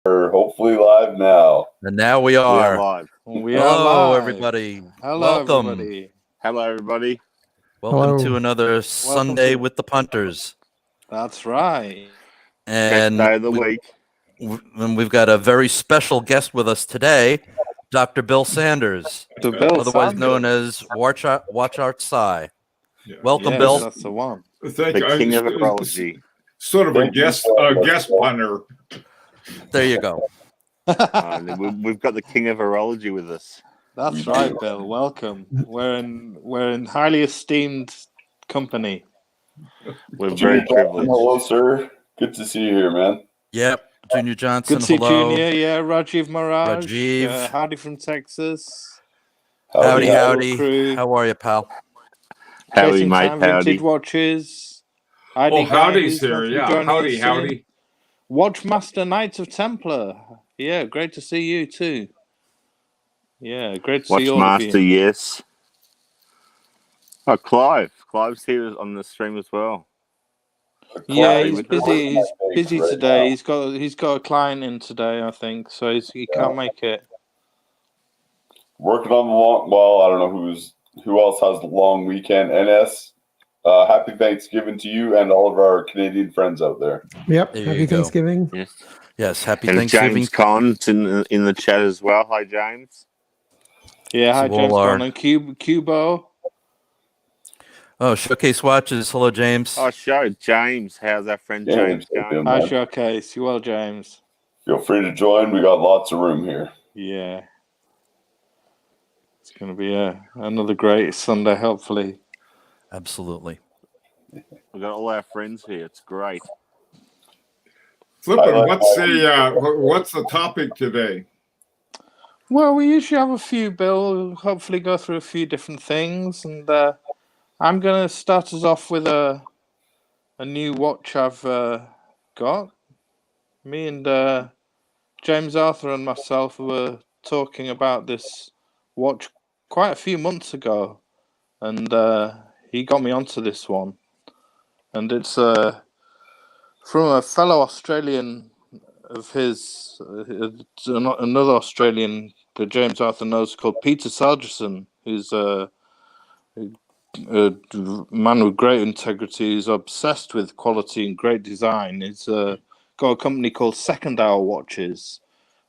We're hopefully live now. And now we We are are. live. We are Hello, live. everybody. Hello, Welcome. everybody. Hello, everybody. Welcome Hello. to another Sunday to- with the Punters. That's right. Best day of the week. And we've got a very special guest with us today, Dr. Bill Sanders, The Bill otherwise Sanders. known as Watch Art Sci. Yeah. Welcome, Yes, Bill. that's the one. Thank The you. king of horology. Sort of a Thank you guest so much, guest Bill. punter. There you go. We've got the king of horology with us. That's right, Bill. Welcome. We're in highly esteemed company. We're very privileged. Hello, sir. Good to see you here, man. Yep. Junior Johnson, Good to see hello. Junior. Yeah, Rajiv Maraj. Rajiv. Howdy from Texas. Howdy. Crew. How are you, pal? Howdy, Chasing mate. Time Vintage Howdy. Watches. Oh, howdy's guys. here. Thanks for Yeah, joining howdy, us soon. howdy. Watchmaster Knights of Templar. Yeah, great to see you too. Yeah, great to see all of Watchmaster, you. yes. Oh, Clive. Clive's here on the stream as well. Yeah, Clive, he's with busy. He's busy right today. now. He's got a client in today, I think, so he can't make it. Working on the long. Well, I don't know who else has the long weekend. NS. Happy Thanksgiving to you and all of our Canadian friends out there. Yep. There you Happy go. Thanksgiving. Yes. Yes, happy And Thanksgiving. James Conn's in the chat as well. Hi, James. Yeah, hi So James all our- Conn and Cubo. Oh, Showcase Watches. Hello, James. Oh, show. James. How's our friend James going? Hi man. Showcase. You well, James? Feel free to join. We got lots of room here. Yeah. It's going to be another great Sunday, hopefully. Absolutely. We've got all our friends here. It's great. Flippin', what's the topic today? Well, we usually have a few, Bill. We'll hopefully go through a few different things, and I'm going to start us off with a new watch I've got. Me and James Arthur and myself were talking about this watch quite a few months ago, and he got me onto this one. And it's from a fellow Australian of his, another Australian that James Arthur knows called Peter Sargerson, who's a man with great integrity. He's obsessed with quality and great design. He's got a company called Second Hour Watches.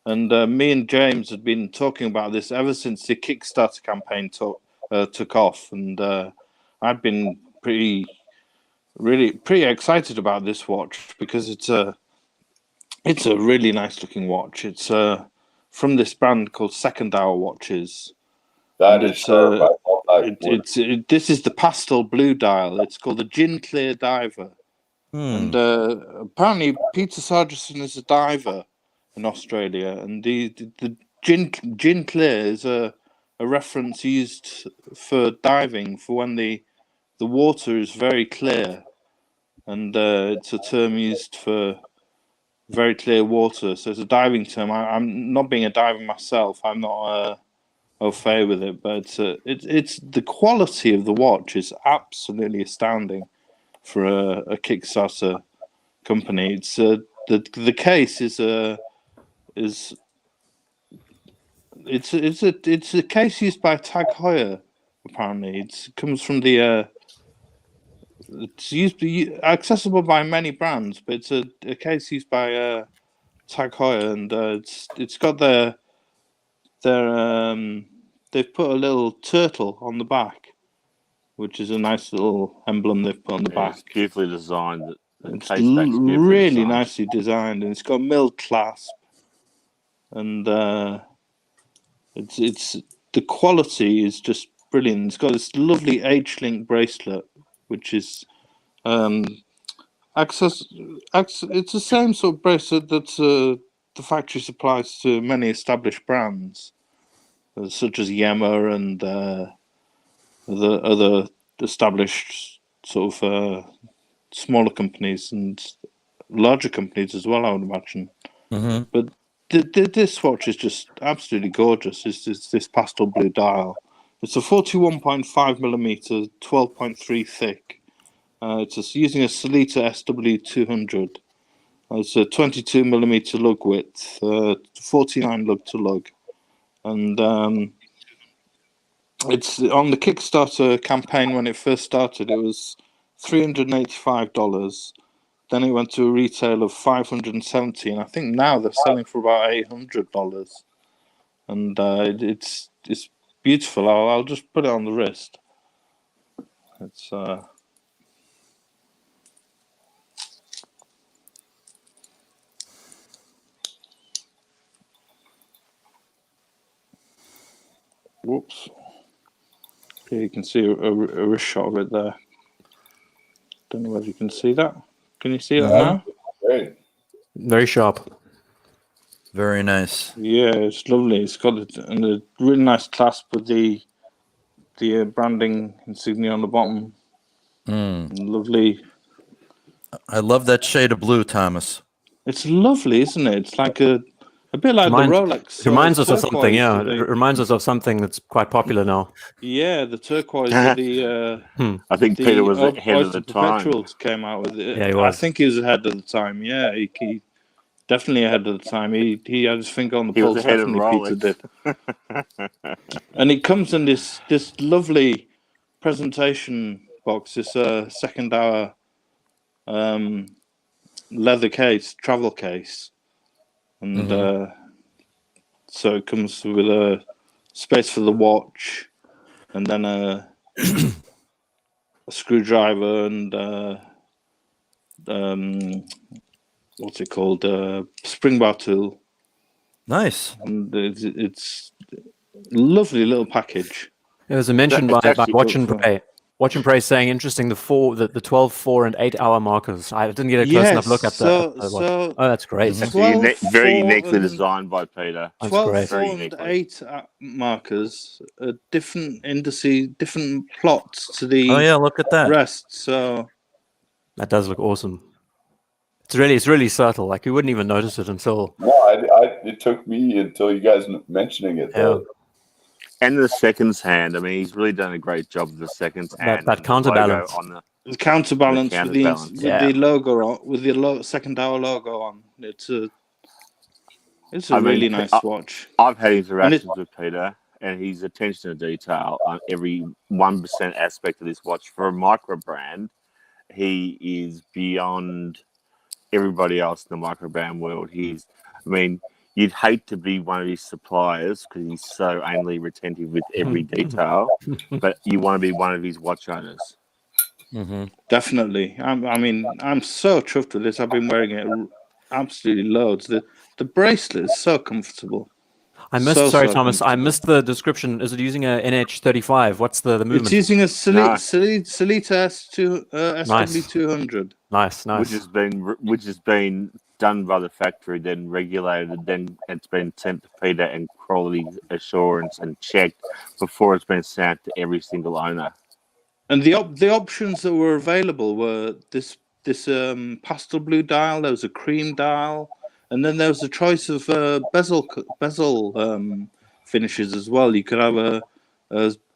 And me and James had been talking about this ever since the Kickstarter campaign took off. And I'd been pretty excited about this watch because it's a really nice looking watch. It's from this brand called Second Hour Watches. That is sharp. I love that. This is the pastel blue dial. It's called the Gin Clear Diver. And apparently Peter Sargerson is a diver in Australia, and the gin clear is a reference used for diving for when the water is very clear, and it's a term used for very clear water. So it's a diving term. I'm not being a diver myself. I'm not au fait with it, but it's the quality of the watch is absolutely astounding for a Kickstarter company. It's the case is it's a case used by Tag Heuer. Apparently, it comes from the it's accessible by many brands, but it's a case used by Tag Heuer, and it's got their they've put a little turtle on the back, which is a nice little emblem they've put on the back. It's beautifully designed. It's really nicely designed, and it's got milled clasp, and it's the quality is just brilliant. It's got this lovely H-link bracelet, which is it's the same sort of bracelet that the factory supplies to many established brands, such as Yema and the other established sort of smaller companies and larger companies as well, I would imagine. Mm-hmm. But this watch is just absolutely gorgeous. It's this pastel blue dial. It's a 41.5 millimeter, 12.3 thick. It's using a Sellita SW200. It's a 22mm lug width, 49 lug to lug, and it's on the Kickstarter campaign. When it first started, it was $385. Then it went to a retail of $570, and I think now they're selling for about $800. And it's beautiful. I'll just put it on the wrist. It's whoops. Here you can see a wrist shot of it there. Don't know whether you can see that. Can you see that now? Great. Very sharp. Very nice. Yeah, it's lovely. It's got a really nice clasp with the branding insignia on the bottom. Lovely. I love that shade of blue, Thomas. It's lovely, isn't it? It's like a bit like the Rolex. It reminds us of something, turquoise yeah. with It reminds us of something that's quite popular now. Yeah, the turquoise with the. I think the Peter was ahead of the Oyster time. Perpetuals came out with it. Yeah, he was. I think he was ahead of the time. Yeah, he definitely ahead of the time. He had his finger on the He was pulse. ahead of Definitely, Peter Rolex. did. And it comes in this lovely presentation box. This second hour leather case, travel case, and so it comes with a space for the watch, and then a screwdriver and what's it called? Spring bar tool. Nice. And it's lovely little package. There was a mention It's by actually Watch cool. and Pray. Watch and Pray saying interesting the 12, 4, and 8 hour markers. I didn't get a close enough look at that. So Oh, that's great. It's 12, very 4, uniquely and- designed by Peter. That's 12, great. 4, Very and uniquely. 8 markers, different indices, different plots to the Oh yeah, look at that. rest. So That does look awesome. It's really subtle. Like you wouldn't even notice it until. No, it took me until you guys mentioning it. Yeah. Though. And the seconds hand. I mean, he's really done a great job with the seconds hand. That and the counterbalance. logo on the counterbalance, The with the counterbalance, yeah. logo on, with the second hour logo on. It's a I mean, really nice watch. I've had interactions with Peter, and his attention to detail on every 1% aspect of this watch. For a micro brand, he is beyond everybody else in the micro brand world. You'd hate to be one of his suppliers because he's so anally retentive with every detail, but you want to be one of his watch owners. Definitely. I'm so chuffed with this. I've been wearing it absolutely loads. The bracelet is so comfortable. I missed. So Thomas. I comfortable. missed the description. Is it using a NH35? What's the movement? It's using a Nice. Selita SW200. Nice. Which has been done by the factory, then regulated, then it's been sent to Peter and quality assurance and checked before it's been sent to every single owner. And the options that were available were this pastel blue dial. There was a cream dial, and then there was a choice of bezel finishes as well. You could have a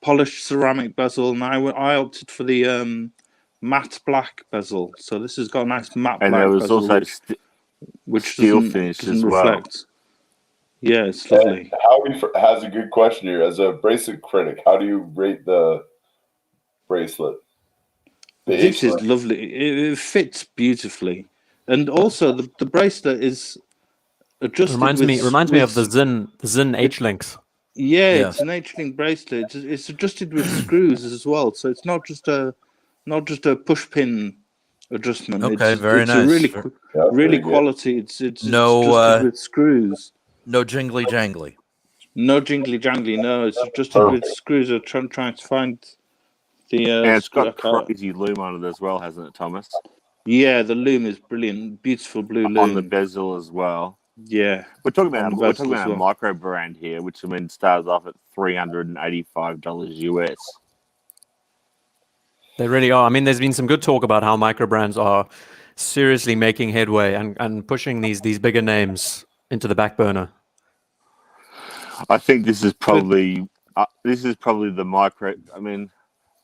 polished ceramic bezel, and I opted for the matte black bezel. So this has got a nice matte And black there was bezel, also which steel doesn't finish as well. reflect. Yeah, it's lovely. Howie has a good question here. As a bracelet critic, how do you rate the bracelet? This is lovely. It fits beautifully, and also the bracelet is adjusted. Reminds me of the Zin H links. Yeah, Yeah. it's an H-link bracelet. It's adjusted with screws as well, so it's not just a push pin adjustment. Okay, it's, very it's nice. A really Yeah, really very good. quality. It's No, adjusted with screws. No jingly jangly. No jingly jangly. No, it's adjusted with screws. I'm trying to find the. And it's got screw- crazy loom on it as well, hasn't it, Thomas? Yeah, the loom is brilliant. Beautiful blue loom. On the bezel as well. Yeah. We're talking about On the bezel as a well. micro brand here, which starts off at $385 US. They really are. I mean, there's been some good talk about how micro brands are seriously making headway and pushing these bigger names into the back burner. I think this is probably the micro. I mean,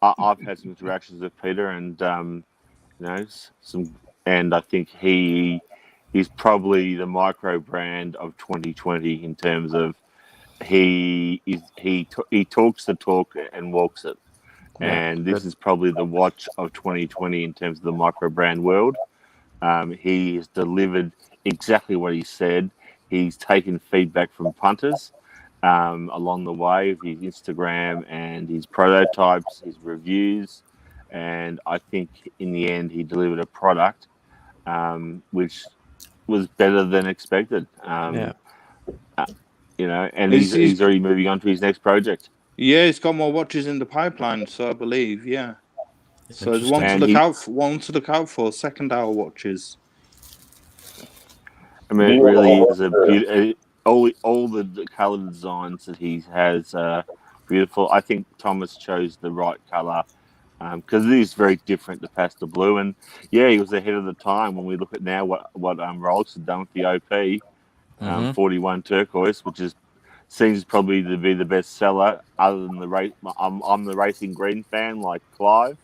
I've had some interactions with Peter, and and I think he he's probably the micro brand of 2020 in terms of he talks the talk and walks it. And this is probably the watch of 2020 in terms of the micro brand world. He has delivered exactly what he said. He's taken feedback from punters along the way, his Instagram and his prototypes, his reviews. And I think in the end, he delivered a product which was better than expected. You know, and he's already moving on to his next project. Yeah, he's got more watches in the pipeline, so I believe. Yeah. So there's one to look out for. Second hour watches. I mean, it really is a beautiful. All the color designs that he has are beautiful. I think Thomas chose the right color because it is very different to pastel blue. And yeah, he was ahead of the time when we look at now what Rolex have done with the OP 41 turquoise, which seems probably to be the best seller other than the race. I'm the racing green fan like Clive,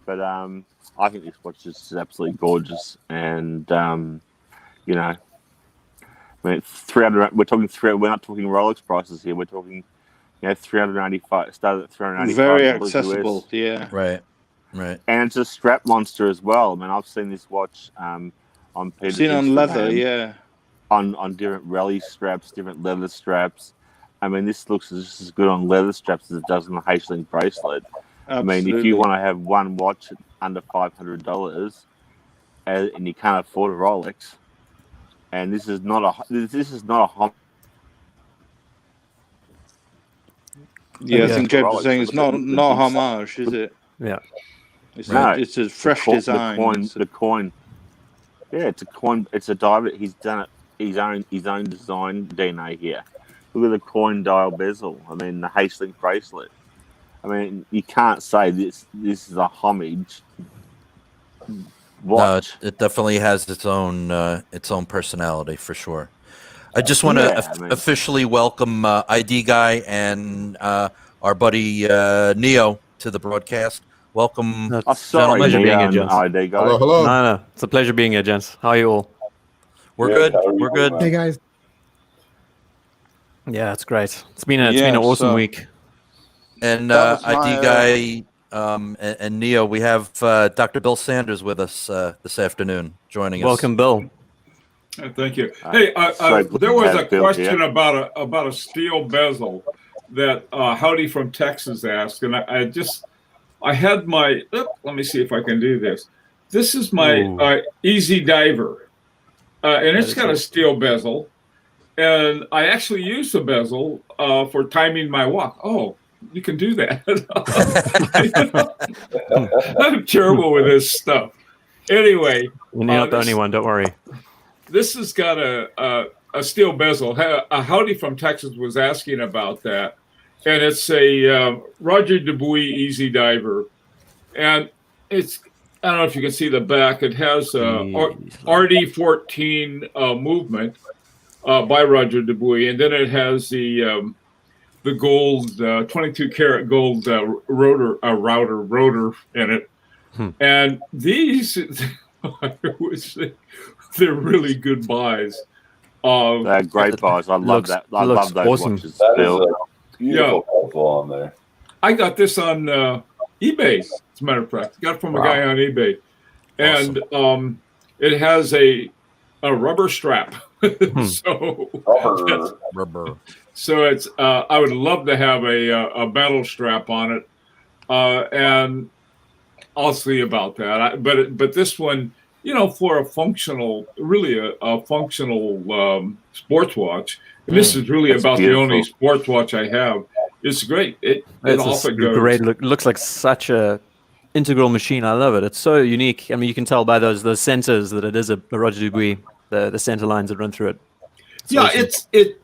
but I think this watch is absolutely gorgeous. And you know, I mean, 300. We're talking 300. We're not talking Rolex prices here. We're talking, 385. Started at 385. Very accessible. US. Yeah. Right. And it's a strap monster as well. I mean, I've seen this watch on Peter's seen on Instagram, leather. Yeah. On different rally straps, different leather straps. I mean, this looks just as good on leather straps as it does on the H-link bracelet. Absolutely. I mean, if you want to have one watch under $500 and you can't afford a Rolex, and this is not a Yeah, I think Jeb was saying it's not a homage, is it? Yeah. It's a fresh design. The coin. Yeah, it's a coin. It's a dial. He's done it. His own design DNA here. Look at the coin dial bezel. I mean, the H-link bracelet. I mean, you can't say this is a homage watch. No, it definitely has its own personality for sure. I just want to officially welcome ID Guy and our buddy Neo to the broadcast. Welcome, sorry, pleasure being here, gents. ID Guy. Hello. No, it's a pleasure being here, gents. How are you all? We're good. We're good. Hey guys. Yeah, it's great. It's been an awesome week. And ID Guy and Neo, we have Dr. Bill Sanders with us this afternoon, joining us. Welcome, Bill. Thank you. Hey, there was a question about a steel bezel that Howdy from Texas asked, and I had my. Let me see if I can do this. This is my Easy Diver, and it's got a steel bezel, and I actually use the bezel for timing my walk. Oh, you can do that. I'm terrible with this stuff. Anyway, you're not the only one. Don't worry. This has got a steel bezel. Howdy from Texas was asking about that. And it's a Roger Dubuis Easy Diver. And it's, I don't know if you can see the back. It has RD14 movement by Roger Dubuis. And then it has the gold, 22 karat gold rotor in it. And these, they're really good buys. They're great buys. I love that. I love those awesome. watches. That is a beautiful bezel on there. I got this on eBay, as a matter of fact. Got it from a guy on eBay. And it has a rubber strap. So rubber. So it's I would love to have a metal strap on it. And I'll see about that. But this one, for a functional, really a functional sports watch, and this is really about the only sports watch I have. It's great. It off it goes. Great. Looks like such a integral machine. I love it. It's so unique. I mean, you can tell by those centers that it is a Roger Dubuis. The center lines that run through it. It's awesome.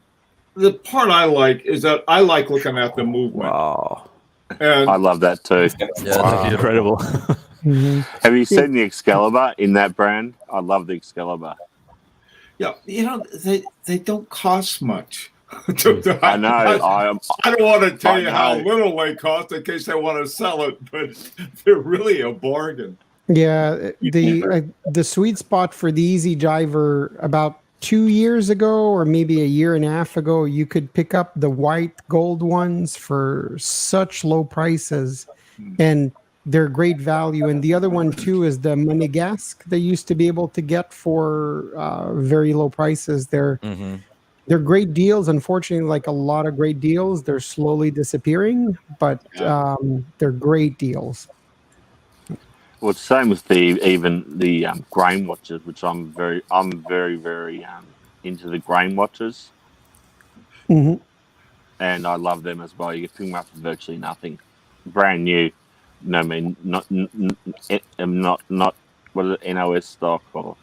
The part I like is that I like looking at the movement. Wow. And I love that too. Yeah, incredible. Have you seen the Excalibur in that brand? I love the Excalibur. Yeah, they don't cost much. I know. I don't want to tell you how little they cost in case they want to sell it, but they're really a bargain. Yeah, the sweet spot for the Easy Driver about 2 years ago, or maybe a year and a half ago, you could pick up the white gold ones for such low prices, and they're great value. And the other one too is the Monegasque they used to be able to get for very low prices. They're great deals. Unfortunately, like a lot of great deals, they're slowly disappearing, but they're great deals. Well, it's same with the grain watches, which I'm very into the grain watches, Mm-hmm. and I love them as well. You can pick them up for virtually nothing, brand new. No, I mean not what is it, NOS stock or.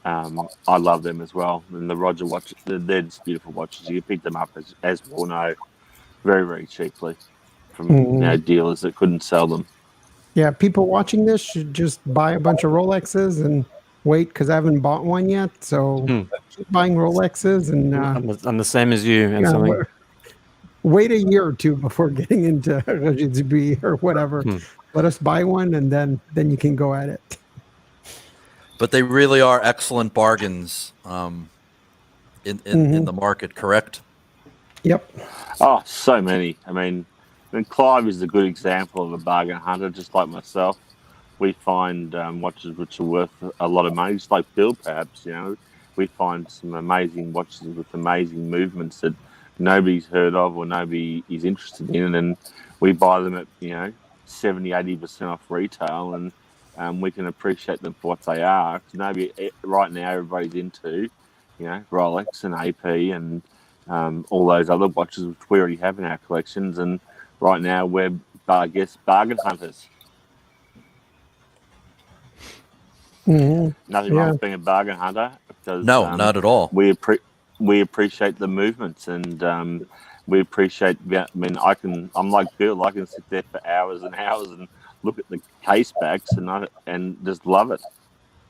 I love them as well, and the Roger watches. They're just beautiful watches. You can pick them up as we all know, very very cheaply from dealers that couldn't sell them. Yeah, people watching this should just buy a bunch of Rolexes and wait, because I haven't bought one yet. So keep buying Rolexes, and I'm the same as you. And something. Wait a year or two before getting into Roger or whatever. Let us buy one, and then you can go at it. But they really are excellent bargains in the market, correct? Yep. Oh, so many. I mean, Clive is a good example of a bargain hunter, just like myself. We find watches which are worth a lot of money, just like Bill, perhaps. We find some amazing watches with amazing movements that nobody's heard of or nobody is interested in, and we buy them at 70-80% off retail, and we can appreciate them for what they are. Right now, everybody's into Rolex and AP and all those other watches which we already have in our collections, and right now we're bargain hunters. Nothing wrong with being a bargain hunter, because no, not at all. We appreciate the movements, and we appreciate. I mean, I'm like Bill. I can sit there for hours and hours and look at the case backs and just love it.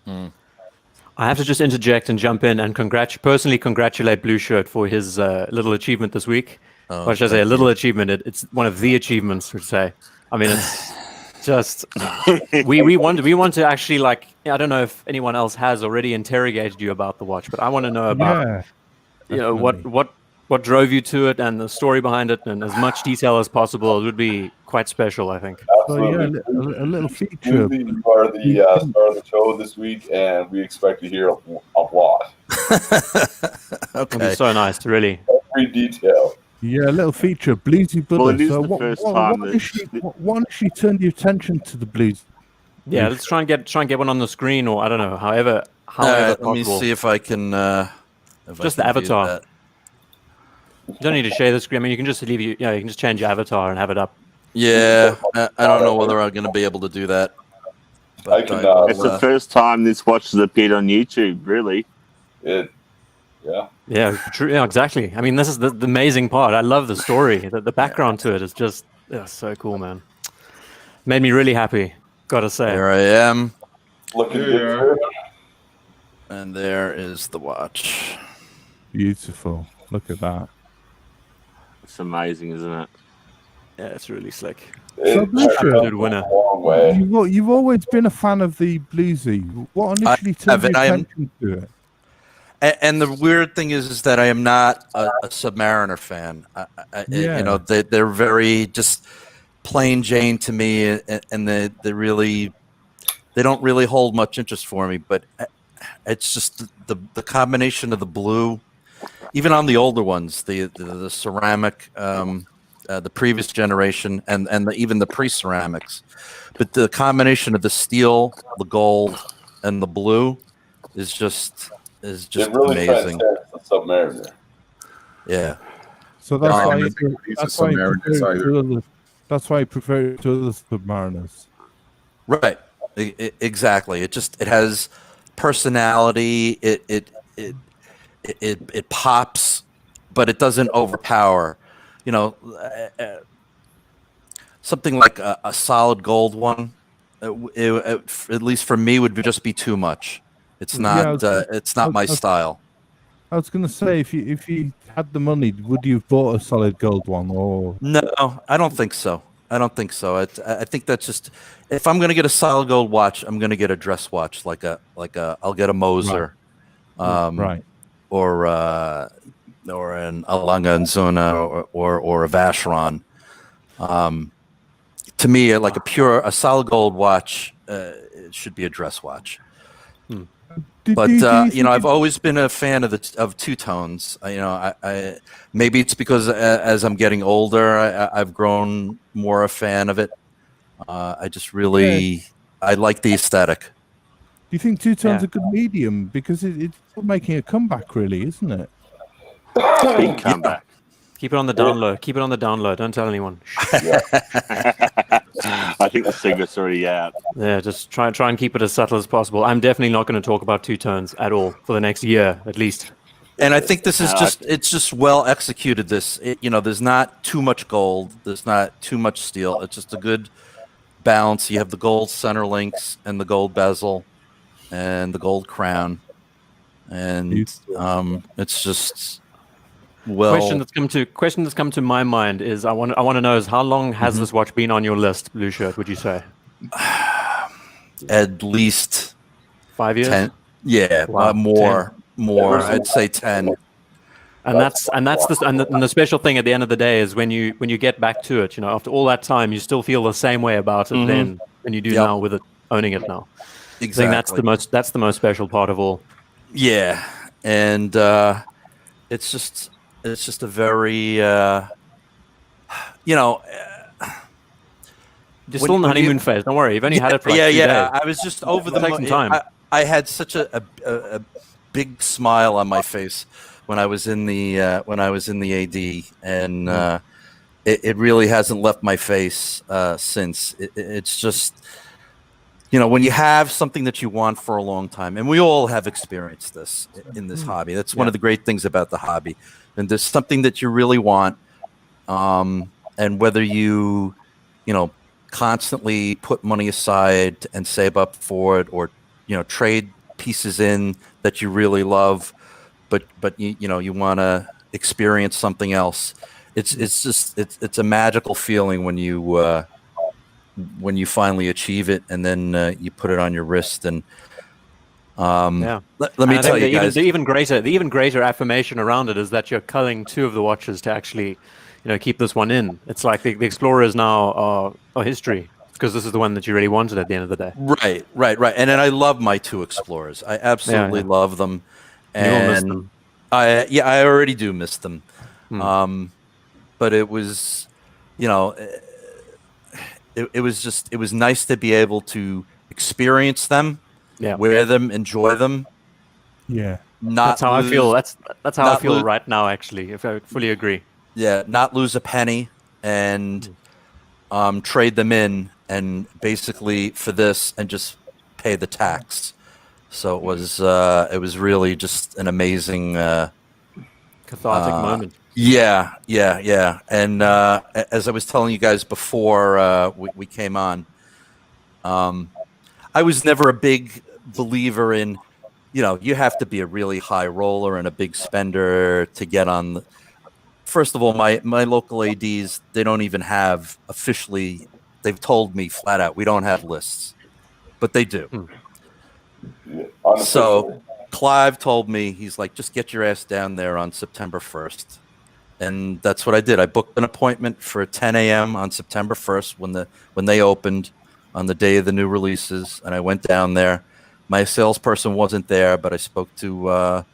I have to just interject and jump in and personally congratulate Bluesyshirt for his little achievement this week. What should I say? A little achievement. It's one of the achievements, would say. I mean, it's just we want to actually, like, I don't know if anyone else has already interrogated you about the watch, but I want to know about what drove you to it and the story behind it, and as much detail as possible. It would be quite special, I think. Absolutely. So, yeah, a little feature. You are the star of the show this week, and we expect to hear a lot. Okay. It'd be so nice, really. Every detail. Yeah, a little feature, Bluesy Brother. Well, it is so the first time why don't she turn your attention to the blues? Yeah, let's try and get one on the screen, or I don't know, however possible. Let me see if I can. Just the avatar. You don't need to share the screen. I mean, you can just you can just change your avatar and have it up. Yeah, I don't know whether I'm going to be able to do that. But it's the first time this watch has appeared on YouTube, really. Yeah, true. Yeah, exactly. I mean, this is the amazing part. I love the story. The background to it is just so cool, man. Made me really happy, gotta say. Here I am. Looking good. And there is the watch. Beautiful. Look at that. It's amazing, isn't it? Yeah, it's really slick. So Good winner. You've always been a fan of the Bluesy. What initially turned your attention to it? And the weird thing is that I am not a Submariner fan. They're very just plain Jane to me, and they don't really hold much interest for me. But it's just the combination of the blue, even on the older ones, the ceramic, the previous generation, and even the pre-ceramics. But the combination of the steel, the gold, and the blue is just really amazing. The Submariner. Yeah. So that's why you prefer it to other Submariners. Right. Exactly. It has personality. It pops, but it doesn't overpower. Something like a solid gold one, at least for me, would just be too much. It's not. It's not my style. I was going to say, if you had the money, would you have bought a solid gold one? Or no, I don't think so. I don't think so. I think that's just, if I'm going to get a solid gold watch, I'm going to get a dress watch, like I'll get a Moser, Right. or an Alanga and Zuna or a Vacheron. To me, a solid gold watch, it should be a dress watch. But I've always been a fan of two tones. I maybe it's because as I'm getting older, I've grown more a fan of it. I just really I like the aesthetic. Do you think two tones a good medium? Because it's making a comeback, really, isn't it? Big comeback. Keep it on the down low. Keep it on the down low. Don't tell anyone. I think the secret's already out. Yeah, just try and keep it as subtle as possible. I'm definitely not going to talk about two tones at all for the next year, at least. And I think this is it's just well executed. There's not too much gold. There's not too much steel. It's just a good balance. You have the gold center links and the gold bezel and the gold crown. And it's just... Question that's come to my mind is I want to know is how long has this watch been on your list, Blueshirt? Would you say? At least 5 years. 10. Yeah, wow. More. I'd say 10. And the special thing at the end of the day is when you get back to it, after all that time, you still feel the same way about it then than you do now with it owning it now. Exactly. I think that's the most special part of all. Yeah, and it's just a very you're still in the honeymoon phase. Don't worry, you've only had it for 2 days. I was just over the take some time. I had such a big smile on my face when I was in the AD, and it really hasn't left my face since. It's just, when you have something that you want for a long time, and we all have experienced this in this hobby. That's one of the great things about the hobby. And there's something that you really want, and whether you constantly put money aside and save up for it, or trade pieces in that you really love, but you want to experience something else. It's a magical feeling when you finally achieve it, and then you put it on your wrist. And let me tell you guys, the even greater affirmation around it is that you're culling two of the watches to actually keep this one in. It's like the Explorers now are history, because this is the one that you really wanted at the end of the day. Right. And then I love my two Explorers. I absolutely love them. And you will miss them. I already do miss them. But it was, it was nice to be able to experience them, wear them, enjoy them. Yeah. That's how I feel. That's how I feel right now, actually, if I fully agree. Yeah, not lose a penny and trade them in, and basically for this, and just pay the tax. So it was really just an amazing cathartic moment. Yeah. And as I was telling you guys before we came on, I was never a big believer in, you have to be a really high roller and a big spender to get on. First of all, my local ADs, they don't even have officially, they've told me flat out, we don't have lists, but they do. So Clive told me, he's like, just get your ass down there on September 1st. And that's what I did. I booked an appointment for 10 a.m. on September 1st when they opened on the day of the new releases, and I went down there. My salesperson wasn't there, but I spoke to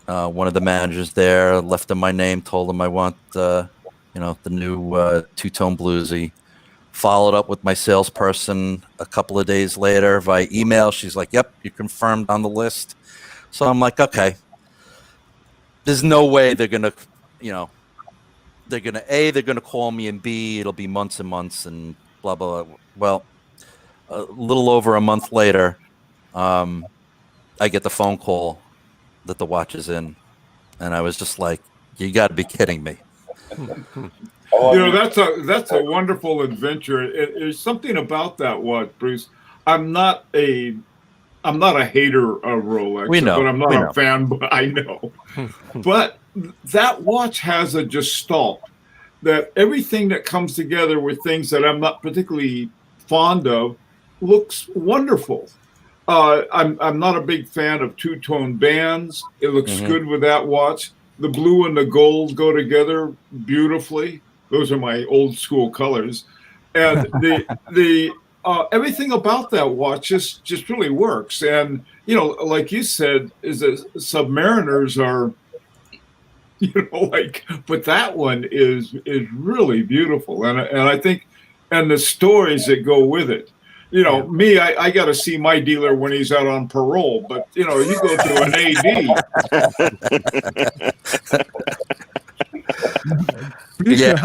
one of the managers there, left him my name, told him I want the new two-tone bluesy. Followed up with my salesperson a couple of days later via email. She's like, "Yep, you're confirmed on the list." So I'm like, "Okay." There's no way they're gonna call me, and B, it'll be months and months and blah blah. Well, a little over a month later, I get the phone call that the watch is in, and I was just like, "You got to be kidding me!" That's a wonderful adventure. There's something about that watch, Bruce. I'm not a hater of Rolex, we know, but I'm not a fan. But I know. But that watch has a gestalt that everything that comes together with things that I'm not particularly fond of looks wonderful. I'm not a big fan of two-tone bands. It looks good with that watch. The blue and the gold go together beautifully. Those are my old school colors, and the everything about that watch just really works. And like you said, is that Submariners are, but that one is really beautiful, and I think, and the stories that go with it. Me, I got to see my dealer when he's out on parole, but you go to an AD. Lucia,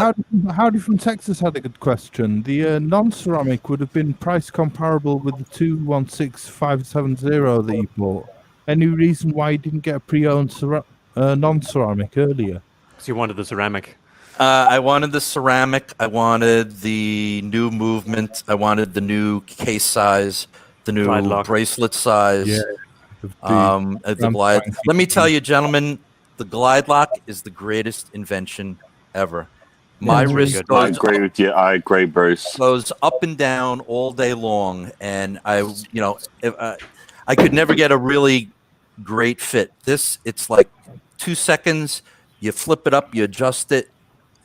Howdy from Texas had a good question. The non-ceramic would have been price comparable with the 216570 that you bought. Any reason why you didn't get a pre-owned non-ceramic earlier? So you wanted the ceramic. I wanted the ceramic. I wanted the new movement. I wanted the new case size, the new bracelet size. Yeah. The glide. Let me tell you, gentlemen, the glide lock is the greatest invention ever. My wrist goes. I agree with you. I agree, Bruce. Goes up and down all day long, and I could never get a really great fit. It's like 2 seconds. You flip it up, you adjust it,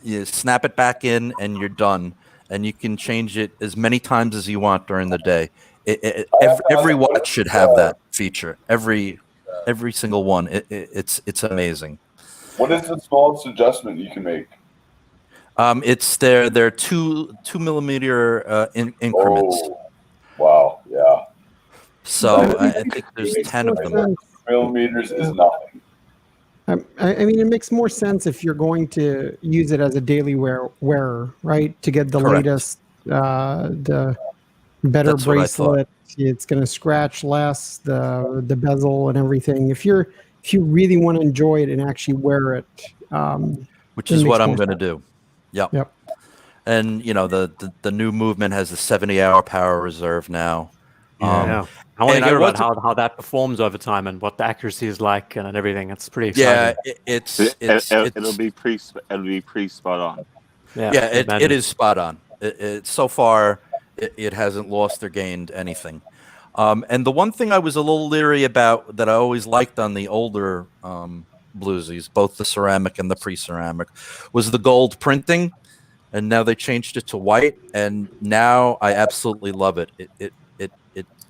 you snap it back in, and you're done. And you can change it as many times as you want during the day. Every watch should have that feature. Every single one. It's amazing. What is the smallest adjustment you can make? It's they're 2 millimeter increments. Oh, wow! Yeah. So I think there's 10 of them. Millimeters is nothing. I mean, it makes more sense if you're going to use it as a daily wearer, right? To get the latest, the better bracelet. It's going to scratch less, the bezel and everything. If you really want to enjoy it and actually wear it, which is what I'm going to do. Yep. And the new movement has a 70-hour power reserve now. Yeah. I want to hear about how that performs over time and what the accuracy is like and everything. It's pretty exciting. Yeah, it'll be pretty spot on. Yeah, it is spot on. So far, it hasn't lost or gained anything. And the one thing I was a little leery about that I always liked on the older bluesies, both the ceramic and the pre-ceramic, was the gold printing. And now they changed it to white, and now I absolutely love it. It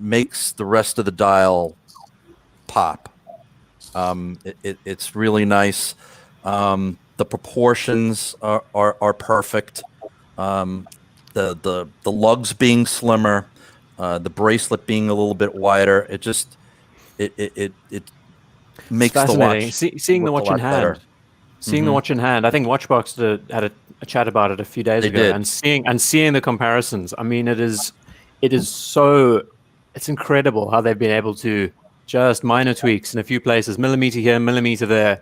makes the rest of the dial pop. It's really nice. The proportions are perfect. The lugs being slimmer, the bracelet being a little bit wider. It makes the watch. Seeing the watch in hand. Better. Seeing the watch in hand. I think Watchbox had a chat about it a few days ago, and seeing the comparisons. I mean, it is so. It's incredible how they've been able to just minor tweaks in a few places, millimeter here, millimeter there.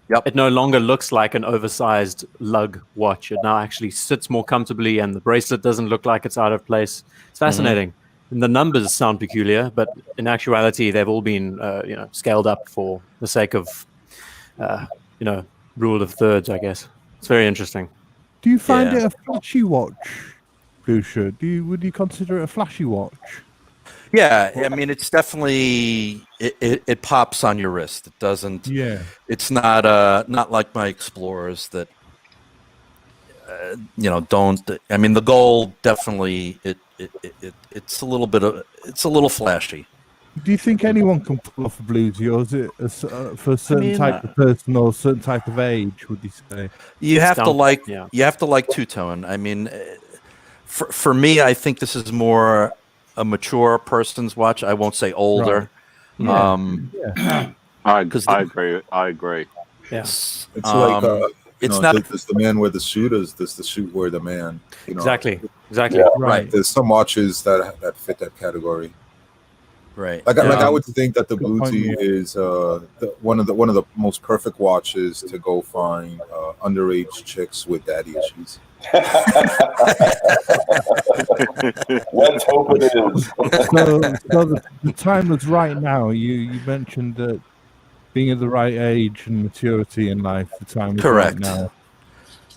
Yep. It no longer looks like an oversized lug watch. It now actually sits more comfortably, and the bracelet doesn't look like it's out of place. It's fascinating. And the numbers sound peculiar, but in actuality, they've all been scaled up for the sake of rule of thirds, I guess. It's very interesting. Do you find it a flashy watch, Blueshirt? Would you consider it a flashy watch? Yeah, I mean, it's definitely it pops on your wrist. It doesn't. Yeah. It's not like my Explorers that don't. I mean, the gold definitely it's a little flashy. Do you think anyone can pull off a bluesy, or is it for a certain type of person or a certain type of age? Would you say you have to like two-tone? I mean, for me, I think this is more a mature person's watch. I won't say older. Right. I agree. Yeah. It's like it's not. Does the man wear the suit? Or does the suit wear the man? Exactly. Yeah. Right. There's some watches that fit that category. Right. Like I would think that the Bluesy is one of the most perfect watches to go find underage chicks with daddy issues. Let's hope it is. So the time is right now. You mentioned that being at the right age and maturity in life, the time is right now.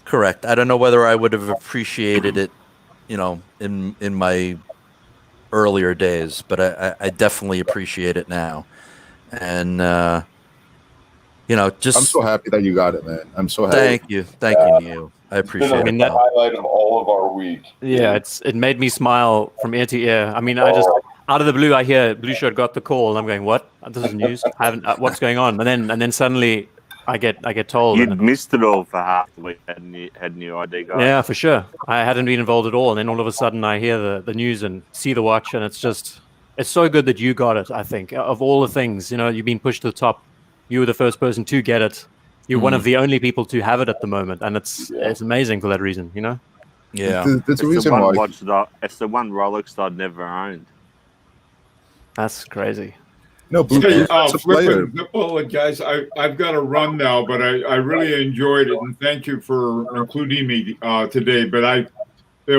Correct. I don't know whether I would have appreciated it, in my earlier days, but I definitely appreciate it now. And just I'm so happy that you got it, man. I'm so happy. Thank you, Neil. I appreciate it. It's been the highlight of all of our week. Yeah, it made me smile from ear to ear. I mean, I just out of the blue, I hear Blueshirt got the call, and I'm going, "What? This is news. I haven't. What's going on?" And then suddenly, I get told. You'd missed it all for half the week. Had new ID guys. Yeah, for sure. I hadn't been involved at all, and then all of a sudden, I hear the news and see the watch, and it's so good that you got it. I think of all the things, you've been pushed to the top. You were the first person to get it. You're one of the only people to have it at the moment, and it's amazing for that reason, Yeah, there's a reason why. It's the one Rolex that I'd never owned. That's crazy. No, Hey, guys, I've got to run now, but I really enjoyed it, and thank you for including me today. But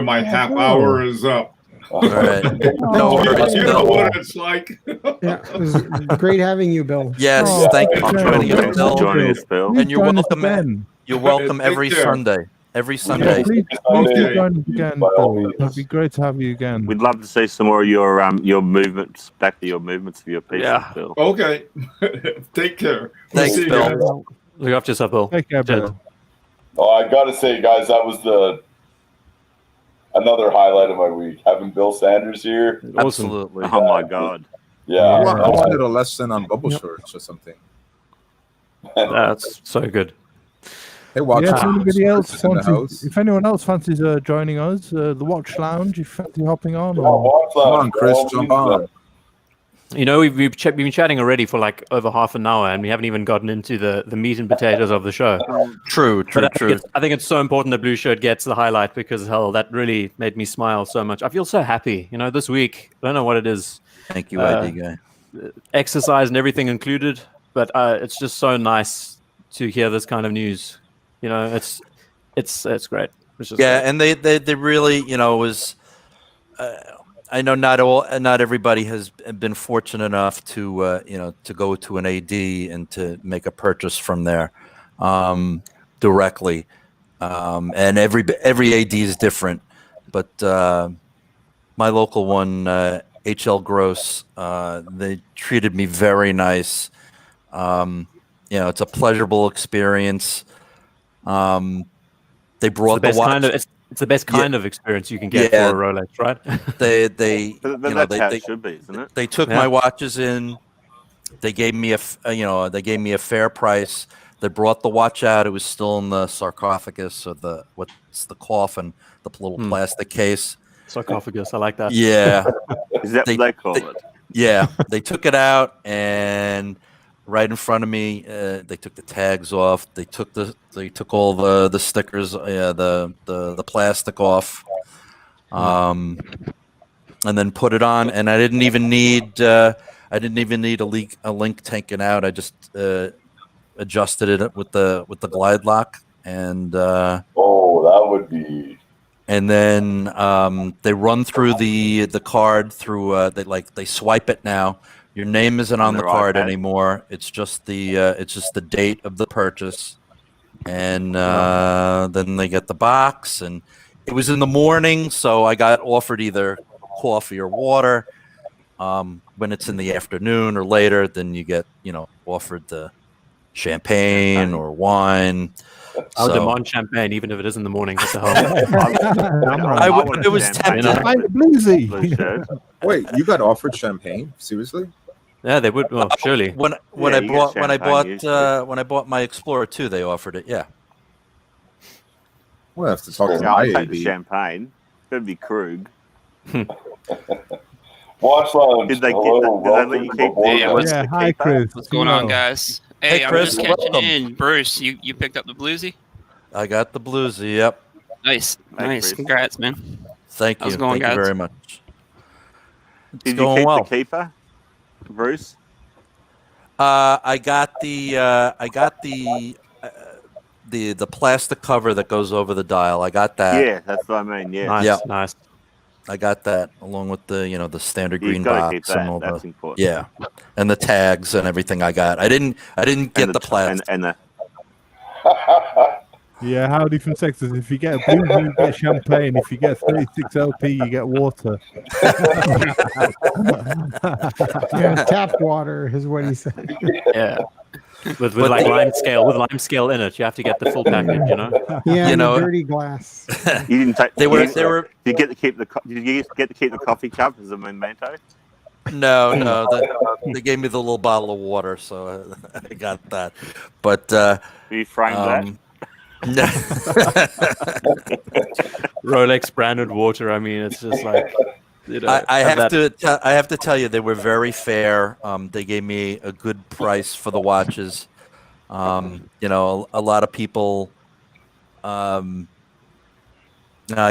my half hour is up. All right. No worries, you know what it's like. Yeah, it was great having you, Bill. Yes, thank you for joining us, Bill. And you're welcome. You're welcome every Sunday. Every Sunday. Please join us again, Bill. It'd be great to have you again. We'd love to see some more of your movements, back to your movements of your pieces, Bill. Okay. Take care. Thanks, Bill. Look after yourself, Bill. Take care, Bill. Oh, I gotta say, guys, that was another highlight of my week. Having Bill Sanders here. Absolutely. Oh my God. Yeah. I wanted a lesson on bubble shirts or something. That's so good. Hey, watch if anyone else fancies joining us, the Watch Lounge, if you fancy hopping on. Come on, Chris, jump on. We've been chatting already for like over half an hour, and we haven't even gotten into the meat and potatoes of the show. True. I think it's so important that Blueshirt gets the highlight because, hell, that really made me smile so much. I feel so happy. This week, I don't know what it is. Thank you, ID guy. Exercise and everything included, but it's just so nice to hear this kind of news. It's great. It's just great. And they really, was. I know not everybody has been fortunate enough to to go to an AD and to make a purchase from there directly, and every AD is different. But my local one, HL Gross, they treated me very nice. It's a pleasurable experience. They brought the watch. It's the best kind of experience you can get for a Rolex, right? That should be, isn't it? They took my watches in. They gave me a fair price. They brought the watch out. It was still in the sarcophagus, or the coffin, the little plastic case. Sarcophagus, I like that. Yeah, is that what they call it? Yeah, they took it out, and right in front of me, they took the tags off. They took all the stickers, the plastic off, and then put it on. And I didn't even need a link taken out. I just adjusted it with the glide lock, and that would be. And then they run through the card through. They swipe it now. Your name isn't on the card anymore. It's just the date of the purchase, and then they get the box. And it was in the morning, so I got offered either coffee or water. When it's in the afternoon or later, then you get offered the champagne or wine. I'll demand champagne, even if it is in the morning. What the hell? It was tempting. Bluesy. Wait, you got offered champagne? Seriously? Yeah, they would. Well, surely. When I bought my Explorer 2, they offered it. Yeah. We'll have to talk to I'll take the champagne. It'd be Krug. Watch Lounge. Did they let you keep? Hi, Chris. What's going on, guys? Hey, I'm Chris, just catching welcome. in. Bruce, you picked up the Bluesy? I got the Bluesy. Yep. Nice. Chris. Congrats, man. Thank you. How's it going, Thank you guys? very much. Did you keep the keeper, Bruce? I got the plastic cover that goes over the dial. I got that. Yeah, that's what I mean. Yeah. Nice. I got that along with the standard You've green got to keep box that. and all That's the important. and the tags and everything. I got. I didn't get the plastic. And the Yeah, howdy from Texas. If you get a bluesy, you get champagne. If you get 36 LP, you get water. Yeah, tap water is what he said. Yeah. With like lime scale in it, you have to get the full package, you know. Yeah, You and know, a dirty glass. You didn't take. They were. Did you get to keep the? Did you get to keep the coffee cup as a memento? No. They gave me the little bottle of water, so I got that. But You framed that. Rolex branded water. I mean, it's just like. You know, I have to tell you, they were very fair. They gave me a good price for the watches. You know, a lot of people. I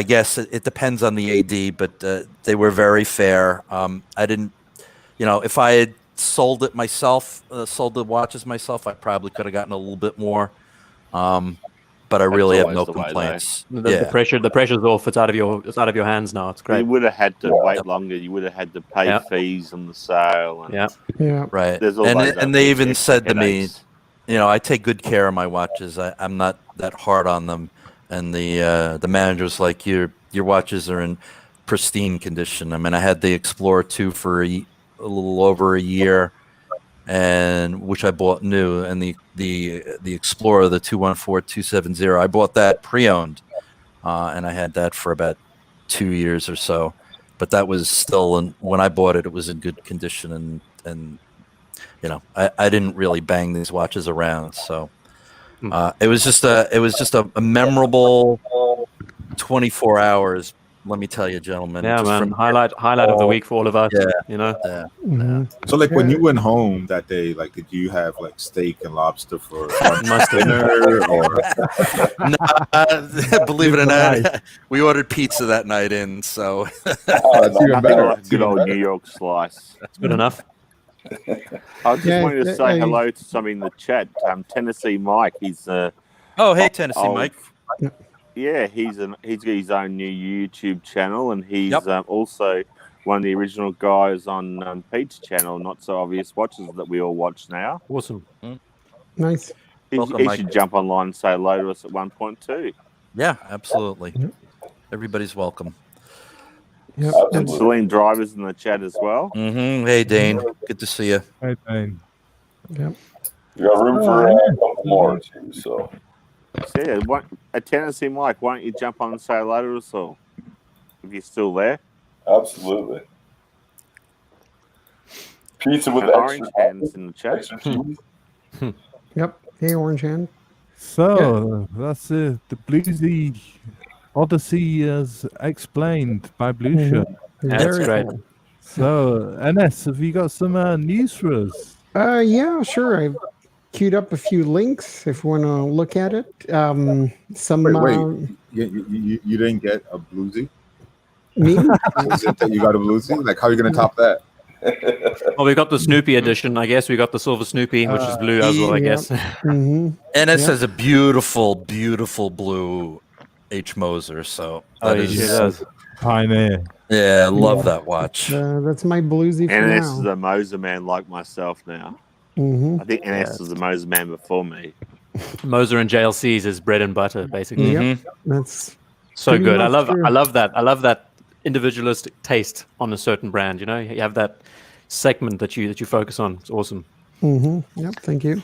guess it depends on the AD, but they were very fair. I didn't, you know, if I had sold it myself, sold the watches myself, I probably could have gotten a little bit more. But I really have no complaints. The pressure's off. It's out of your hands now. It's great. You would have had to wait longer. You would have had to pay fees on the sale. And Yeah. Right. And they even said to me, you know, I take good care of my watches. I'm not that hard on them. And the manager was like, your watches are in pristine condition. I mean, I had the Explorer 2 for a little over a year, and which I bought new, and the Explorer, the 214270, I bought that pre-owned, and I had that for about 2 years or so. But that was still, when I bought it, it was in good condition, and you know, I didn't really bang these watches around, so. It was just a memorable 24 hours. Let me tell you, gentlemen. Yeah, man. Highlight of the week for all of us. Yeah. You know. Yeah. Mm-hmm. So, like, when you went home that day, like, did you have like steak and lobster for dinner? Or believe it or not, we ordered pizza that night in. So nothing like a good old New York slice. That's good enough. I just wanted to say hello to some in the chat. Tennessee Mike. He's hey, Tennessee Mike. Yeah, he's got his own new YouTube channel, and he's also one of the original guys on Pete's channel, Not So Obvious Watches, that we all watch now. Awesome. Nice. He should jump online and say hello to us at one point too. Yeah, absolutely. Everybody's welcome. Yep. And Celine Driver's in the chat as well. Mm-hmm. Hey, Dane. Good to see you. Hey, Dane. Yep. You got room for a couple more, too, so. Yeah, Tennessee Mike, why don't you jump on and say hello to us all? If you're still there. Absolutely. Pizza with Orange Hands in the chat. Yep. Hey, Orange Hand. So that's the Bluesy Odyssey as explained by Blueshirt. That's great. So, NS, have you got some news for us? Yeah, sure. I've queued up a few links if you want to look at it. Wait. You didn't get a bluesy? Me? Is it that you got a bluesy? Like, how are you going to top that? Well, we got the Snoopy edition. I guess we got the Silver Snoopy, which is blue as well, I guess. Mm-hmm. NS has a beautiful, beautiful blue H. Moser, so that is pioneer. Yeah, I love that watch. That's my bluesy for NS now. is a Moser man like myself now. Mm-hmm. I think NS was a Moser man before me. Moser and JLC's is bread and butter, basically. Yep. That's so good. I love true. I love that individualistic taste on a certain brand. You know, you have that segment that you focus on. It's awesome. Mm-hmm. Yep. Thank you.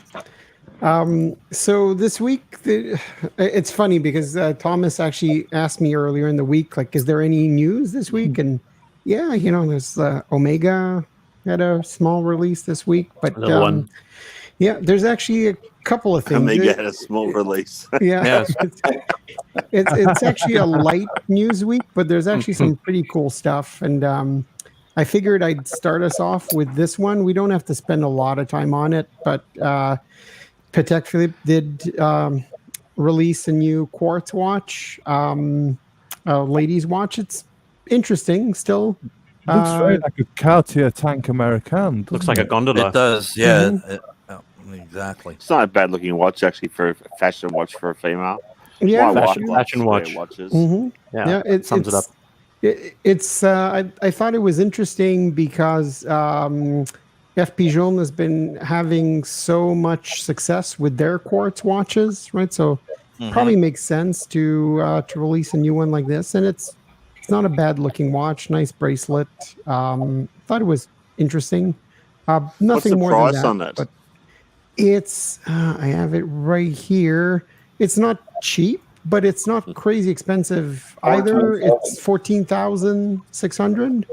So this week, it's funny because Thomas actually asked me earlier in the week, like, is there any news this week? And yeah, you know, there's Omega had a small release this week, but yeah, there's actually a couple of things. Omega had a small release. Yeah, it's actually a light news week, but there's actually some pretty cool stuff. And I figured I'd start us off with this one. We don't have to spend a lot of time on it, but Patek Philippe did release a new quartz watch, ladies' watch. It's interesting still. Looks very like a Cartier Tank American. Looks like a gondola. It does, yeah. Exactly. It's not a bad looking watch, actually, for a fashion watch for a female. Yeah, fashion watch. Watches. Mm-hmm. Yeah, it sums it up. I thought it was interesting because FP Journe has been having so much success with their quartz watches, right? So probably makes sense to release a new one like this, and it's not a bad looking watch. Nice bracelet. Thought it was interesting. Nothing What's the more price than that, on it? but it's I have it right here. It's not cheap, but it's not crazy expensive either. It's 14,600.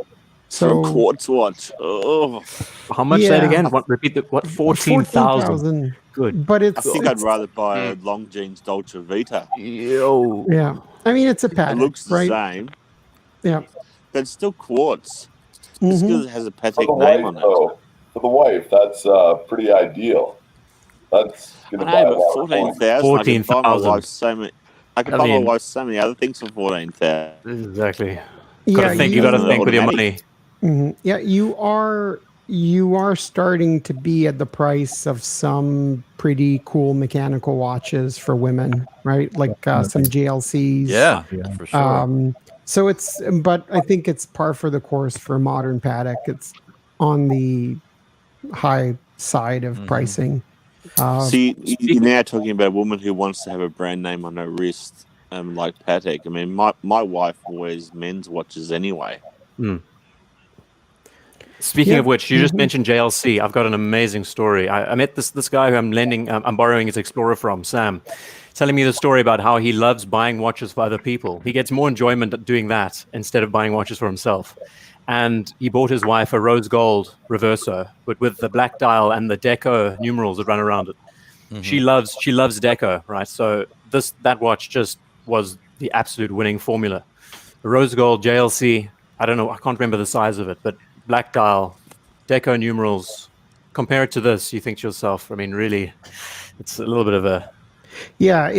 So for a quartz watch. Oh, how much? Say it again. Repeat that. What? 14,000. Good. But I think I'd rather buy a long jeans Dolce Vita. Yo. Yeah, I mean it's a Patek. It looks the right? same. Yeah, but it's still quartz. Just because it has a Patek name on it. For the wife, that's pretty ideal. That's going to buy a lot of points. 14,000. I can buy my wife so many. I can buy my wife so many other things for 14,000. Exactly. Yeah, you got to think with your money. Yeah, you are starting to be at the price of some pretty cool mechanical watches for women, right? Like some GLCs. Yeah, for sure. So but I think it's par for the course for modern Patek. It's on the high side of pricing. See, you're now talking about a woman who wants to have a brand name on her wrist, like Patek. I mean, my wife wears men's watches anyway. Speaking of which, you just mentioned JLC. I've got an amazing story. I met this guy who I'm borrowing his Explorer from, Sam, telling me the story about how he loves buying watches for other people. He gets more enjoyment doing that instead of buying watches for himself. And he bought his wife a rose gold reverso, but with the black dial and the deco numerals that run around it. She loves deco, right? So that watch just was the absolute winning formula. The rose gold JLC, I don't know, I can't remember the size of it, but black dial, deco numerals. Compare it to this, you think to yourself, I mean, really, it's a little bit of a... Yeah,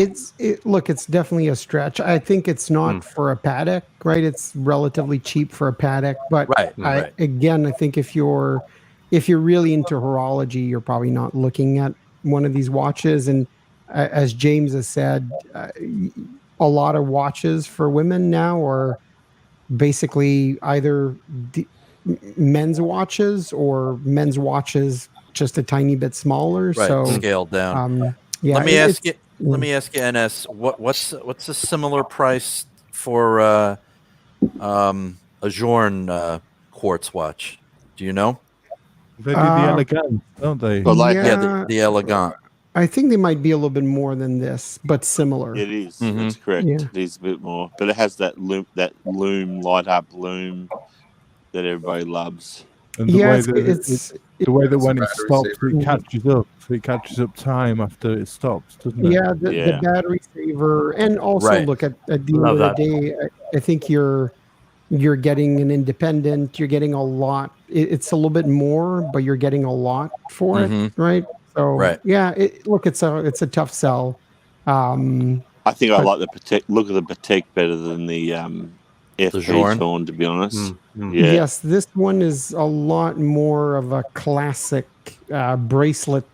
look, it's definitely a stretch. I think it's not for a Patek, right? It's relatively cheap for a Patek, but again, I think if you're really into horology, you're probably not looking at one of these watches. And as James has said, a lot of watches for women now are basically either men's watches or men's watches just a tiny bit smaller. Right, so scaled down. Yeah, let me ask you, NS, what's a similar price for a Journe quartz watch? Do you know? They do the elegant, don't they? Well, the elegant. I think they might be a little bit more than this, but similar. It is. That's correct. Yeah. It is a bit more, but it has that loom, light up loom that everybody loves. And the way that when it stops, it catches up time after it stops, doesn't it? Yeah, the battery saver, and also look at the end of the day. I think you're getting an independent. You're getting a lot. It's a little bit more, but you're getting a lot for it, right? So yeah, it's a tough sell. I think I like the Patek. Look at the Patek better than the FP Journe, to be honest. Yeah. Yes, this one is a lot more of a classic bracelet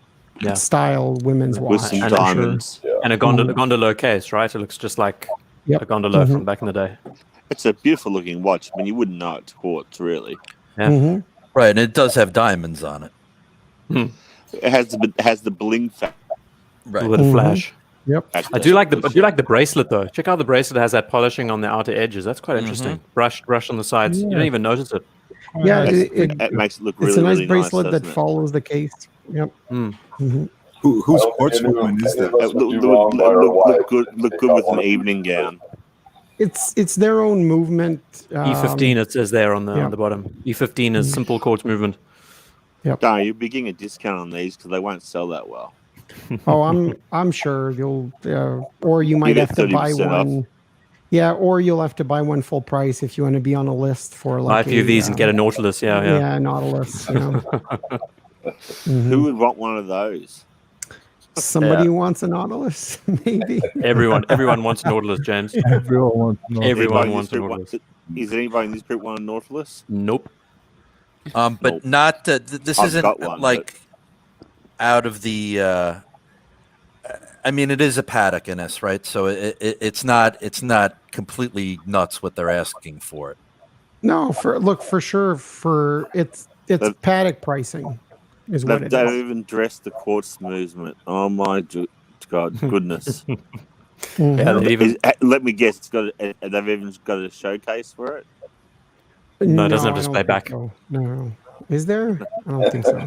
style women's watch. With some diamonds. Sure. And a gondola case, right? It looks just like a gondola from back in the day. It's a beautiful looking watch. I mean, you wouldn't know it's quartz, really. Yeah. Right, and it does have diamonds on it. It has the bling factor. Right. With a flash. Yep. I do like the bracelet though. Check out the bracelet. It has that polishing on the outer edges. That's quite interesting. Brush on the sides. You don't even notice it. Yeah, it makes it look really, it's a nice really bracelet nice, that follows the case. Yep. Whose quartz woman is that? Look good with an evening gown. It's their own movement. E15 it says there on the bottom. E15 is simple quartz movement. Yep. No, you're getting a discount on these because they won't sell that well. Oh, I'm sure you'll, or you might have to buy one. Off. Yeah, or you'll have to buy one full price if you want to be on a list for like buy a few of these and get a Nautilus. Yeah, Nautilus. Who would want one of those? Somebody wants a Nautilus, maybe. Everyone wants a Nautilus, James. Everyone wants a Nautilus. Is anybody in this group want a Nautilus? Nope. But not this isn't one, like out of the. I mean, it is a Patek in this, right? So it's not completely nuts what they're asking for it. No, for sure, it's Patek pricing is what it is. They don't even dress the quartz movement. Oh my God, goodness! Mhm. Yeah, they even Let me guess. They've even got a showcase for it. No, it doesn't have I display don't think back. so. No. Is there? I don't think so.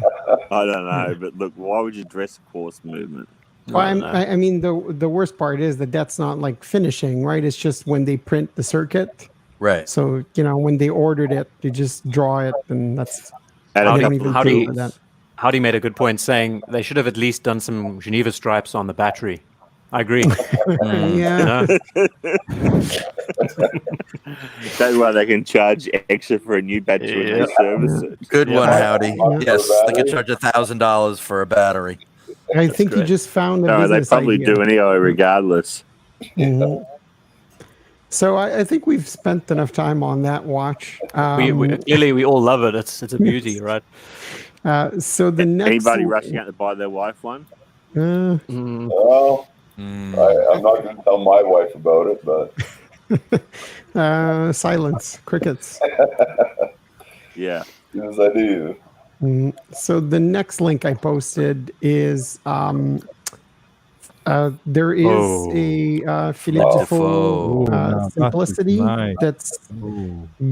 I don't know, but look, why would you dress a course movement? Well, I don't know. I mean, the worst part is that's not like finishing, right? It's just when they print the circuit. Right. So, when they ordered it, they just draw it, and that's. And they a don't couple even of pay Howdy, for that. Howdy made a good point saying they should have at least done some Geneva stripes on the battery. I agree. Yeah. That's why they can charge extra for a new battery when they service it. Good one, Howdy. Yeah. Yes, they could charge $1,000 for a battery. I think you just found a No, they business probably idea. do anyway, regardless. Mhm. So I think we've spent enough time on that watch. Clearly we all love it. It's a beauty, right? So the next. Anybody rushing out to buy their wife one? Well, I'm not going to tell my wife about it, but Silence, crickets. Yeah. Yes, I do. So the next link I posted is there is a Philippe Oh. Defoe Simplicity nice. that's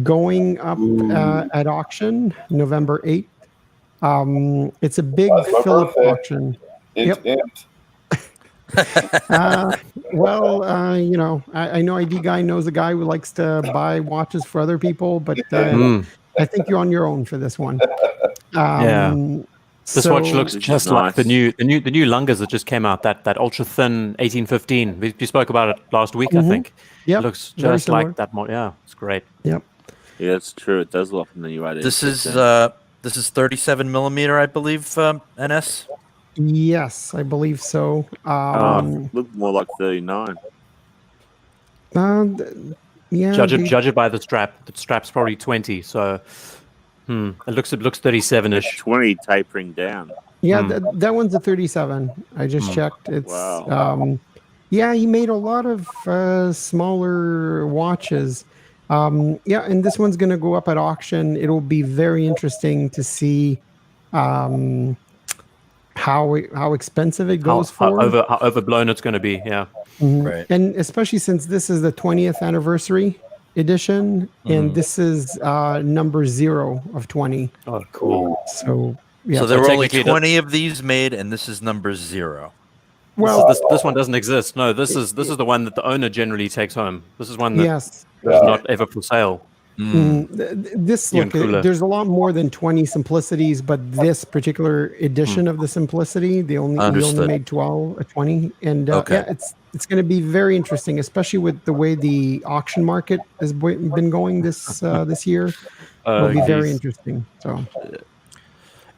going up at auction November 8th. It's a big That's my Philip birthday. auction. Int. Well, I know ID Guy knows a guy who likes to buy watches for other people, but I think you're on your own for this one. Yeah. This watch looks just nice. like the new Lungas that just came out. That ultra thin 1815. We spoke about it last week, I think. Yep. It looks Very just similar. like that. Yeah, it's great. Yep. Yeah, it's true. It does look like the new idea. This is 37 millimeter, I believe. NS. Yes, I believe so. Look more like 39. Yeah. Judge it by the strap. The strap's probably 20. So, it looks 37ish. 20 tapering down. Yeah, that one's a 37. I just checked. It's Wow. yeah, he made a lot of smaller watches. Yeah, and this one's going to go up at auction. It'll be very interesting to see how expensive it goes for. How overblown it's going to be. Yeah. Right. And especially since this is the 20th anniversary edition, and this is number 0 of 20. Oh, cool. So yeah. So there were only technically 20 of these made, and this is number 0. Well, this one doesn't exist. No, this is the one that the owner generally takes home. This is one that yes. is not ever for sale. This Even look, cooler. there's a lot more than 20 simplicities, but this particular edition of the simplicity, we only Understood. made 20, and Okay. yeah, it's going to be very interesting, especially with the way the auction market has been going this year. It'll be very interesting. So,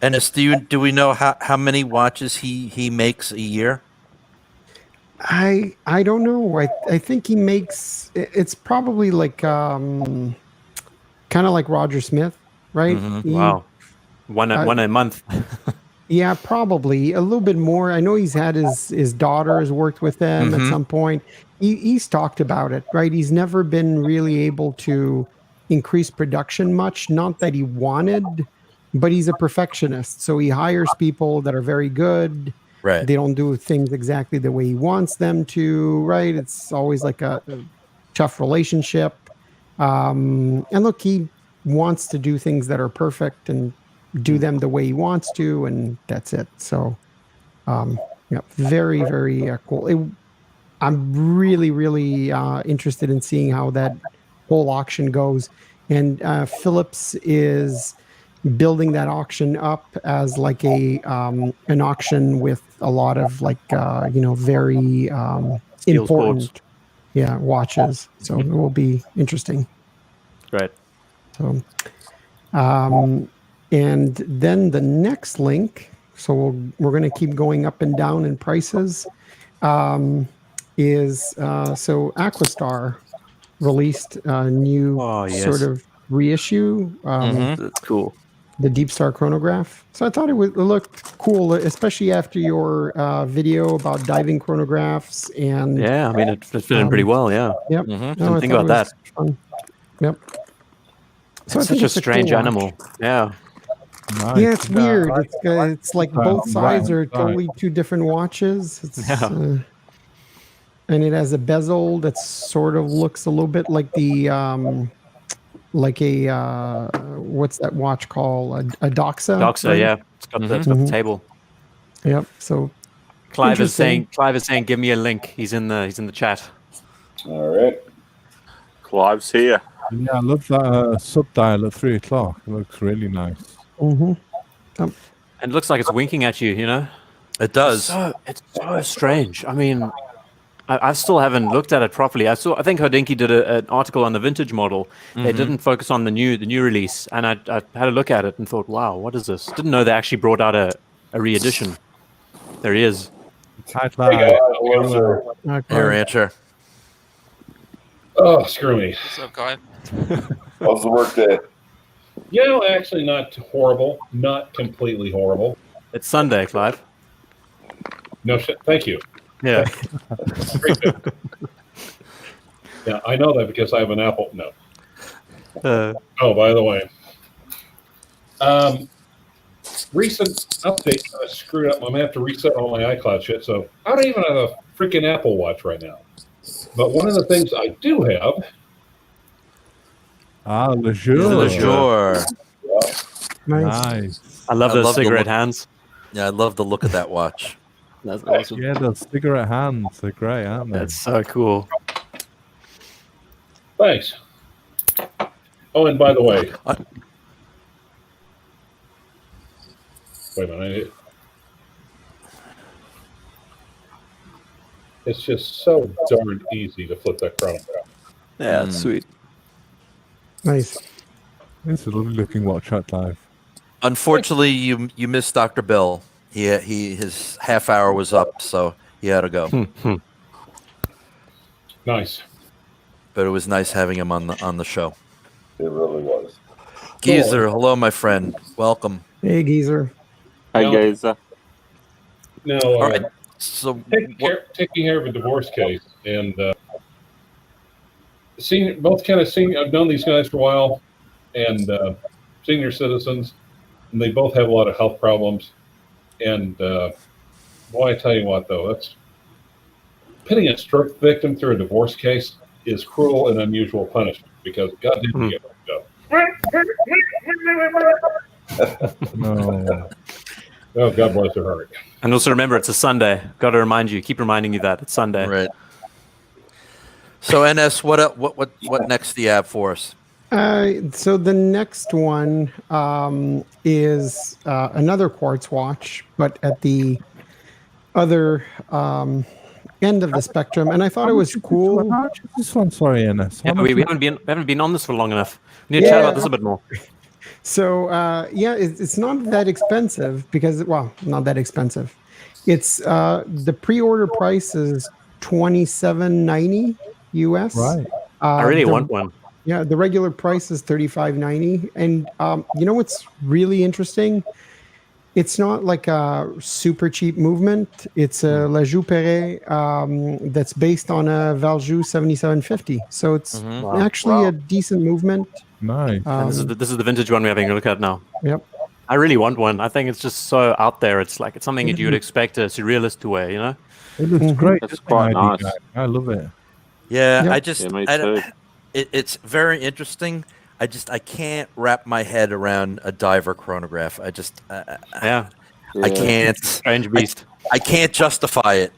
NS, do we know how many watches he makes a year? I don't know. I think he makes it's probably like kind of like Roger Smith, right? Wow, one a month. Yeah, probably a little bit more. I know he's had his daughter has worked with him at some point. He's talked about it, right? He's never been really able to increase production much. Not that he wanted, but he's a perfectionist. So he hires people that are very good. Right. They don't do things exactly the way he wants them to, right? It's always like a tough relationship. And look, he wants to do things that are perfect and do them the way he wants to, and that's it. So, yeah, very, very cool. I'm really, really interested in seeing how that whole auction goes. And Phillips is building that auction up as like an auction with a lot of like very important watches. So it will be interesting. Right. So and then the next link, so we're going to keep going up and down in prices, is so Aquastar released a new sort of reissue. That's cool. The Deep Star chronograph. So I thought it would look cool, especially after your video about diving chronographs. And yeah, I mean, it fit in pretty well. Yeah. Yep. No, think about that. Fun. Yep. So it's such a strange animal. Yeah. Nice. Yeah, it's weird. It's like both sides are totally two different watches. and it has a bezel that sort of looks a little bit like the like a what's that watch called? A Doxa. Doxa, right? yeah. It's got the table. Yep. So Clive is saying, give me a link. He's in the chat. All right. Clive's here. Yeah, I love that sub-dial at 3 o'clock. It looks really nice. Mm-hmm. And it looks like it's winking at you, you know? It does. It's so strange. I mean, I still haven't looked at it properly. I think Hodinkee did an article on the vintage model. They didn't focus on the new release, and I had a look at it and thought, wow, what is this? Didn't know they actually brought out a re-edition. There he is. Hey guys, Hey, Rancher. oh, screw me. What's up, Clive? How's the work day? You know, actually not horrible. Not completely horrible. It's Sunday, Clive. No shit. Thank you. Yeah. Yeah, I know that because I have an Apple. No. Oh, by the way. Recent update, I screwed up. I'm going to have to reset all my iCloud shit. So I don't even have a freaking Apple Watch right now. But one of the things I do have. Le Jour. Le Jour. Yeah. Nice. I love those cigarette hands. Yeah, I love the look of that watch. That's awesome. Yeah, those cigarette hands. They're great, aren't they? That's so cool. Thanks. Oh, and by the way. Wait a minute. It's just so darn easy to flip that chronograph. Yeah, that's sweet. Nice. It's a lovely looking watch at live. Unfortunately, you missed Dr. Bill. His half hour was up, so he had to go. Nice. But it was nice having him on the show. It really was. Geezer, hello, my friend. Welcome. Hey, Geezer. Hey, Geezer. No, All right. So taking care of a divorce case, and I've known these guys for a while, and senior citizens, and they both have a lot of health problems. And boy, I tell you what, though, that's pitting a stroke victim through a divorce case is cruel and unusual punishment because God didn't give it go. No. Oh, God bless her heart. And also remember, it's a Sunday. Got to keep reminding you that it's Sunday. Right. So NS, what next do you have for us? So the next one is another quartz watch, but at the other end of the spectrum, and I thought it was cool. This one, sorry, NS. Yeah, we haven't been on this for long enough. We need to chat about this a bit more. So it's not that expensive because not that expensive. It's the pre-order price is $27.90 US. Right. I really want one. Yeah, the regular price is $35.90, and you know what's really interesting? It's not like a super cheap movement. It's a La Joux Perret that's based on a Valjoux 7750. So it's actually a decent movement. Nice. And this is the vintage one we're having a look at now. Yep. I really want one. I think it's just so out there. It's something that you would expect a surrealist to wear, you know? It looks great. That's quite nice. I love it. Yeah, Yep. Me too. It's very interesting. I can't wrap my head around a diver chronograph. I can't. Strange beast. I can't justify it.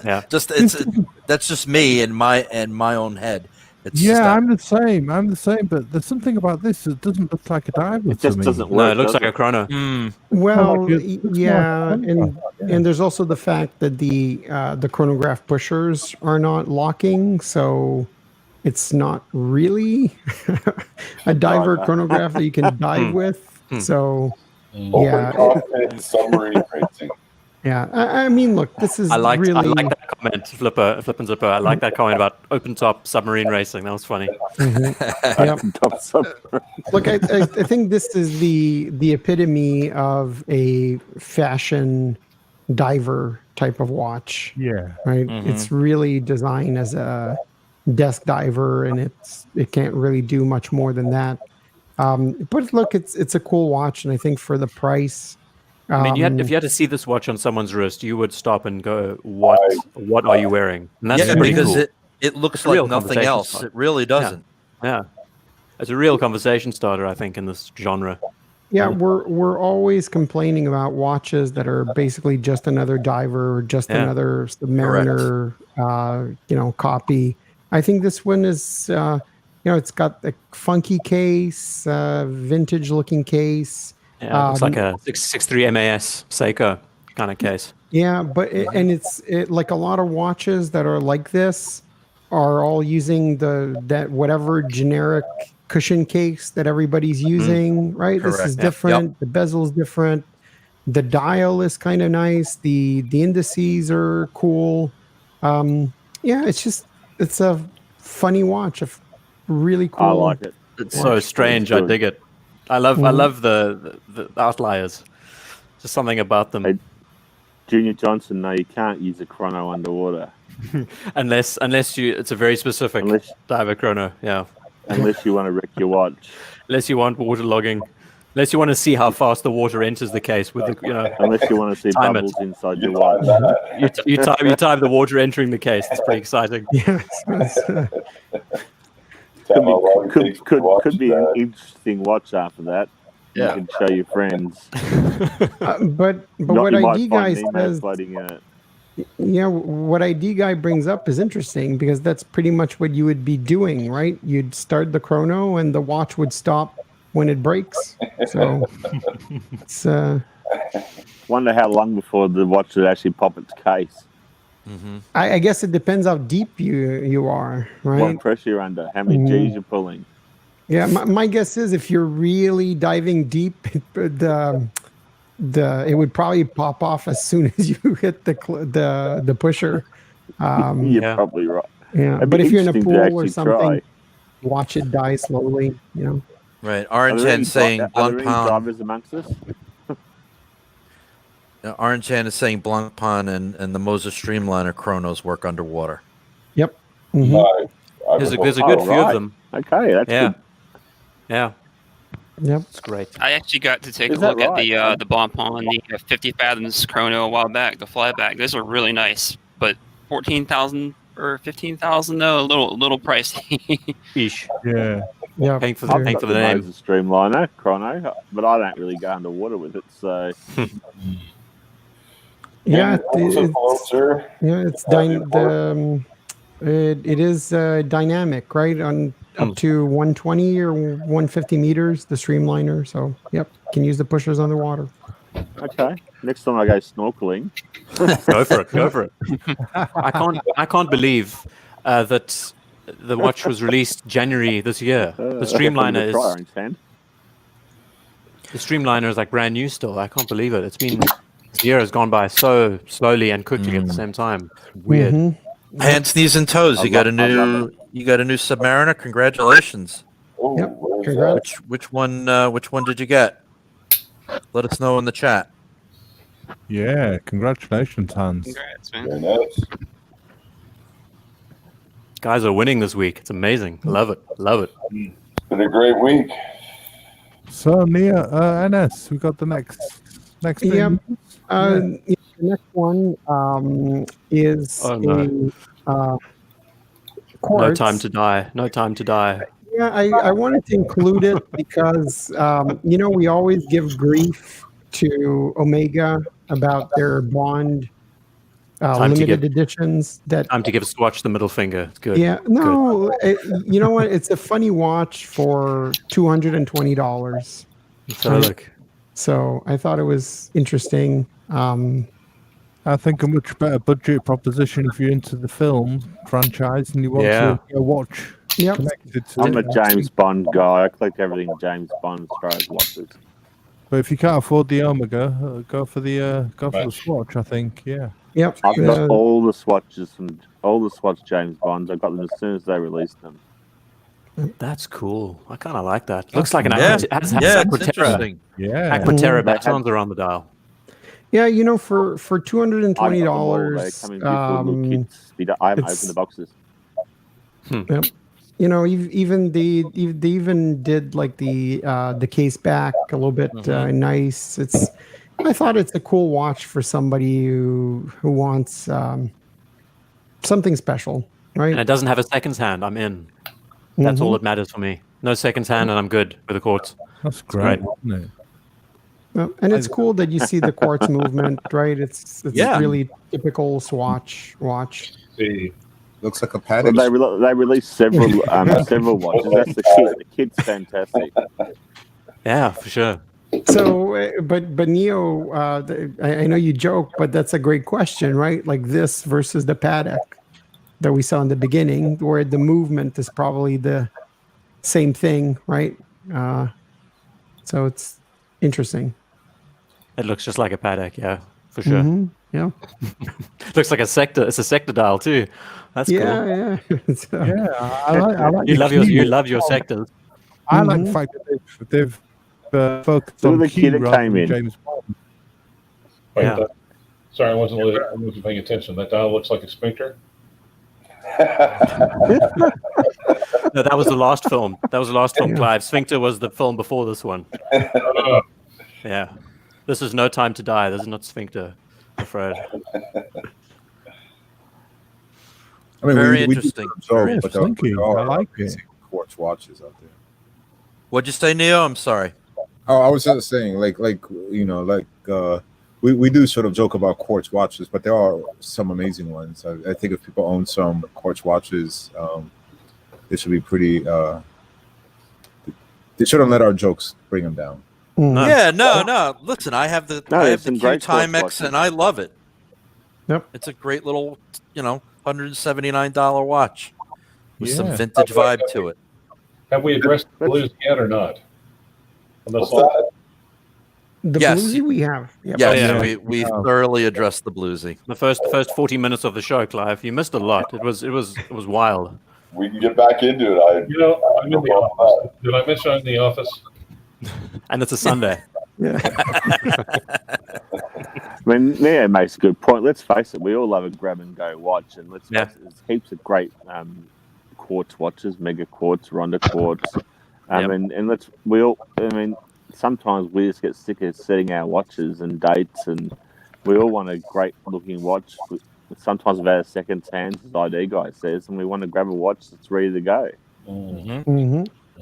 Yeah. That's just me and my own head. It's I'm the same. But there's something about this that doesn't look like a diver. It just doesn't work. No, it looks like a chrono. Well, it's yeah, more and there's also the fact that the chronograph pushers are not locking, so it's not really a diver chronograph that you can dive with. So, Open cockpit submarine racing. Yeah, I mean, look, this is I like really... that comment, Flip and Zipper. I like that comment about open top submarine racing. That was funny. Look, I think this is the epitome of a fashion diver type of watch. Yeah. Right? It's really designed as a desk diver, and it can't really do much more than that. But look, it's a cool watch, and I think for the price, I mean, if you had to see this watch on someone's wrist, you would stop and go, "What are you wearing?" And that's pretty because cool. it looks It's a real like nothing conversation else. starter. It really doesn't. Yeah, it's a real conversation starter, I think, in this genre. Yeah, we're always complaining about watches that are basically just another diver or just another Submariner, copy. I think this one is, it's got a funky case, vintage looking case. Yeah, it looks like a 663 MAS Seiko kind of case. Yeah, but it's like a lot of watches that are like this are all using that whatever generic cushion case that everybody's using, right? Correct. This is different. Yep. The bezel's different. The dial is kind of nice. The indices are cool. It's a funny watch. Really cool. I like it. It's so strange. I dig it. I love the outliers. Just something about them. Hey, Junior Johnson, no, you can't use a chrono underwater. unless it's a very specific diver chrono. Yeah. Unless you want to wreck your watch. Unless you want water logging. Unless you want to see how fast the water enters the case with the, Unless you want to see bubbles inside your watch. You time the water entering the case. It's pretty exciting. Yes. Could be an interesting watch after that. Yeah. You can show your friends. But what ID guy says, floating in it. Yeah, what ID guy brings up is interesting because that's pretty much what you would be doing, right? You'd start the chrono and the watch would stop when it breaks. So it's wonder how long before the watch would actually pop its case. Mm-hmm. I guess it depends how deep you are, right? What pressure you're under, how many G's you're pulling. Yeah, my guess is if you're really diving deep, it would probably pop off as soon as you hit the pusher. You're probably right. Yeah, It'd but be if you're in a interesting to pool or actually something, try. watch it die slowly. Right. Orange Hand saying Blanc Pan. Divers amongst us? Orange Hand is saying Blanc Pan and the Moses Streamliner chronos work underwater. Yep. Mm-hmm. There's a good few of them. Okay, that's good. Yeah. Yep. It's great. I actually got to take Is a that look right? at the Bonpon, the 50 Fathoms chrono a while back, the flyback. Those are really nice, but 14,000 or 15,000 though, a little pricey. Ish. Yeah. Yeah. Paying for I've the got the name. Moses Streamliner chrono, but I don't really go underwater with it, so Yeah, it is dynamic, right? On up to 120 or 150 meters, the Streamliner. So, yep, can use the pushers underwater. okay. Next time I go snorkeling, Go for it. I can't believe that the watch was released January this year. The Streamliner is like brand new still. I can't believe it. This year has gone by so slowly and quickly at the same time. Weird. Mm-hmm. Hands, knees, and toes. You got a new Submariner. Congratulations. Yep. Congrats. Which one did you get? Let us know in the chat. Yeah, congratulations, Hans. Congrats, man. Very nice. Guys are winning this week. It's amazing. Love it. It's been a great week. So, Nia, NS, we got the next thing. The next one is quartz. No time to die. Yeah, I wanted to include it because we always give grief to Omega about their Bond limited editions. Time to give Swatch the middle finger. It's good. Yeah, no, you know what? It's a funny watch for $220. So I thought it was interesting. I think a much better budget proposition if you're into the film franchise and you want to watch connected to I'm a James Bond guy. I collect everything James Bond as far as watches. But if you can't afford the Omega, go for the Swatch. I think, yeah. Yep. I've got all the Swatches and all the Swatch James Bonds. I got them as soon as they released them. That's cool. I kind of like that. Looks like an it's Aquaterra. Yeah. Aquaterra batons are on the dial. Yeah, for $220, I haven't opened the boxes. Yep. Even they even did like the case back a little bit nice. I thought it's a cool watch for somebody who wants something special, right? And it doesn't have a seconds hand. I'm in. That's all that matters for me. No seconds hand, and I'm good with the quartz. That's great, isn't it? Well, and it's cool that you see the quartz movement, right? It's really typical Swatch watch. Looks like a padded. Well, they released several several watches. That's the kit. The kit's fantastic. Yeah, for sure. So, but Neo, I know you joke, but that's a great question, right? Like this versus the paddock that we saw in the beginning, where the movement is probably the same thing, right? So it's interesting. It looks just like a paddock, yeah, for sure. Yeah. Looks like a sector. It's a sector dial too. That's cool. Yeah. So, Yeah, I like You love your sectors. I like the fact that they've focused on the Q kid that rather came than in. James Bond. Wait, Yeah. sorry, I wasn't paying attention. That dial looks like a sphincter. No, that was the last film. Clive. Sphincter was the film before this one. Yeah. This is No Time to Die. This is not Sphincter, I'm afraid. I mean, Very we interesting. Very slinky. I like it. Quartz watches out there. What'd you say, Neo? I'm sorry. Oh, I was just saying, we do sort of joke about quartz watches, but there are some amazing ones. I think if people own some quartz watches, they should be pretty. They shouldn't let our jokes bring them down. Yeah, no. Listen, I have the Q Timex, and I love it. Yep, it's a great little, $179 watch with some vintage vibe to it. Have we addressed the blues yet or not? The Yes. bluesy we have. Yep. Yes, we thoroughly addressed the bluesy. The first 40 minutes of the show, Clive. You missed a lot. It was wild. We can get back into it. I'm in the office. Did I mention I'm in the office? And it's a Sunday. Yeah. I mean, Neo makes a good point. Let's face it, we all love a grab and go watch, and let's face it, there's heaps of great quartz watches, mega quartz, Ronda quartz, and sometimes we just get sick of setting our watches and dates, and we all want a great looking watch. Sometimes without a second hand, as ID guy says, and we want to grab a watch that's ready to go.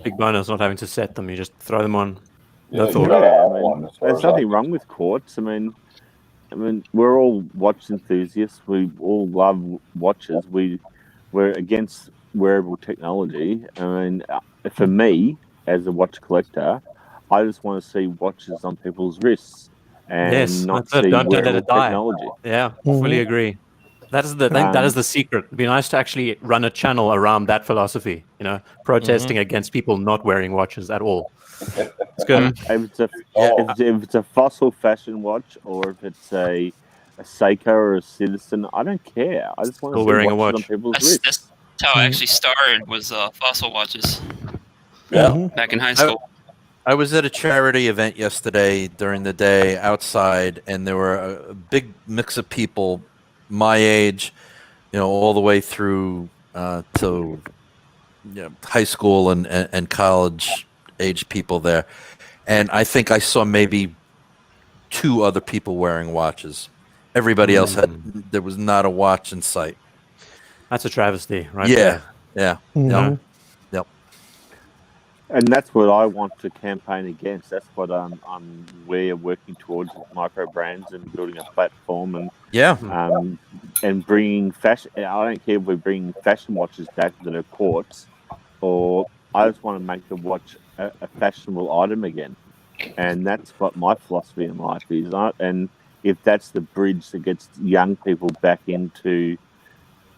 Big bonus not having to set them. You just throw them on. No thought. There's nothing wrong with quartz. I mean, we're all watch enthusiasts. We all love watches. We're against wearable technology. I mean, for me, as a watch collector, I just want to see watches on people's wrists and not see wearable technology. Yeah, fully agree. That is the secret. It'd be nice to actually run a channel around that philosophy. Protesting against people not wearing watches at all. It's good. If it's a fossil fashion watch, or if it's a Seiko or a Citizen, I don't care. I just want to see wearing a watches watch. on people's wrists. That's how I actually started, was fossil watches. Yeah. Back in high school. I was at a charity event yesterday during the day outside, and there were a big mix of people my age, all the way through to high school and college age people there. And I think I saw maybe 2 other people wearing watches. Everybody else there was not a watch in sight. That's a travesty, right? Yeah. there. Yeah. Yep. And that's what I want to campaign against. That's what we're working towards with micro brands and building a platform and and bringing fashion. I don't care if we're bringing fashion watches back that are quartz, or I just want to make the watch a fashionable item again. And that's what my philosophy in life is. And if that's the bridge that gets young people back into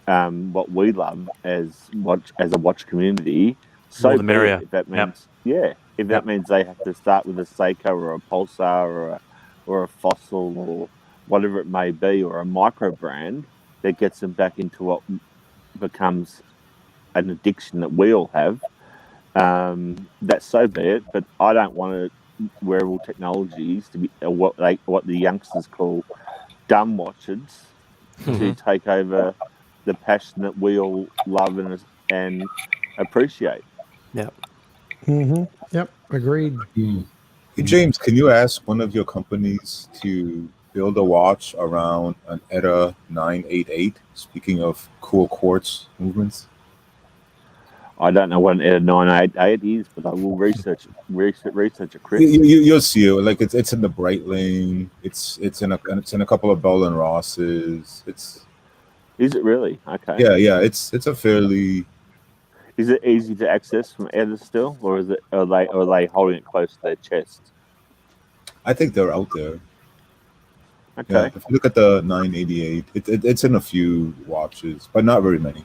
what we love as a watch community, so the merrier. If that means if that means they have to start with a Seiko or a Pulsar or a Fossil or whatever it may be, or a micro brand that gets them back into what becomes an addiction that we all have, that's so be it. But I don't want wearable technologies to be what the youngsters call dumb watches to take over the passion that we all love and appreciate. Yeah. Yep. Agreed. Hey, James, can you ask one of your companies to build a watch around an ETA 988? Speaking of cool quartz movements. I don't know what an ETA 988 is, but I will research it, Chris. You'll see it. Like it's in the Breitling. It's in a couple of Bell and Rosses. Is it really? Okay. Yeah. It's a fairly. Is it easy to access from ETA still, or are they holding it close to their chest? I think they're out there. Okay. Yeah, if you look at the 988, it's in a few watches, but not very many.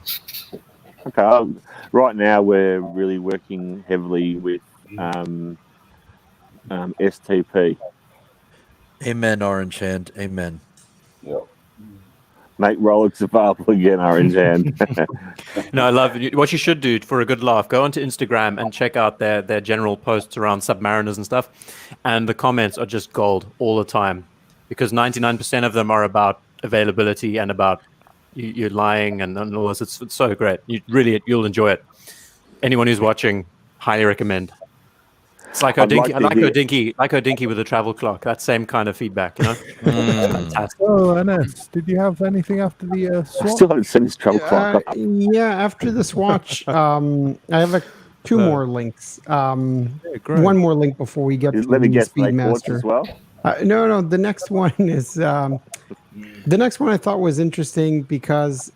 Okay. Right now, we're really working heavily with STP. Amen, Orange Hand. Amen. Yep. Make Rolex available again, Orange Hand. No, I love it. What you should do for a good laugh, go onto Instagram and check out their general posts around Submariners and stuff. And the comments are just gold all the time, because 99% of them are about availability and about you're lying and all this. It's so great. You'll enjoy it. Anyone who's watching, highly recommend. It's like Odinky with the travel clock. That same kind of feedback, you know. Fantastic. Oh, NS, did you have anything after the swatch? I still haven't seen this travel clock. Yeah, after the swatch, I have two more links. One more link before we get to Let me the guess, Speedmaster as well. No. The next one is the next one I thought was interesting because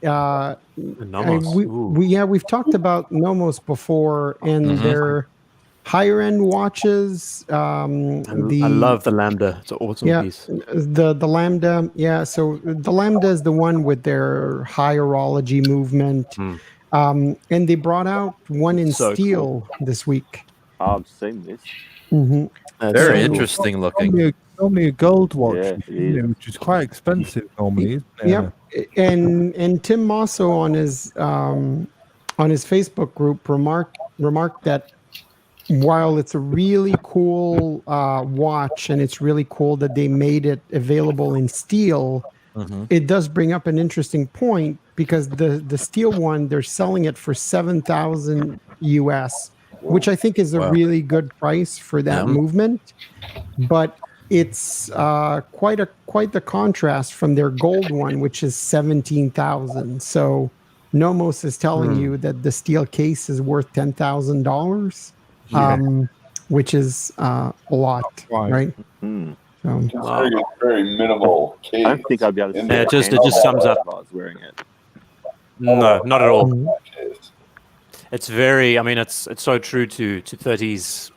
we've talked about Nomos before, and they're higher end watches. I love the Lambda. It's an awesome piece. The Lambda. Yeah. So the Lambda is the one with their high horology movement. And they brought out one in steel this week. I've seen this. Very interesting looking. Normally a gold watch, which is quite expensive normally, isn't it? Yep. And Tim Mosso on his Facebook group remarked that while it's a really cool watch, and it's really cool that they made it available in steel, it does bring up an interesting point, because the steel one, they're selling it for $7,000 US, which I think is a really good price for that movement. But it's quite the contrast from their gold one, which is $17,000. So Nomos is telling you that the steel case is worth $10,000, which is a lot, right? So, very minimal case. I don't think I'd be able to. It just sums up. I was wearing it. No, not at all. It's very. I mean, it's so true to 30s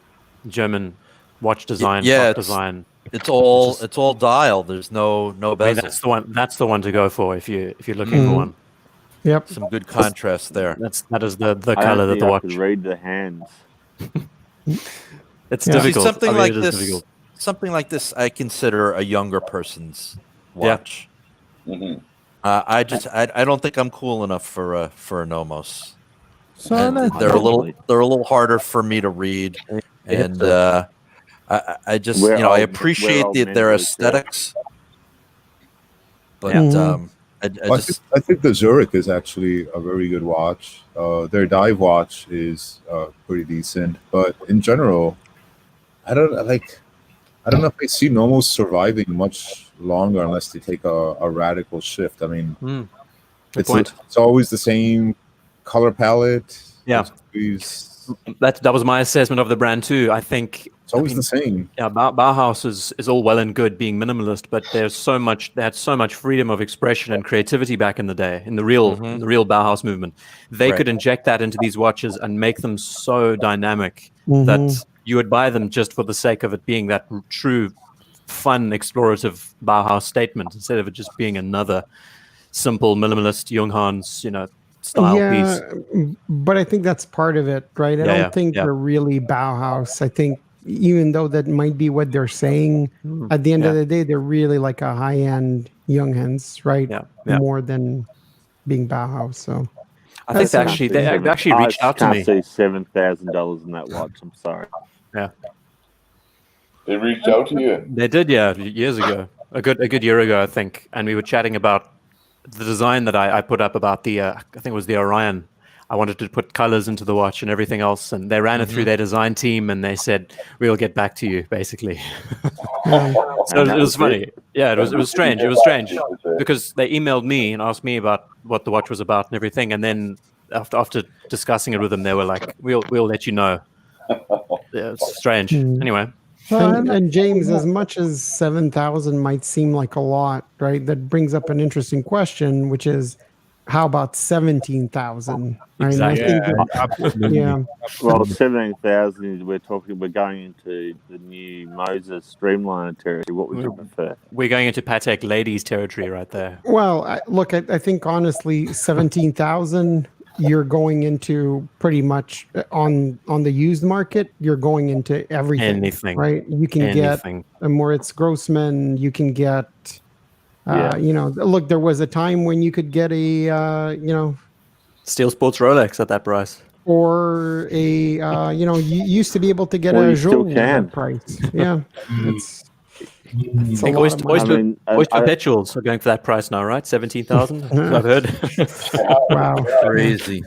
German watch design. Design. It's all dial. There's no bezel. I mean, that's the one to go for if you're looking for one. Yep. Some good contrast there. That is the color that the watch. I can read the hands. It's difficult. See, something like this, I consider a younger person's watch. I don't think I'm cool enough for a Nomos. So they're a little harder for me to read, and I just I appreciate their aesthetics, but I think the Zurich is actually a very good watch. Their dive watch is pretty decent, but in general, I don't know if I see Nomos surviving much longer unless they take a radical shift. I mean, it's always the same color palette. Yeah, that was my assessment of the brand too. I think it's always the same. Yeah, Bauhaus is all well and good being minimalist, but they had so much freedom of expression and creativity back in the day in the real Bauhaus movement. They could inject that into these watches and make them so dynamic that you would buy them just for the sake of it being that true, fun, explorative Bauhaus statement, instead of it just being another simple minimalist Junghans, style piece. But I think that's part of it, right? I don't think they're really Bauhaus. I think even though that might be what they're saying, at the end of the day, they're really like a high-end Junghans, right? More than being Bauhaus. So I think they actually reached out to me. I can't see $7,000 in that watch. I'm sorry. Yeah. They reached out to you? They did, years ago. A good year ago, I think. And we were chatting about the design that I put up about the, I think it was the Orion. I wanted to put colors into the watch and everything else, and they ran it through their design team, and they said, "We'll get back to you," basically. So it was funny. Yeah, it was strange. It was strange because they emailed me and asked me about what the watch was about and everything, and then after discussing it with them, they were like, "We'll let you know." Yeah, it's strange. Anyway. And James, as much as 7,000 might seem like a lot, right? That brings up an interesting question, which is, how about 17,000? Right? Exactly. Absolutely. Yeah. Well, 17,000 is we're going into the new Moses Streamliner territory. What would you prefer? We're going into Patek ladies territory right there. Well, I think honestly, 17,000. You're going into pretty much on the used market. You're going into everything, right? You can get a Moritz Grossman. You can get, look. There was a time when you could get a, Steel Sports Rolex at that price, or a, you used to be able to get a Joe at that price. Yeah, I think Oyster Perpetuals are going for that price now, right? 17,000. I've heard. Wow, crazy.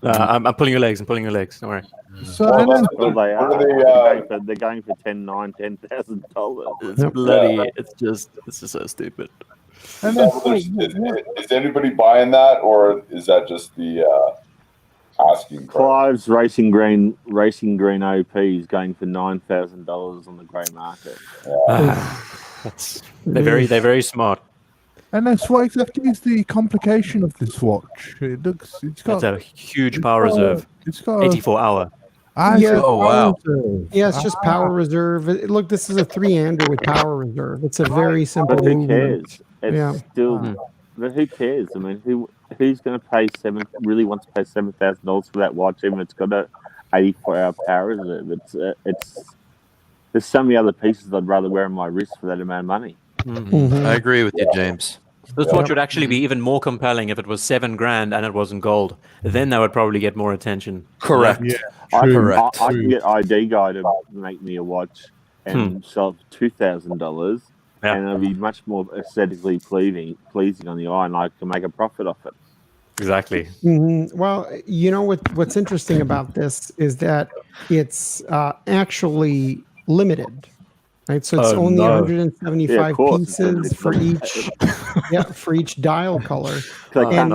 I'm pulling your legs. Don't worry. So they are. They're going for $10,000. It's bloody. It's just so stupid. Is anybody buying that, or is that just the asking price? Clive's Racing Green OP is going for $9,000 on the grey market. They're very smart. And that's what exactly is the complication of this watch. It's got a huge power reserve. It's got 84-hour. Wow. Yeah, it's just power reserve. Look, this is a 3-hander with power reserve. It's a very simple. But who cares? It's still. But who cares? I mean, who's going to pay really wants to pay $7,000 for that watch, even if it's got a 84-hour power reserve? There's so many other pieces I'd rather wear on my wrist for that amount of money. I agree with you, James. This watch would actually be even more compelling if it was $7,000 and it wasn't gold. Then that would probably get more attention. Correct. Yeah, I can get ID Guy to make me a watch and sell it for $2,000, and it'll be much more aesthetically pleasing on the eye, and I can make a profit off it. Exactly. Well, what's interesting about this is that it's actually limited. Right, so it's only 175 pieces for each, for each dial color. They can't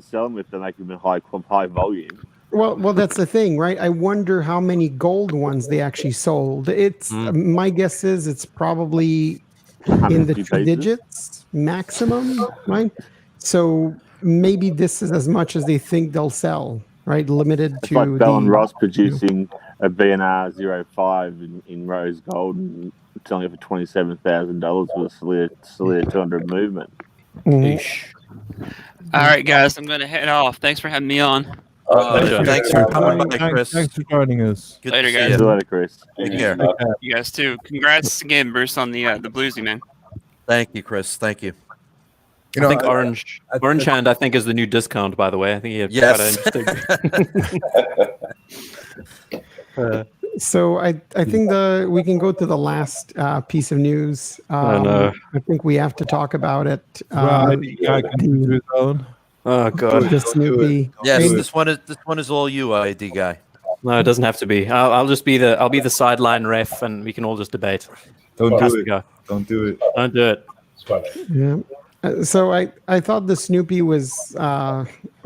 sell them if they make them in high volume. Well, that's the thing, right? I wonder how many gold ones they actually sold. It's my guess is it's probably in the 2 digits maximum, right? So maybe this is as much as they think they'll sell, right? Limited to like Bell and Ross producing a VNR 05 in rose gold and selling it for $27,000 with a Celia 200 movement. All right, guys, I'm going to head off. Thanks for having me on. Thanks for coming by, Chris. Thanks for joining us. Later, guys. See you later, Chris. Take care. You guys too. Congrats again, Bruce, on the Bluesy, man. Thank you, Chris. Thank you. I think Orange Hand, I think, is the new discount, by the way. I think he had quite interesting. So I think we can go to the last piece of news. I think we have to talk about it. Oh God, the Snoopy. Yes, this one is all you, ID Guy. No, it doesn't have to be. I'll just be the sideline ref, and we can all just debate. Don't do it. Don't do it. Don't do it. Yeah. So I thought the Snoopy was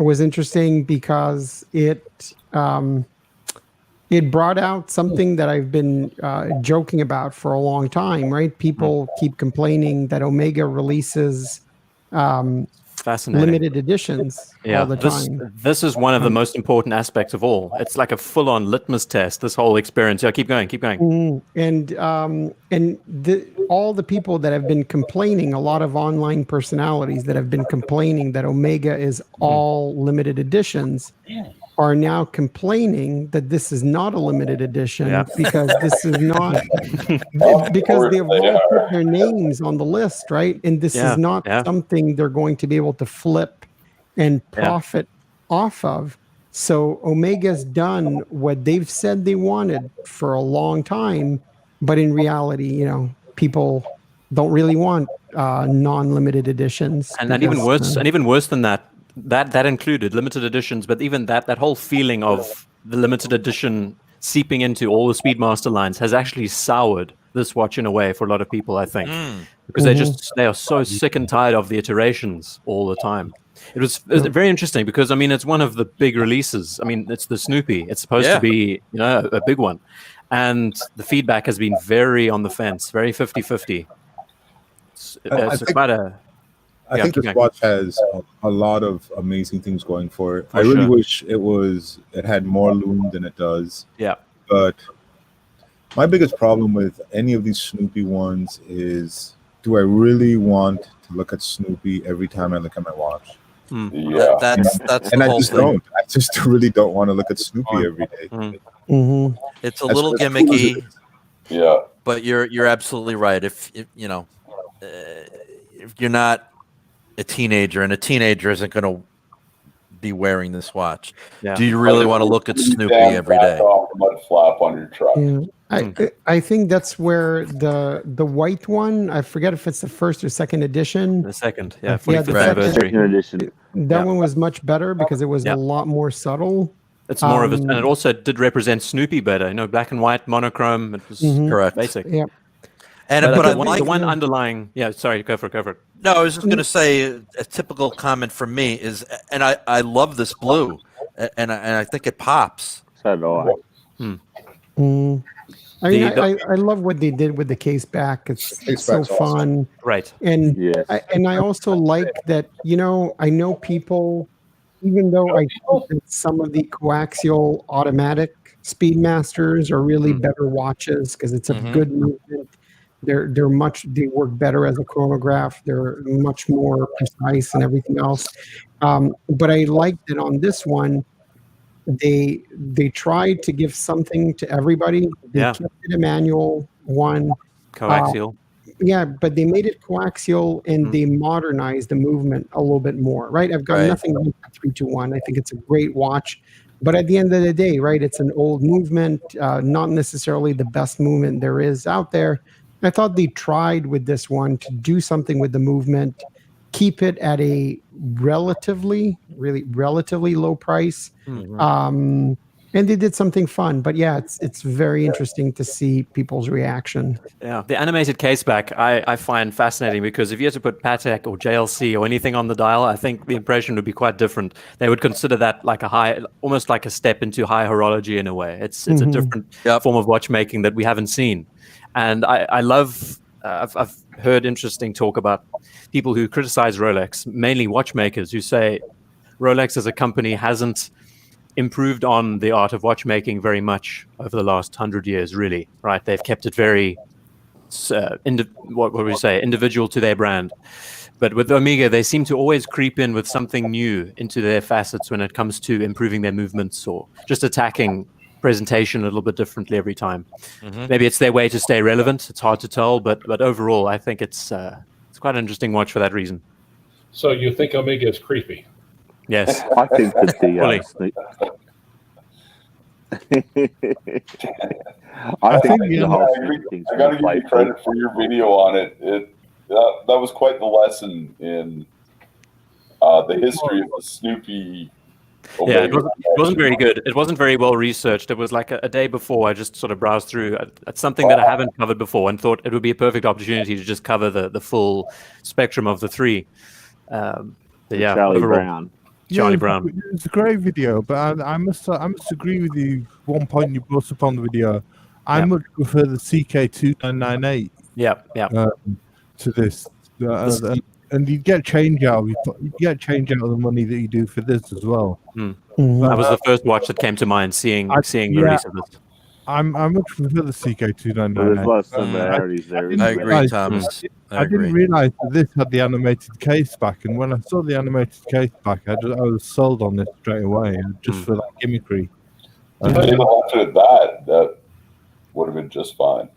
interesting because it brought out something that I've been joking about for a long time, right? People keep complaining that Omega releases limited editions all the time. This is one of the most important aspects of all. It's like a full-on litmus test, this whole experience. Yeah, keep going. And all the people that have been complaining, a lot of online personalities that have been complaining that Omega is all limited editions, are now complaining that this is not a limited edition because this is not because they've all put their names on the list, right? And this is not something they're going to be able to flip and profit off of. So Omega's done what they've said they wanted for a long time, but in reality, people don't really want non-limited editions. And even worse than that, that included limited editions, but even that whole feeling of the limited edition seeping into all the Speedmaster lines has actually soured this watch in a way for a lot of people, I think, because they are so sick and tired of the iterations all the time. It was very interesting because, I mean, it's one of the big releases. I mean, it's the Snoopy. It's supposed to be, a big one. And the feedback has been very on the fence, very 50-50. I think this watch has a lot of amazing things going for it. I really wish it had more lume than it does. Yeah. But my biggest problem with any of these Snoopy ones is, do I really want to look at Snoopy every time I look at my watch? Yeah, that's and the I whole just thing. don't. I just really don't want to look at Snoopy every day. It's a little gimmicky. Yeah, but you're absolutely right. If you're not a teenager, and a teenager isn't going to be wearing this watch, do you really want to look at Snoopy every day? Mud flap on your truck. Yeah. I think that's where the white one, I forget if it's the first or second edition. The second, 45th anniversary. Edition. That one was much better because it was a lot more subtle. It's more of and it also did represent Snoopy better. Black and white, monochrome. It was correct, basic. Yeah. And but I the like one underlying. Yeah, sorry, go for it. No, I was just going to say a typical comment from me is, and I love this blue, and I think it pops. So do I. I mean, I love what they did with the case back. It's so fun, right? And I also like that. I know people, even though I think that some of the coaxial automatic Speedmasters are really better watches because it's a good movement. They work better as a chronograph. They're much more precise and everything else. But I like that on this one, they tried to give something to everybody. They kept it a manual one. Coaxial. But they made it coaxial and they modernized the movement a little bit more, right? I've got nothing against 321. I think it's a great watch. But at the end of the day, right, it's an old movement, not necessarily the best movement there is out there. I thought they tried with this one to do something with the movement, keep it at a relatively low price. And they did something fun. But yeah, it's very interesting to see people's reaction. Yeah, the animated case back I find fascinating because if you had to put Patek or JLC or anything on the dial, I think the impression would be quite different. They would consider that like almost like a step into high horology in a way. It's a different form of watchmaking that we haven't seen. And I love, I've heard interesting talk about people who criticize Rolex, mainly watchmakers, who say Rolex as a company hasn't improved on the art of watchmaking very much over the last 100 years, really, right? They've kept it very, what would we say, individual to their brand. But with Omega, they seem to always creep in with something new into their facets when it comes to improving their movements or just attacking presentation a little bit differently every time. Maybe it's their way to stay relevant. It's hard to tell, but overall, I think it's quite an interesting watch for that reason. So you think Omega is creepy? Yes. I think that I think the whole I got to give you credit for your video on it. That was quite the lesson in the history of the Snoopy. Yeah, it wasn't very good. It wasn't very well researched. It was like a day before I just sort of browsed through at something that I haven't covered before and thought it would be a perfect opportunity to just cover the full spectrum of the three. Charlie Brown. Charlie Brown. It's a great video, but I must agree with you. One point you brought up on the video, I much prefer the CK2998. To this, and you get change out. You get change out of the money that you do for this as well. That was the first watch that came to mind. Seeing the release of this. I much prefer the CK2998. There's lots of similarities there. I agree, Thomas. I didn't realize that this had the animated case back, and when I saw the animated case back, I was sold on this straight away, just for that gimmickry. If they left it at that would have been just fine.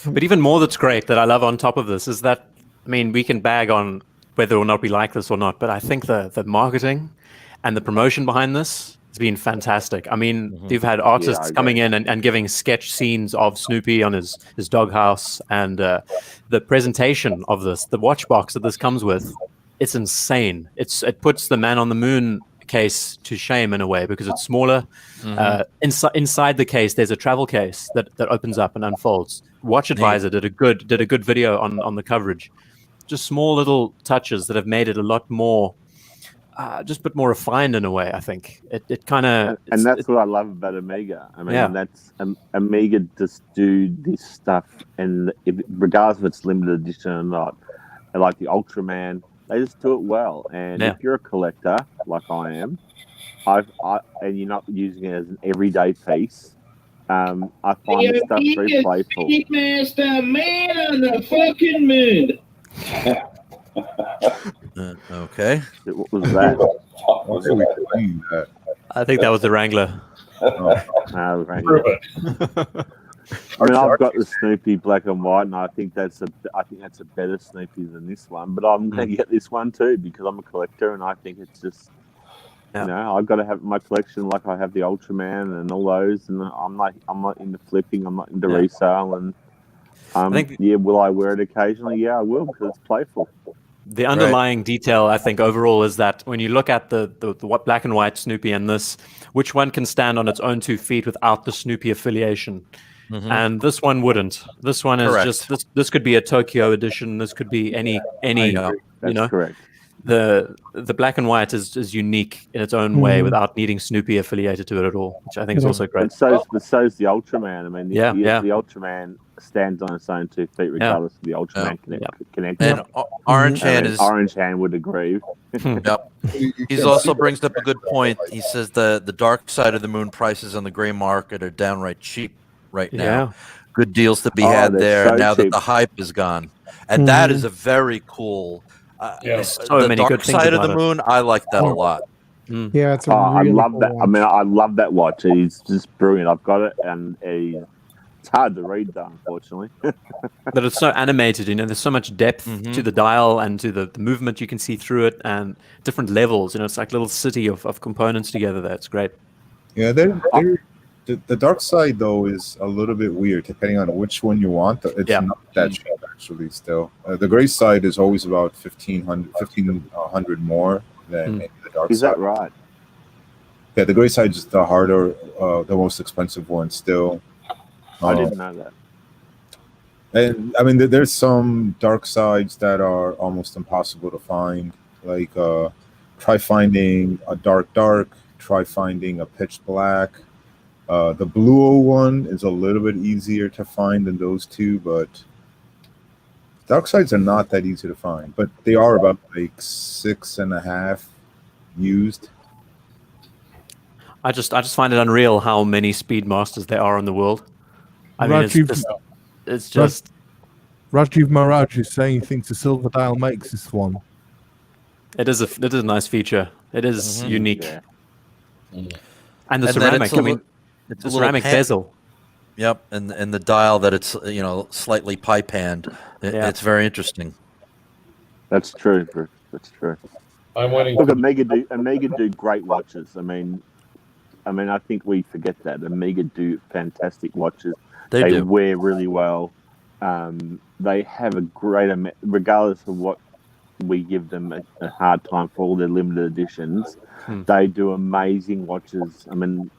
But even more that's great that I love on top of this is that, I mean, we can bag on whether or not we like this or not, but I think the marketing and the promotion behind this has been fantastic. I mean, you've had artists coming in and giving sketch scenes of Snoopy on his doghouse, and the presentation of this, the watch box that this comes with, it's insane. It puts the Man on the Moon case to shame in a way because it's smaller. Inside the case, there's a travel case that opens up and unfolds. Watch Advisor did a good video on the coverage. Just small little touches that have made it a lot more, just a bit more refined in a way. I think it kind of, and that's what I love about Amiga. I mean, that's Amiga just do this stuff, and regardless if it's limited edition or not, like the Ultraman, they just do it well. And if you're a collector like I am, and you're not using it as an everyday piece, I find this stuff very playful. Master Man on the fucking moon. Okay. What was that? I think that was the Wrangler. I mean, I've got the Snoopy black and white, and I think that's a better Snoopy than this one. But I'm going to get this one too because I'm a collector, and I think it's just, you know, I've got to have my collection like I have the Ultraman and all those. And I'm not into flipping, I'm not into resale, and will I wear it occasionally? Yeah, I will because it's playful. The underlying detail, I think, overall is that when you look at the black and white Snoopy and this, which one can stand on its own 2 feet without the Snoopy affiliation? And this one wouldn't. This one is just this could be a Tokyo edition. This could be any you know. Correct. The black and white is unique in its own way without needing Snoopy affiliated to it at all, which I think is also great. And so's the Ultraman. I mean, the Ultraman stands on its own 2 feet regardless of the Ultraman connection. And Orange Hand would agree. He also brings up a good point. He says the dark side of the moon prices on the gray market are downright cheap right now. Good deals to be had there now that the hype is gone. And that is a very cool so many dark good things side of about the it. moon. I like that a lot. Yeah, it's I love cool that. watch. I mean, I love that watch. It's just brilliant. I've got it, and it's hard to read, though, unfortunately. But it's so animated, you know. There's so much depth to the dial and to the movement you can see through it, and different levels. You know, it's like a little city of components together. That's great. Yeah, the dark side though is a little bit weird depending on which one you want. It's not that cheap actually. Still, the gray side is always about 1,500 more than the dark side. Is that right? Yeah, the gray side is the harder, the most expensive one still. I didn't know that. And I mean, there's some dark sides that are almost impossible to find. Like, try finding a dark, try finding a pitch black. The blue one is a little bit easier to find than those two, but dark sides are not that easy to find. But they are about like 6.5 used. I just find it unreal how many Speedmasters there are in the world. I mean, it's just Rajiv Maharaj is saying he thinks the silver dial makes this one. It is a nice feature. It is unique. And the ceramic. I mean, it's a ceramic bezel. Yep, and the dial that it's slightly pie panned. It's very interesting. That's true. That's true. I'm waiting. Look, Amiga do great watches. I mean, I think we forget that Amiga do fantastic watches. They do. Wear really well. They have a great, regardless of what we give them a hard time for all their limited editions. They do amazing watches. I mean,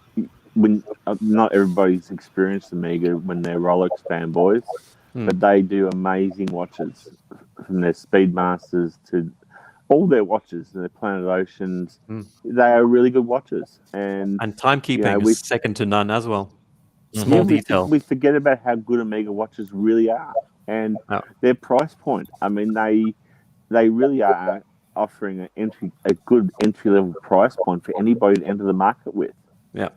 when not everybody's experienced Amiga when they're Rolex fanboys, but they do amazing watches from their Speedmasters to all their watches, their Planet Oceans. They are really good watches, and timekeeping is second to none as well. Small detail. We forget about how good Amiga watches really are, and their price point. I mean, they really are offering a good entry level price point for anybody to enter the market with. Yeah.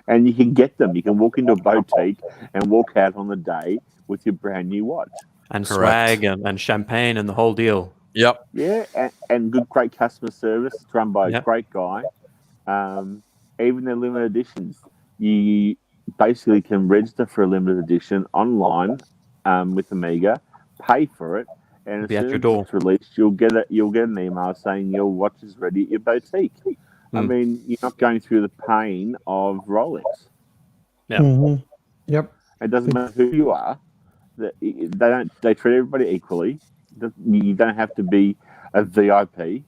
And you can get them. You can walk into a boutique and walk out on the day with your brand new watch. And swag and champagne and the whole deal. Yep. Yeah, and great customer service. It's run by a great guy. Even their limited editions, you basically can register for a limited edition online with Amiga, pay for it, and as soon as it's released, you'll get an email saying your watch is ready at your boutique. I mean, you're not going through the pain of Rolex. Yeah. Yep. It doesn't matter who you are. They treat everybody equally. You don't have to be a VIP.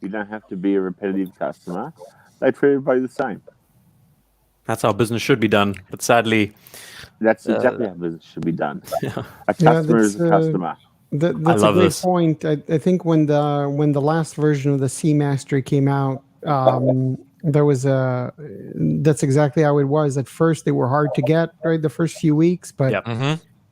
You don't have to be a repetitive customer. They treat everybody the same. That's how business should be done. But sadly, that's exactly how business should be done. Yeah. A customer is a customer. That's a great point. I think when the last version of the Seamaster came out, there was that's exactly how it was. At first, they were hard to get, right? The first few weeks, but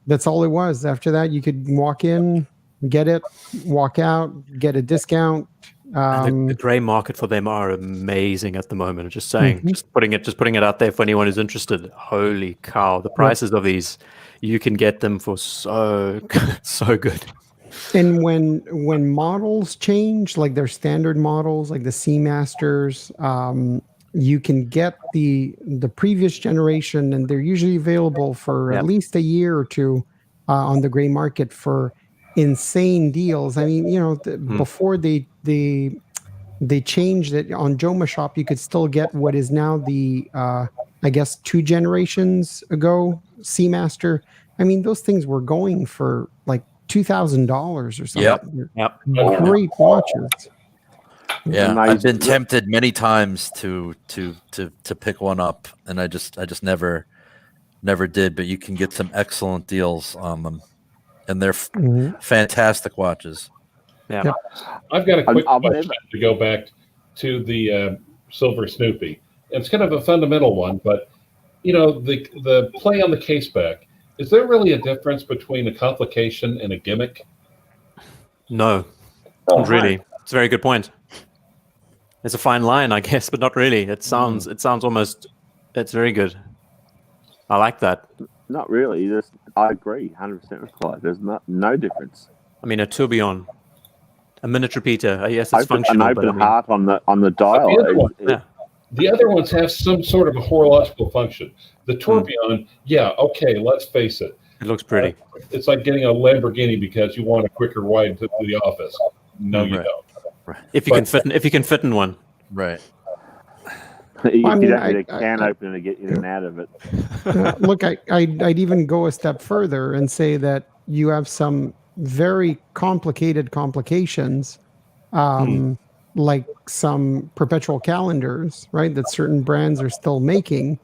that's all it was. After that, you could walk in, get it, walk out, get a discount. The gray market for them are amazing at the moment. Just saying, just putting it out there for anyone who's interested. Holy cow! The prices of these, you can get them for so good. And when models change, like their standard models, like the Seamasters, you can get the previous generation, and they're usually available for at least a year or two on the gray market for insane deals. I mean, before they changed it on Joma Shop, you could still get what is now the I guess 2 generations ago Seamaster. I mean, those things were going for like $2,000 or something. Yep. Great watches. Yeah, I've been tempted many times to pick one up, and I just never did. But you can get some excellent deals on them, and they're fantastic watches. Yeah, yep. I've got a quick question to go back to the Silver Snoopy. It's kind of a fundamental one, but the play on the case back. Is there really a difference between a complication and a gimmick? No, not really. It's a very good point. It's a fine line, I guess, but not really. It sounds almost. It's very good. I like that. Not really. I agree, 100% with Clyde. There's no difference. I mean, a tourbillon, a minute repeater. Yes, it's functional. An open heart on the dial. The other ones have some sort of a horological function. The tourbillon, let's face it. It looks pretty. It's like getting a Lamborghini because you want a quicker ride to the office. No, you don't. Right. If you can fit in one. Right. You don't need a can opener to get in and out of it. Look, I'd even go a step further and say that you have some very complicated complications, like some perpetual calendars, right? That certain brands are still making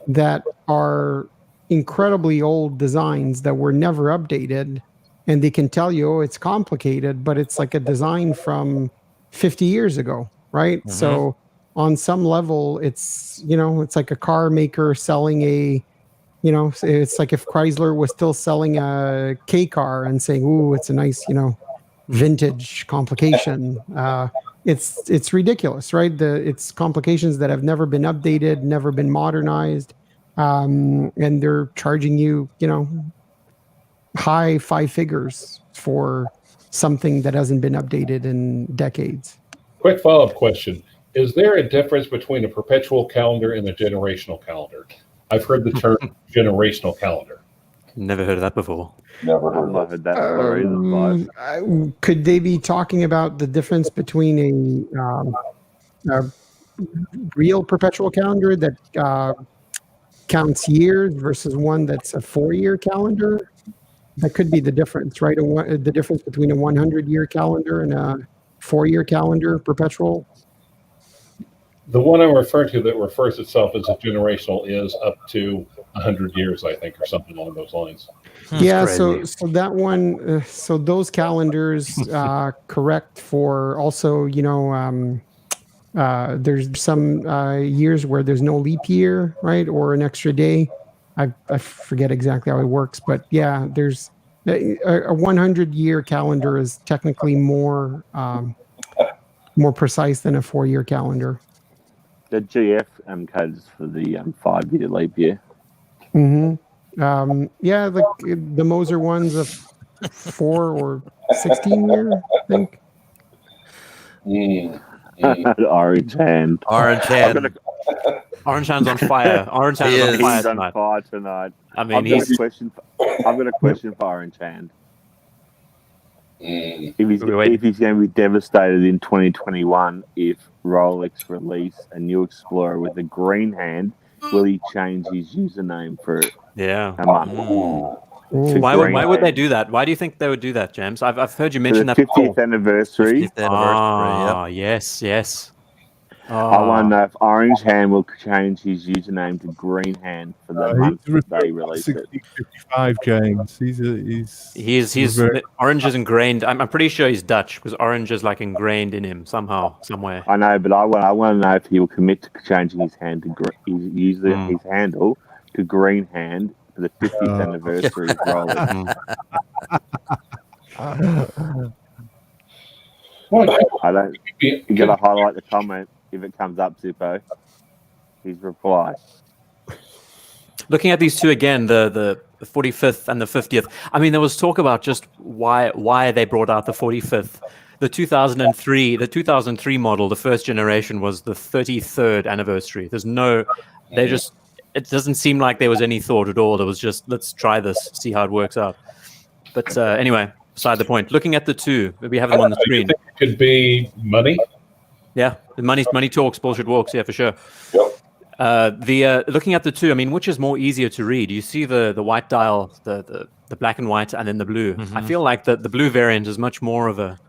that are incredibly old designs that were never updated. And they can tell you, it's complicated, but it's like a design from 50 years ago, right? So on some level, it's like a car maker selling it's like if Chrysler was still selling a K car and saying, "Ooh, it's a nice, vintage complication." It's ridiculous, right? It's complications that have never been updated, never been modernized, and they're charging you, high 5 figures for something that hasn't been updated in decades. Quick follow-up question. Is there a difference between a perpetual calendar and a generational calendar? I've heard the term generational calendar. Never heard of that before. Never heard that before either. Could they be talking about the difference between a real perpetual calendar that counts years versus one that's a 4-year calendar? That could be the difference, right? The difference between a 100-year calendar and a 4-year calendar, perpetual. The one I'm referring to that refers itself as a generational is up to 100 years, I think, or something along those lines. Yeah, so that one, so those calendars correct for also, there's some years where there's no leap year, right, or an extra day. I forget exactly how it works, but yeah, there's a 100-year calendar is technically more precise than a 4-year calendar. The GF codes for the 5-year leap year. Yeah, the Moser one's a 4 or 16 year, I think. Orange hand. Orange hand's on fire. Orange hand's on fire tonight. I mean, I've got a question for Orange Hand. If he's going to be devastated in 2021 if Rolex release a new Explorer with a green hand, will he change his username for a month? Why would they do that? Why do you think they would do that, James? I've heard you mention that 50th before. anniversary. 50th anniversary. Ah, yes. I want to know if Orange Hand will change his username to Green Hand for the month they release it. 55, James. He's Orange is ingrained. I'm pretty sure he's Dutch because Orange is like ingrained in him somehow, somewhere. I know, but I want to know if he will commit to changing his hand to his handle to Green Hand for the 50th anniversary of rolling. I don't. You got to highlight the comment if it comes up, Zippo. His reply. Looking at these two again, the 45th and the 50th. I mean, there was talk about just why they brought out the 45th. The 2003 model, the first generation, was the 33rd anniversary. It doesn't seem like there was any thought at all. There was just, let's try this, see how it works out. But anyway, beside the point. Looking at the two, we have them on the screen. You think it could be money? Yeah, the money talks, bullshit walks. Yeah, for sure. Yep. Looking at the two, I mean, which is more easier to read? You see the white dial, the black and white, and then the blue. Mm-hmm. I feel like the blue variant is much more of the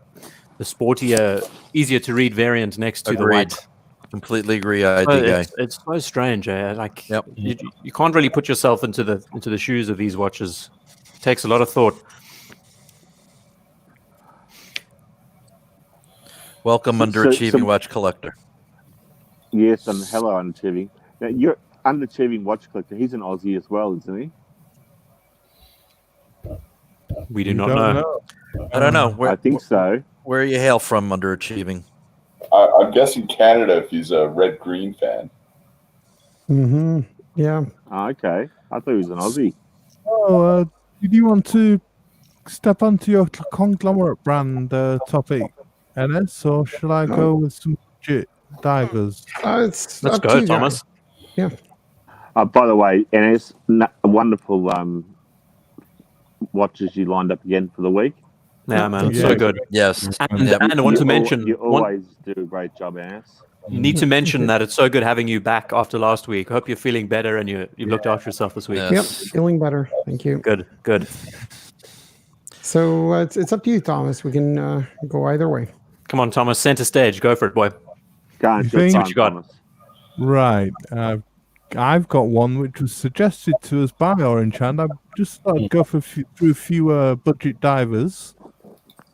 sportier, easier to read variant next to the white. Completely agree, ID guy. It's so strange. Like, you can't really put yourself into the shoes of these watches. It takes a lot of thought. Welcome, underachieving watch collector. Yes, and hello, underachieving. Now, you're underachieving watch collector. He's an Aussie as well, isn't he? We do not know. I don't know. I think so. Where you hail from, underachieving? I'm guessing Canada if he's a red-green fan. Mm-hmm. Yeah. Oh, okay. I thought he was an Aussie. Oh, did you want to step onto your conglomerate brand topic, Ennis, or shall I go with some legit divers? Let's go, Thomas. Yeah. By the way, Ennis, wonderful watches you lined up again for the week. Yeah, man, so good. Yes. And I want to mention... You always do a great job, Ennis. Need to mention that it's so good having you back after last week. Hope you're feeling better and you've looked after yourself this week. Yes. Yep, feeling better. Thank you. Good. So it's up to you, Thomas. We can go either way. Come on, Thomas. Center stage. Go for it, boy. Go on, what you got? Thomas. Right. I've got one which was suggested to us by Orange Hand. I just thought I'd go through a few budget divers.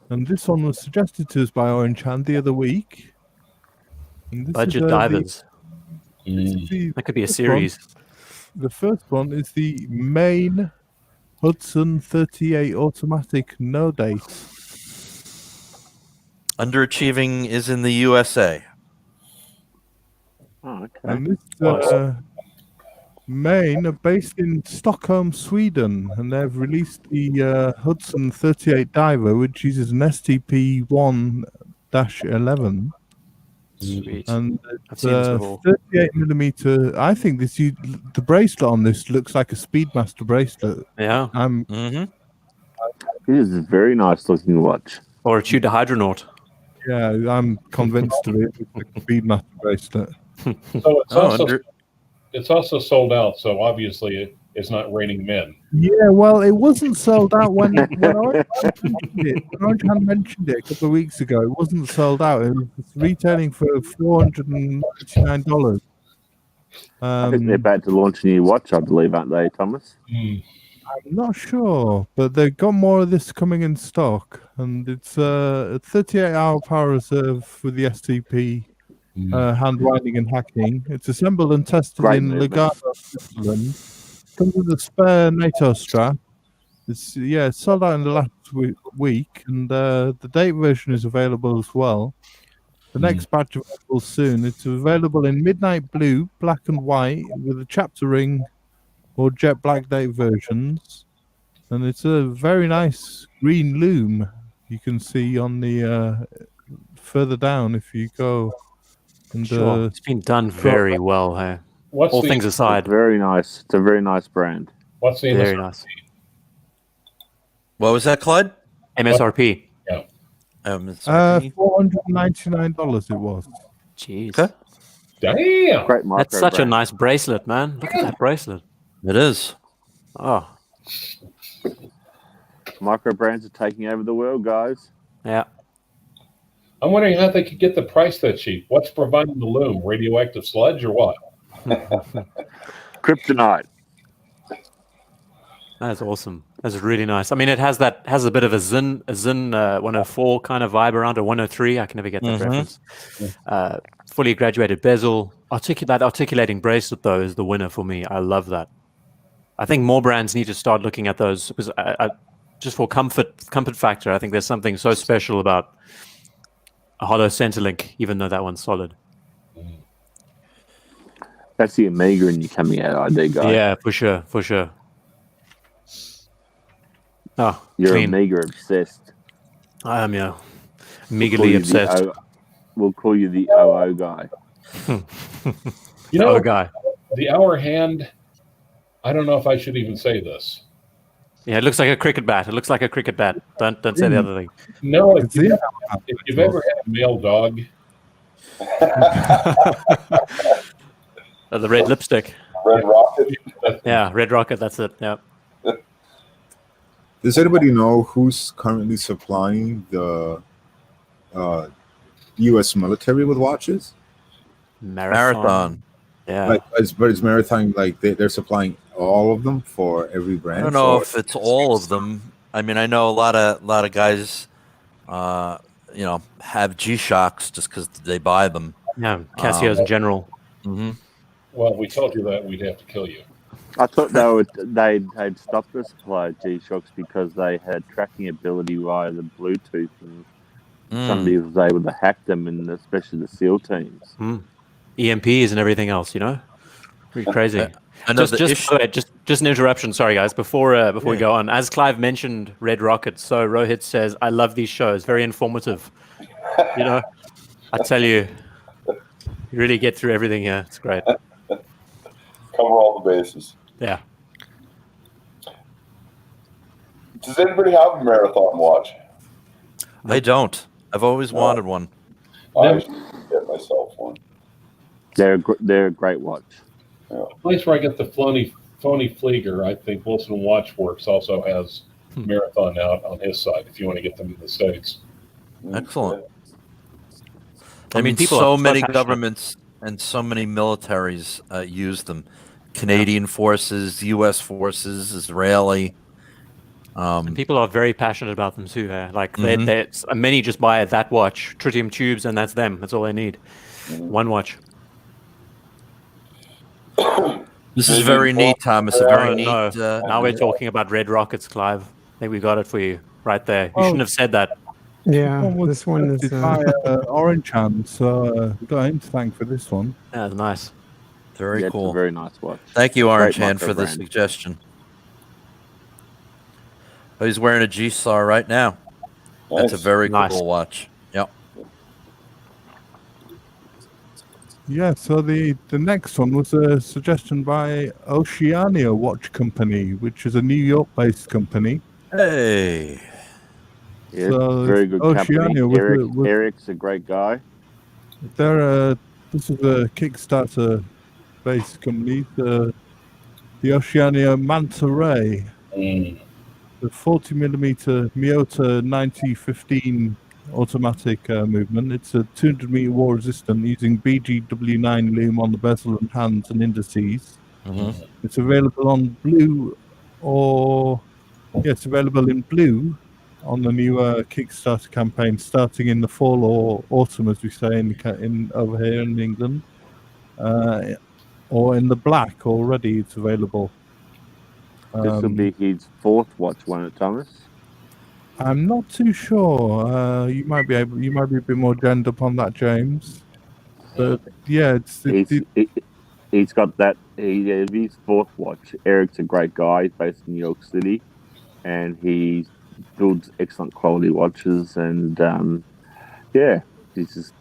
And this one was suggested to us by Orange Hand the other week. Budget divers. That could be a series. The first one is the main Hudson 38 automatic no date. Underachieving is in the USA. Oh, okay. And this Maine are based in Stockholm, Sweden, and they've released the Hudson 38 diver, which uses an STP 1-11. Sweet. And it's 38 millimeter. I think the bracelet on this looks like a Speedmaster bracelet. Yeah. It is a very nice looking watch. Or a Tudor Hydronaut. Yeah, I'm convinced of it. It's like a Speedmaster bracelet. So it's also sold out, so obviously it's not raining men. Yeah, well, it wasn't sold out when Orange Hand mentioned it a couple of weeks ago. It wasn't sold out. It was retailing for $499. I think they're about to launch a new watch, I believe, aren't they, Thomas? I'm not sure, but they've got more of this coming in stock, and it's a 38-hour power reserve with the STP. Hand winding and hacking. It's assembled and tested in Lugano, Switzerland. Comes with a spare NATO strap. It's sold out in the last week, and the date version is available as well. The next batch available soon. It's available in midnight blue, black and white, with a chapter ring or jet black date versions. And it's a very nice green loom you can see on the further down if you go. And, sure. It's been done very well. Hey? All things aside. Very nice. It's a very nice brand. What's the very MSRP? nice. What was that, Clyde? MSRP. Yeah. $499 it was. Jeez. Okay. Damn. Great micro That's such a brand. nice bracelet, man. Look at that bracelet. It is. Oh. Micro brands are taking over the world, guys. Yeah. I'm wondering how they could get the price that cheap. What's providing the loom? Radioactive sludge or what? Kryptonite. That's awesome. That's really nice. I mean, it has a bit of a Zin 104 kind of vibe around a 103. I can never get that reference. Fully graduated bezel. Articulating bracelet though is the winner for me. I love that. I think more brands need to start looking at those because just for comfort factor, I think there's something so special about a hollow Centerlink, even though that one's solid. That's the Omega in you coming out, ID guy. Yeah, for sure. Oh, you're clean. Omega obsessed. I am, yeah. Megally obsessed. We'll call you the OO guy. You know, guy. The hour hand, I don't know if I should even say this. Yeah, it looks like a cricket bat. Don't say the other thing. No, if you've ever had a male dog. The red lipstick. Red Rocket. Yeah, Red Rocket, that's it. Yeah. Does anybody know who's currently supplying the U.S. military with watches? Marathon. Yeah. But it's Marathon, like they're supplying all of them for every brand? I don't know if it's all of them. I mean, I know a lot of guys, have G-Shocks just because they buy them. Yeah, Casios in general. Mm-hmm. Well, we told you that we'd have to kill you. I thought they'd stopped the supply of G-Shocks because they had tracking ability via the Bluetooth, and somebody was able to hack them, and especially the SEAL teams. EMPs and everything else, pretty crazy. Just an interruption. Sorry, guys. Before we go on, as Clive mentioned, Red Rocket. So Rohit says, "I love these shows. Very informative." I tell you, you really get through everything here. It's great. Cover all the bases. Yeah. Does anybody have a Marathon watch? I don't. I've always wanted one. I should get myself one. They're a great watch. The place where I get the phony Flieger, I think Wilson Watchworks also has Marathon out on his side if you want to get them in the States. Excellent. I mean, so many governments and so many militaries use them. Canadian forces, U.S. forces, Israeli. And people are very passionate about them too. Many just buy that watch, tritium tubes, and that's them. That's all they need. One watch. This is very neat, Thomas. Very neat. Now we're talking about Red Rockets, Clive. I think we got it for you right there. You shouldn't have said that. Yeah, this one is Orange Hand, so we've got him to thank for this one. Yeah, it's nice. Very cool. It's a very nice watch. Thank you, Orange Hand, for the suggestion. Oh, he's wearing a G-Star right now. Nice. That's a very cool watch. Yep. Yeah, so the next one was a suggestion by Oceania Watch Company, which is a New York-based company. Hey. Yeah, so very good Oceania company. Eric's a great guy. This is a Kickstarter-based company, the Oceania Manta Ray. The 40mm Miyota 9015 automatic movement. It's a 200-meter war resistant using BGW9 loom on the bezel and hands and indices. It's available on blue it's available in blue on the new Kickstarter campaign starting in the fall or autumn, as we say in over here in England, or in the black already. It's available. This will be his fourth watch, won't it, Thomas? I'm not too sure. You might be a bit more jammed up on that, James. But yeah, he's got that. His fourth watch. Eric's a great guy. He's based in New York City, and he builds excellent quality watches. And he just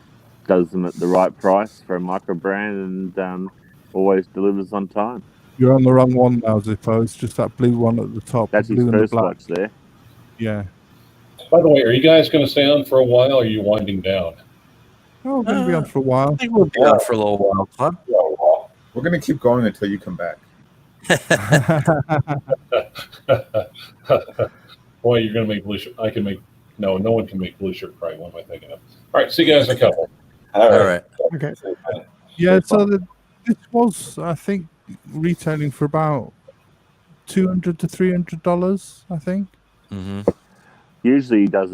does them at the right price for a micro brand, and always delivers on time. You're on the wrong one now, Zippo. It's just that blue one at the top. That's his first watch there. Yeah. By the way, are you guys going to stay on for a while, or are you winding down? Oh, we're going to be on for a while. I think we'll be on for a little while, Club. We're going to keep going until you come back. Boy, you're going to make blue shirt. I can make. No one can make blue shirt cry. What am I thinking of? All right, see you guys in a couple. All right. Okay. Yeah, so this was, I think, retailing for about $200 to $300, I think. Mm-hmm. Usually he does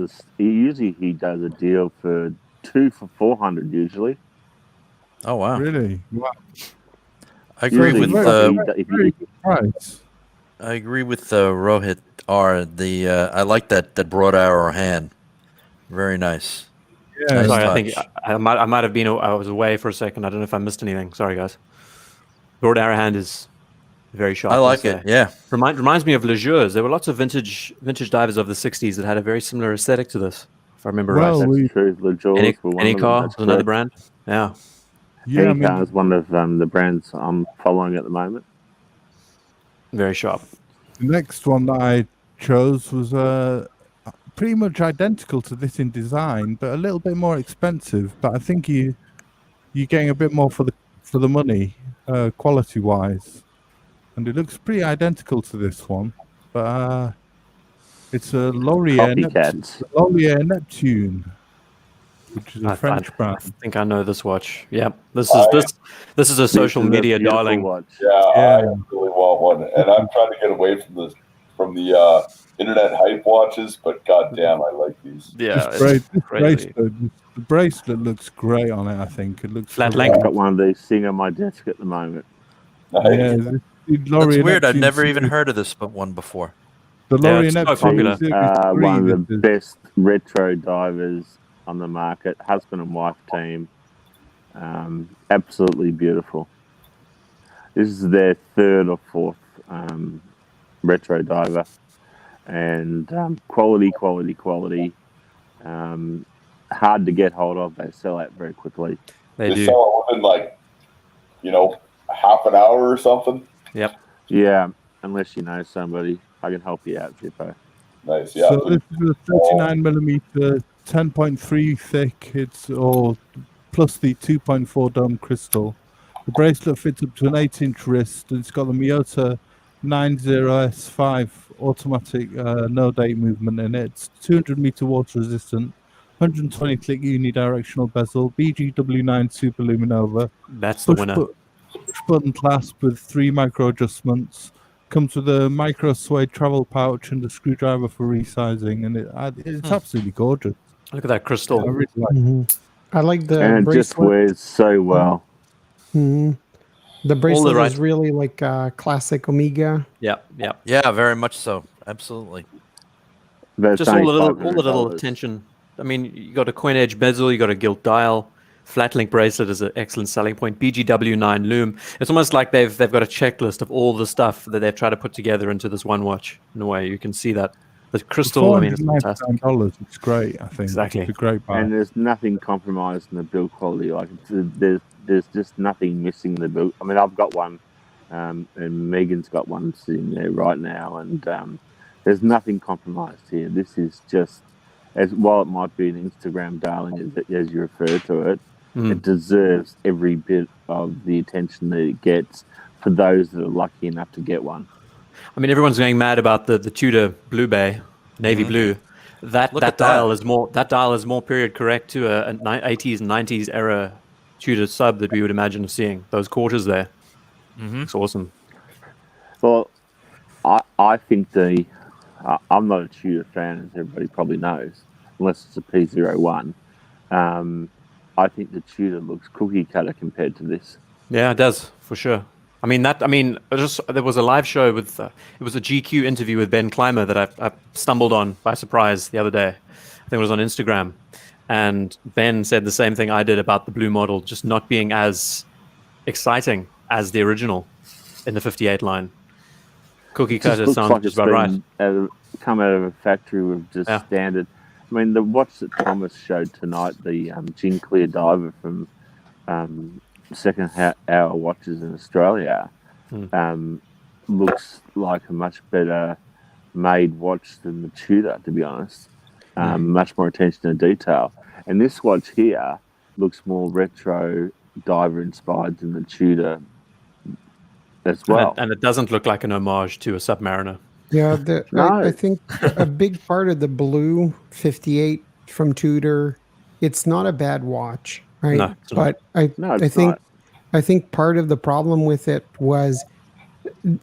a deal for 2 for $400 usually. Oh wow! Really? Wow. I agree with price. I agree with Rohit R. I like that broad arrow hand. Very nice. Yeah. Nice Sorry, touch. I think I might have been. I was away for a second. I don't know if I missed anything. Sorry, guys. Broad arrow hand is very sharp. I like it. Yeah. Reminds me of Legeurs. There were lots of vintage divers of the '60s that had a very similar aesthetic to this. If I remember right. That's true. Legeurs were one Any of car them. was another brand. Yeah. Yeah, Anycar is one of the brands I'm following at the moment. Very sharp. The next one that I chose was pretty much identical to this in design, but a little bit more expensive. But I think you're getting a bit more for the money, quality wise, and it looks pretty identical to this one. But it's a Laurier Neptune, which is a French brand. I think I know this watch. Yeah, this is a social media darling. Watch. Yeah, I really want one, and I'm trying to get away from the internet hype watches. But goddamn, I like these. Yeah, the bracelet looks great on it. I think it looks flat length. I've got one of these sitting on my desk at the moment. Yeah, that's weird. I've never even heard of this one before. The Laurier Neptune is one of the best retro divers on the market. Husband and wife team. Absolutely beautiful. This is their third or fourth retro diver. And quality. Hard to get hold of. They sell out very quickly. They sell it within half an hour or something. Yep. Yeah, unless you know somebody. I can help you out, Zippo. Nice, yeah. So this is a 39mm, 10.3 thick. It's all plus the 2.4 dome crystal. The bracelet fits up to an 8-inch wrist. It's got the Miyota 90S5 automatic no date movement in it. It's 200-meter water resistant, 120 click unidirectional bezel, BGW9 Super Luminova. That's the winner. Push button clasp with 3 micro adjustments. Comes with a micro suede travel pouch and a screwdriver for resizing, and it's absolutely gorgeous. Look at that crystal. I really like it. I like the and it bracelet. just wears so well. Mm-hmm. The bracelet is really like classic Omega. Yeah. Yeah, very much so. Absolutely. Just all the little attention. I mean, you got a coin edge bezel, you got a gilt dial. Flat link bracelet is an excellent selling point. BGW9 loom. It's almost like they've got a checklist of all the stuff that they've tried to put together into this one watch. In a way, you can see that the crystal. I mean, it's fantastic. It's great. I think exactly. It's a great buy. And there's nothing compromised in the build quality. Like there's just nothing missing in the build. I mean, I've got one, and Megan's got one sitting there right now, and there's nothing compromised here. This is just, while it might be an Instagram darling, as you refer to it. It deserves every bit of the attention that it gets for those that are lucky enough to get one. I mean, everyone's going mad about the Tudor Blue Bay, navy blue. That dial is more period correct to an 80s and 90s era Tudor sub that we would imagine of seeing. Those quarters there. It's awesome. Well, I think I'm not a Tudor fan, as everybody probably knows, unless it's a P01. I think the Tudor looks cookie cutter compared to this. Yeah, it does for sure. I mean, there was a live show with it was a GQ interview with Ben Clymer that I stumbled on by surprise the other day. I think it was on Instagram, and Ben said the same thing I did about the blue model, just not being as exciting as the original in the 58 line. Cookie cutter sounds just about right. Come out of a factory with just standard. I mean, the watch that Thomas showed tonight, the Gin Clear Diver from second hour watches in Australia, looks like a much better made watch than the Tudor, to be honest. Much more attention to detail. And this watch here looks more retro diver inspired than the Tudor as well. And it doesn't look like an homage to a Submariner. Yeah, No. I think a big part of the blue 58 from Tudor, it's not a bad watch, right? No, it's but not. I think part of the problem with it was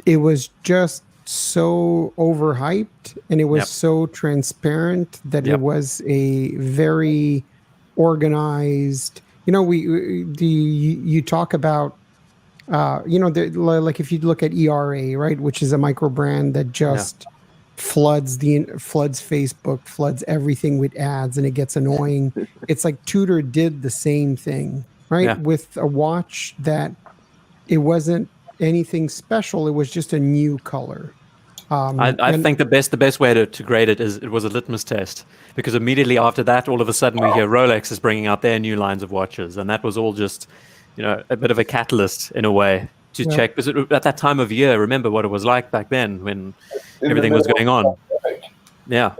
it was just so overhyped and it was so transparent that it was a very organized. You talk about like if you look at ERA, right, which is a micro brand that just floods Facebook, floods everything with ads, and it gets annoying. It's like Tudor did the same thing, right, with a watch that it wasn't anything special. It was just a new color. I think the best way to grade it is it was a litmus test, because immediately after that, all of a sudden we hear Rolex is bringing out their new lines of watches, and that was all just a bit of a catalyst in a way to check. Because at that time of year, remember what it was like back then when everything was going on. Yeah.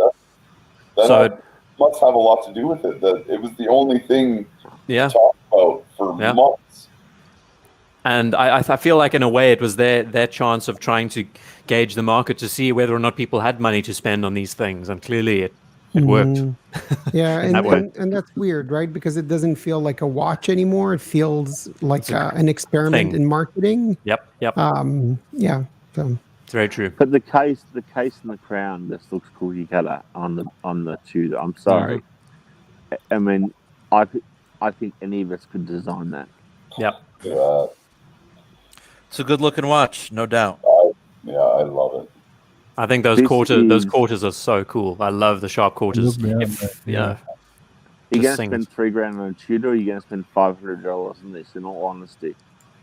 So it must have a lot to do with it. That it was the only thing to talk about for months. And I feel like in a way it was their chance of trying to gauge the market to see whether or not people had money to spend on these things, and clearly it worked. Yeah, and that's weird, right? Because it doesn't feel like a watch anymore. It feels like an experiment in marketing. Yep. Yeah. So. It's very true. But the case and the crown just looks cookie cutter on the Tudor. I'm sorry. I mean, I think any of us could design that. Yep. Yeah. It's a good looking watch, no doubt. I love it. I think those quarters are so cool. I love the sharp quarters. You're going to spend $3,000 on a Tudor, or you're going to spend $500 on this, in all honesty.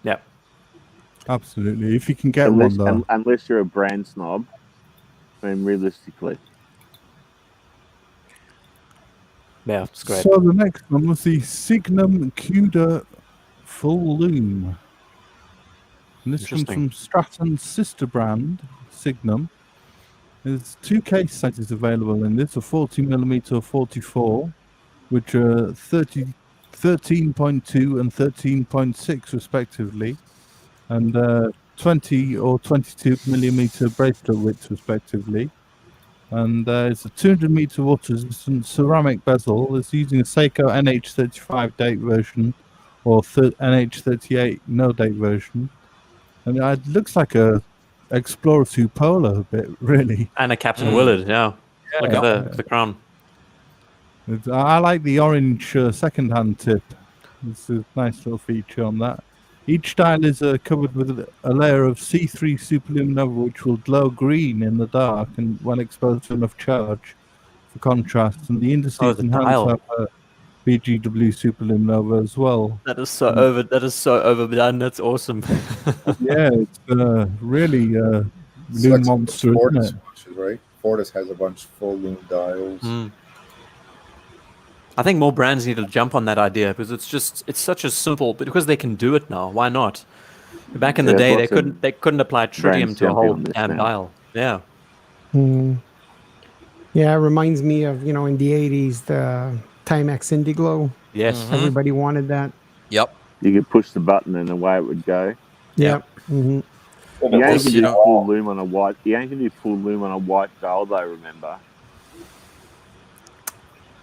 Yep. Absolutely. If you can get one, though. Unless you're a brand snob, I mean, realistically. Yeah, it's great. So the next one was the Signum Cuda Full Lume. And this comes from Stratton's sister brand, Signum. There's two case sizes available in this, a 40mm or 44, which are 13.2 and 13.6 respectively, and 20 or 22mm bracelet width respectively. And it's a 200-meter water-resistant ceramic bezel. It's using a Seiko NH35 date version or NH38 no date version. And it looks like a Explorer 2 Polar a bit, really. And a Captain Willard, Look at the crown. I like the orange second-hand tip. It's a nice little feature on that. Each dial is covered with a layer of C3 superluminova, which will glow green in the dark and when exposed to enough charge for contrast. And the indices and hands have BGW superluminova as well. That is so overdone. That's awesome. Yeah, it's really lume monster, isn't it? Watches, right? Fortis has a bunch of full lume dials. I think more brands need to jump on that idea, because it's such a simple, but because they can do it now, why not? Back in the day, they couldn't apply tritium to a whole damn dial. Yeah. Yeah, it reminds me of in the 80s the Timex Indiglo. Yes. Everybody wanted that. Yep. You could push the button and away it would go. Yep. Mm-hmm. You ain't can do full lume on a white. You ain't can do full lume on a white dial, though. Remember?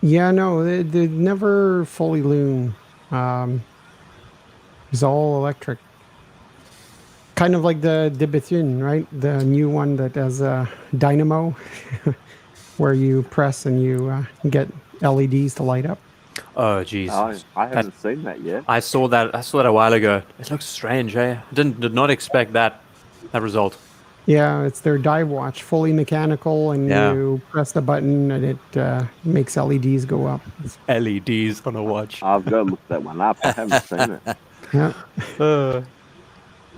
Yeah, no, they never fully lume. It's all electric. Kind of like the De Bethune, right? The new one that has a dynamo, where you press and you get LEDs to light up. Oh, geez. I haven't seen that yet. I saw that a while ago. It looks strange, eh? Did not expect that result. Yeah, it's their dive watch, fully mechanical, and you press the button and it makes LEDs go up. LEDs on a watch. I've got to look that one up. I haven't seen it.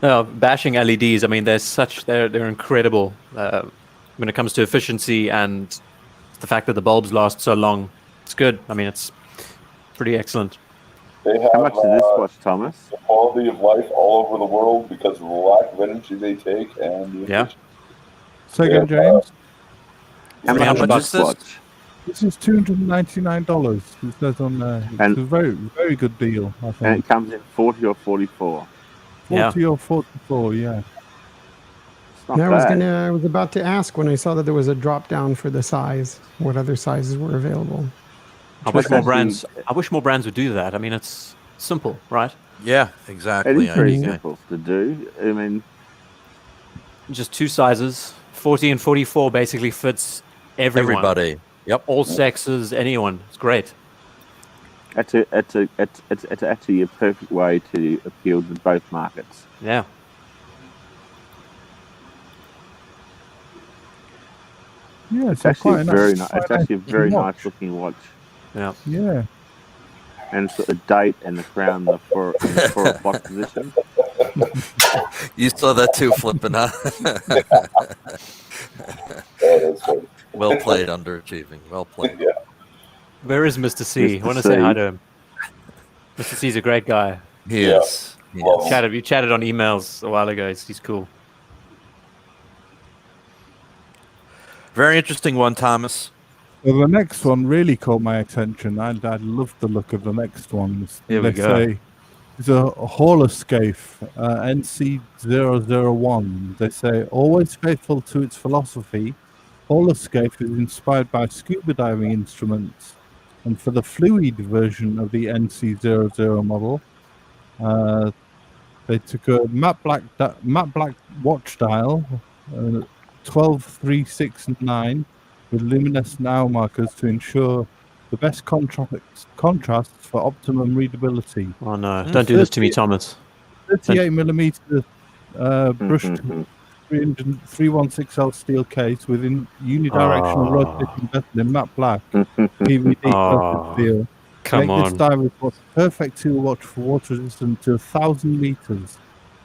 Yeah. Bashing LEDs. I mean, they're incredible when it comes to efficiency and the fact that the bulbs last so long. It's good. I mean, it's pretty excellent. They have, how much is this watch, Thomas? The quality of life all over the world because of the lack of energy they take and the So again, James? How much is this watch? This is $299. It says on there. It's a very, very good deal, I think. And it comes in 40 or 44. 40 or 44, yeah. not I bad. was about to ask when I saw that there was a drop down for the size, what other sizes were available. I wish more brands would do that. I mean, it's simple, right? Yeah, exactly. It is very simple to do. I mean, just two sizes. 40 and 44 basically fits everyone. Everybody. Yep. All sexes, anyone. It's great. It's actually a perfect way to appeal to both markets. Yeah. Yeah, it's actually it's actually a very nice looking watch. Yeah. Yeah. And it's got the date and the crown in the 4 o'clock position. You saw that too, flipping, huh? Well played, underachieving. Well played. Yeah. Where is Mr. C? I want to say hi to him. Mr. C's a great guy. He is. We chatted on emails a while ago. He's cool. Very interesting one, Thomas. Well, the next one really caught my attention. I love the look of the next one. Here we go. It's a Horological NC001. They say, always faithful to its philosophy, Horological is inspired by scuba diving instruments. And for the fluid version of the NC00 model, they took a matte black watch dial, 12, 3, 6, and 9, with luminescent hour markers to ensure the best contrast for optimum readability. Oh no! Don't do this to me, Thomas. 38mm brushed 316L steel case with unidirectional rotating bezel in matte black PVD steel. Come on! This diver was perfect tool watch for water resistant to 1,000 meters.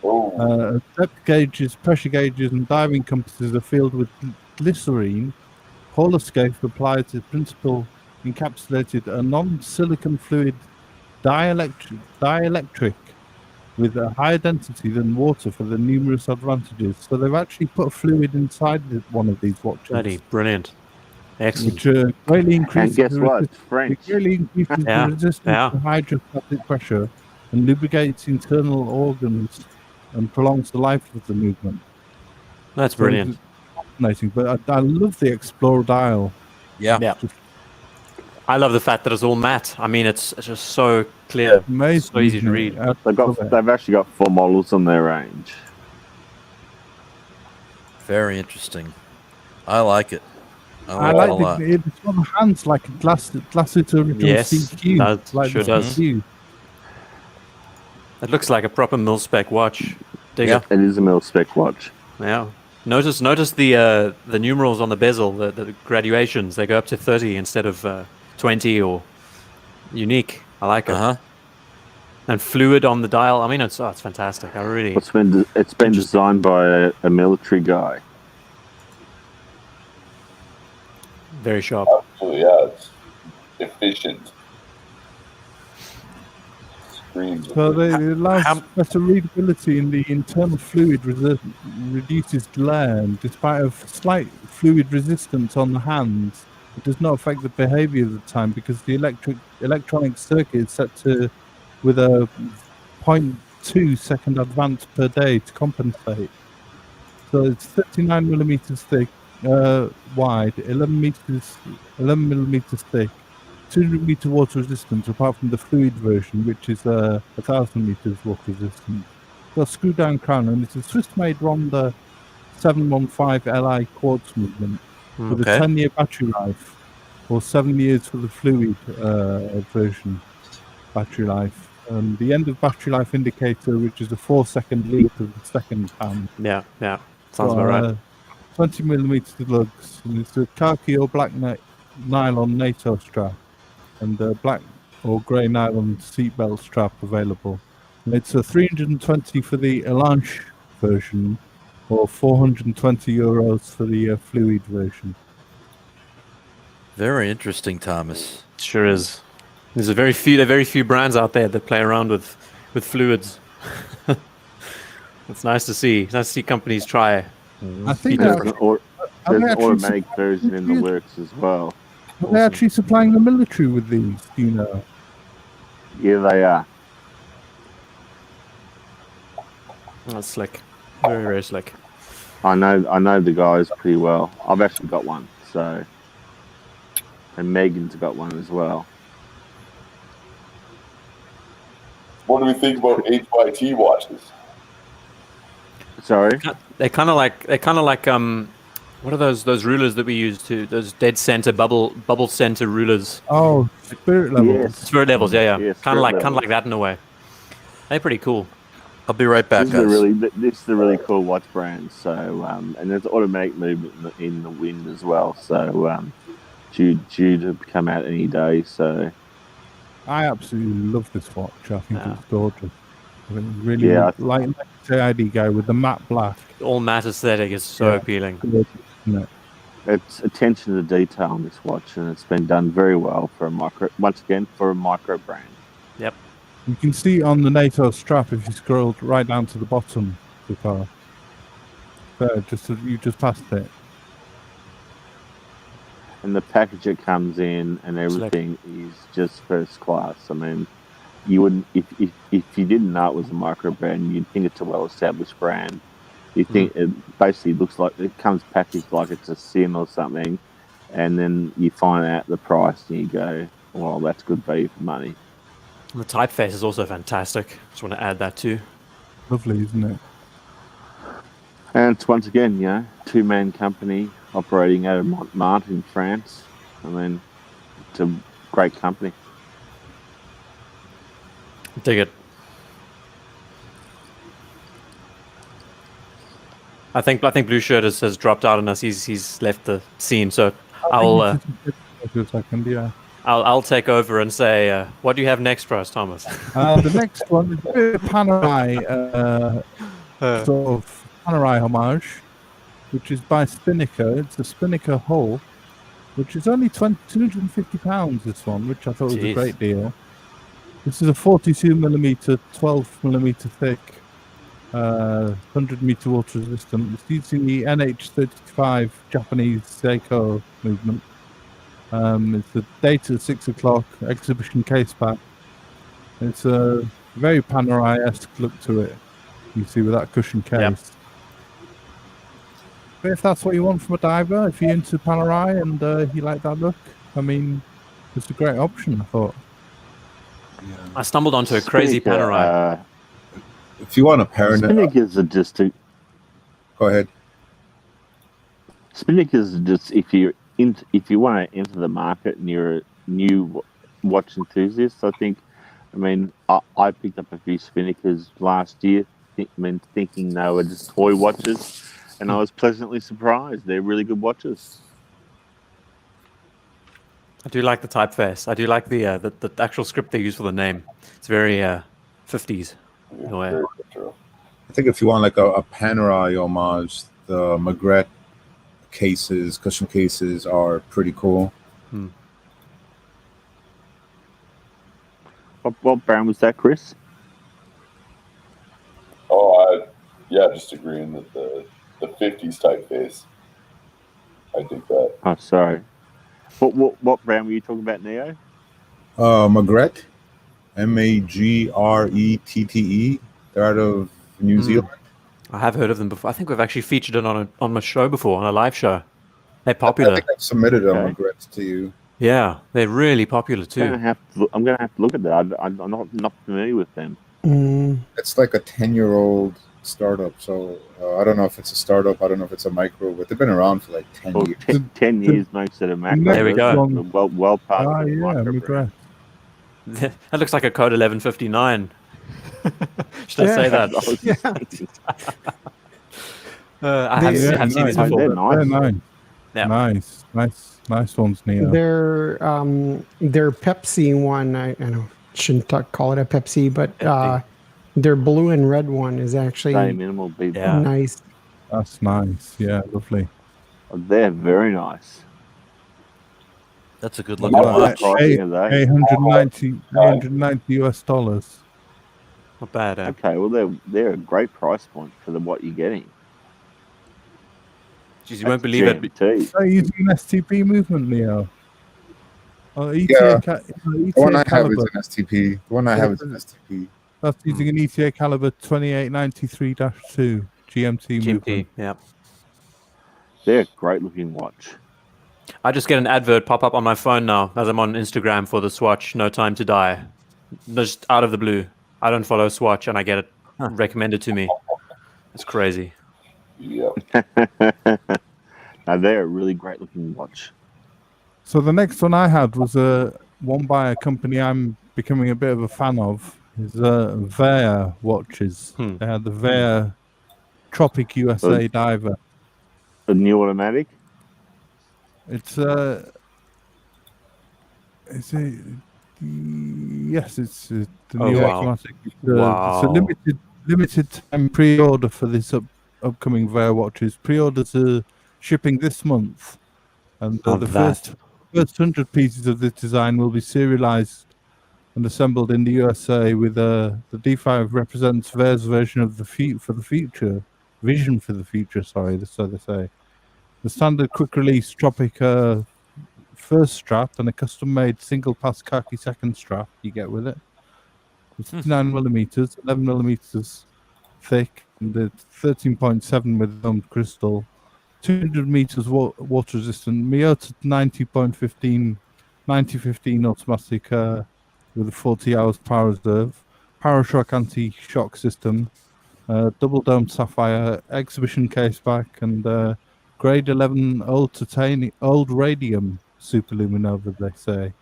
Depth gauges, pressure gauges, and diving compasses are filled with glycerine. Horological applies the principle encapsulated a non-silicon fluid dielectric with a higher density than water for the numerous advantages. So they've actually put a fluid inside one of these watches. Bloody brilliant. Excellent. Which greatly increases and guess what? French. The resistance to hydrostatic pressure and lubricates internal organs and prolongs the life of the movement. That's brilliant. Fascinating, but I love the Explorer dial. Yeah. I love the fact that it's all matte. I mean, it's just so clear, amazing, so easy to read. They've actually got 4 models on their range. Very interesting. I like it. I like it a lot. It's on the hands like a Glasuto original CQ. That like sure does. CQ. It looks like a proper mil-spec watch. Yeah, it is a mil-spec watch. Yeah. Notice the numerals on the bezel, the graduations. They go up to 30 instead of 20 or unique. I like it. And fluid on the dial. I mean, it's fantastic. I really. It's been designed by a military guy. Very sharp. Absolutely, yeah. It's efficient. So it allows better readability in the internal fluid, reduces glare, and despite of slight fluid resistance on the hands, it does not affect the behavior of the time because the electronic circuit is set to with a 0.2 second advance per day to compensate. So it's 39 millimeters thick, wide, 11 millimeters thick, 200 meter water resistance apart from the fluid version, which is 1,000 meters water resistant. Got a screw down crown, and it's a Swiss made Ronda 715 Li quartz movement with a 10-year battery life, or 7 years for the fluid version battery life. The end of battery life indicator, which is a 4-second lead of the second hand. Yeah, sounds about right. 20 millimeter lugs, and it's a khaki or black nylon NATO strap, and black or grey nylon seatbelt strap available. And it's a 320 for the Elanche version, or 420 euros for the fluid version. Very interesting, Thomas. Sure is. There are very few brands out there that play around with fluids. It's nice to see. It's nice to see companies try. I think there's an automatic version in the works as well. Are they actually supplying the military with these? Do you know? Yeah, they are. That's slick. Very, very slick. I know the guys pretty well. I've actually got one, so, and Megan's got one as well. What do we think about HYT watches? Sorry, they're kind of like what are those rulers that we use to those dead center bubble center rulers? Oh, spirit levels. Yes. Spirit levels, yeah. Yes, kind of like levels. that in a way. They're pretty cool. I'll be right back, This guys. is a really cool watch brand. So, and there's automatic movement in the wind as well. So, due to come out any day. So, I absolutely love this watch. I think it's gorgeous. I think it's really, like the ID guy with the matte black. All matte aesthetic is so appealing. Gorgeous, it's attention to detail on this watch, and it's been done very well for a micro brand. Yep. You can see on the NATO strap if you scrolled right down to the bottom. There, you just passed it. And the package it comes in and everything is just first class. I mean, you wouldn't if you didn't know it was a micro brand, you'd think it's a well-established brand. You think it basically looks like it comes packaged like it's a SIM or something, and then you find out the price and you go, "Well, that's good value for money." And the typeface is also fantastic. Just want to add that too. Lovely, isn't it? And it's once again, two-man company operating out of Montmartre in France. I mean, it's a great company. Dig it. I think Blueshirt has dropped out on us. He's left the scene. So I'll take over and say, what do you have next for us, Thomas? The next one is a bit of Panerai, sort of Panerai homage, which is by Spinnaker. It's a Spinnaker hull, which is only £250. This one, which I thought was a great deal. This is a 42mm, 12mm thick, 100-meter water resistant. It's using the NH35 Japanese Seiko movement. It's the date at 6 o'clock exhibition case pack. It's a very Panerai-esque look to it. You see with that cushion case. Yep. But if that's what you want from a diver, if you're into Panerai and you like that look, I mean, it's a great option, I thought. Yeah. I stumbled onto a crazy Panerai. If you want a Panerai, Spinnakers are just go ahead. Spinnakers are just if you want to enter the market and you're a new watch enthusiast. I picked up a few Spinnakers last year, thinking they were just toy watches, and I was pleasantly surprised. They're really good watches. I do like the typeface. I do like the actual script they use for the name. It's very 50s. In a way. I think if you want like a Panerai homage, the Maigret cases, cushion cases are pretty cool. What brand was that, Chris? Just agreeing that the 50s typeface. I think that. Oh, sorry. What brand were you talking about, Neo? Maigret, Magrette. They're out of New Zealand. I have heard of them before. I think we've actually featured it on a show before, on a live show. They're popular. I think I've submitted a Maigret to you. Yeah, they're really popular too. I'm gonna have to look at that. I'm not familiar with them. It's like a 10-year-old startup, so I don't know if it's a startup. I don't know if it's a micro, but they've been around for like 10 years. 10 years makes it a macro. There we go. Well part of the micro brand. That looks like a code 1159. Should I say that? I have seen these before. They're nice. Yeah. Nice ones, Neo. Their Pepsi one, I know shouldn't call it a Pepsi, but their blue and red one is actually nice. That's nice. Yeah, lovely. They're very nice. That's a good looking watch. $890 US. Not bad. Okay, well they're a great price point for what you're getting. Jeez, you won't believe it. They're using an STP movement, Leo. The one I have is an STP. The one I have is an STP. That's using an ETA caliber 2893-2 GMT movement. Yeah. They're a great looking watch. I just get an advert pop up on my phone now as I'm on Instagram for the Swatch No Time to Die. Just out of the blue. I don't follow Swatch and I get it recommended to me. It's crazy. Yeah. Now they're a really great looking watch. So the next one I had was one by a company I'm becoming a bit of a fan of. Is Vair watches. They had the Vair Tropic USA Diver. The new automatic. It's yes, it's the new automatic. It's a limited time pre-order for this upcoming Vair watches. Pre-orders are shipping this month, and the first 100 pieces of this design will be serialized and assembled in the USA. With the D5 represents Vair's version of the vision for the future. Sorry, so they say. The standard quick-release Tropic first strap and a custom-made single-pass khaki second strap you get with it. It's 9mm, 11mm thick, and it's 13.7 with domed crystal. 200 meters water resistant. Miyota 9015 automatic with a 40 hours power reserve. Parashock anti-shock system. Double dome sapphire exhibition case back, and grade 11 old radium superluminova, they say,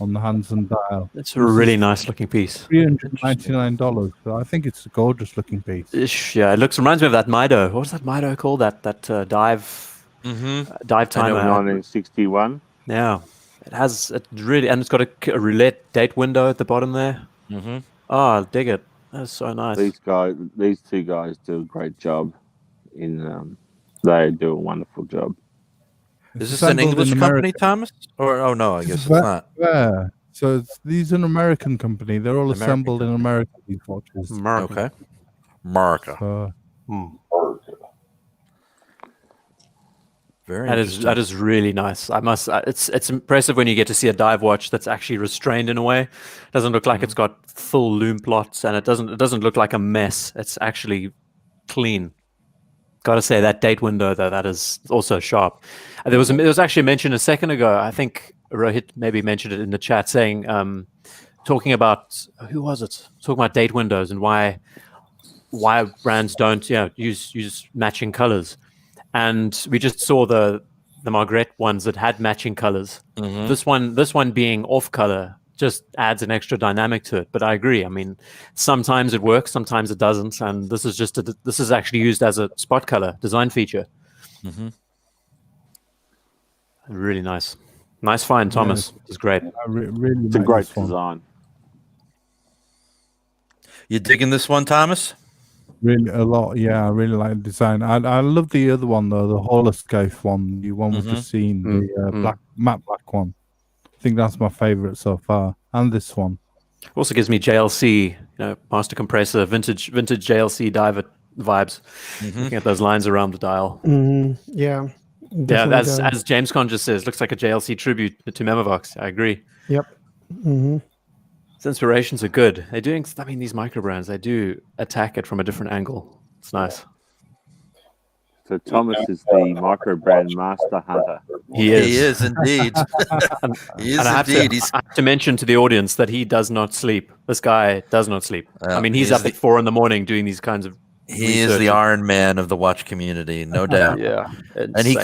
on the hands and dial. It's a really nice looking piece. $399. So I think it's a gorgeous looking piece. Yeah, it reminds me of that Mido. What was that Mido called? That dive timer. 1961. Yeah, it's it's got a roulette date window at the bottom there. Oh, I dig it. That's so nice. These two guys do a great job. They do a wonderful job. Is this an English company, Thomas? Or no, I guess it's not. Yeah. So these are an American company. They're all assembled in America. These watches. Okay. America. Very that is really nice. It's impressive when you get to see a dive watch that's actually restrained in a way. It doesn't look like it's got full loom plots, and it doesn't look like a mess. It's actually clean. Got to say that date window though, that is also sharp. There was actually mentioned a second ago. I think Rohit maybe mentioned it in the chat, saying talking about who was it? Talking about date windows and why brands don't use matching colors. And we just saw the Margret ones that had matching colors. This one being off color just adds an extra dynamic to it. But I agree. I mean, sometimes it works, sometimes it doesn't. And this is actually used as a spot color design feature. Really nice. Nice find, Thomas. It's great. Really it's a great design. You digging this one, Thomas? Really a lot, yeah. I really like the design. I love the other one though, the Horological one, the one we've just seen, the matte black one. I think that's my favorite so far, and this one. Also gives me JLC, master compressor, vintage JLC diver vibes. Looking at those lines around the dial. Yeah. Yeah, as James Conn just says, looks like a JLC tribute to Memovox. I agree. Yep. Its inspirations are good. These micro brands, they do attack it from a different angle. It's nice. So Thomas is the micro brand master hunter. He is indeed. I have to mention to the audience that he does not sleep. This guy does not sleep. He's up at 4 a.m. doing these kinds of He is the Iron Man of the watch community, no doubt. Yeah. And he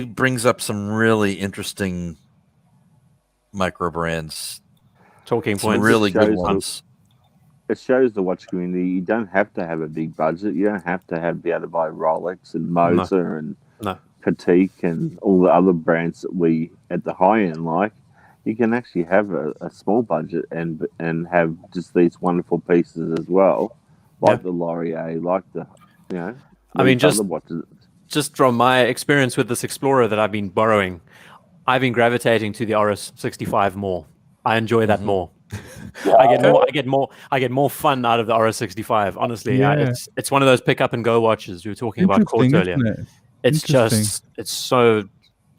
brings up some really interesting micro brands. Talking points. Really good ones. It shows the watch community you don't have to have a big budget. You don't have to be able to buy Rolex and Moser and Patek and all the other brands that we at the high end like. You can actually have a small budget and have just these wonderful pieces as well, like the Laurier, like the just from my experience with this Explorer that I've been borrowing, I've been gravitating to the RS65 more. I enjoy that more. I get more fun out of the RS65. Honestly, it's one of those pick up and go watches we were talking about Court earlier. It's so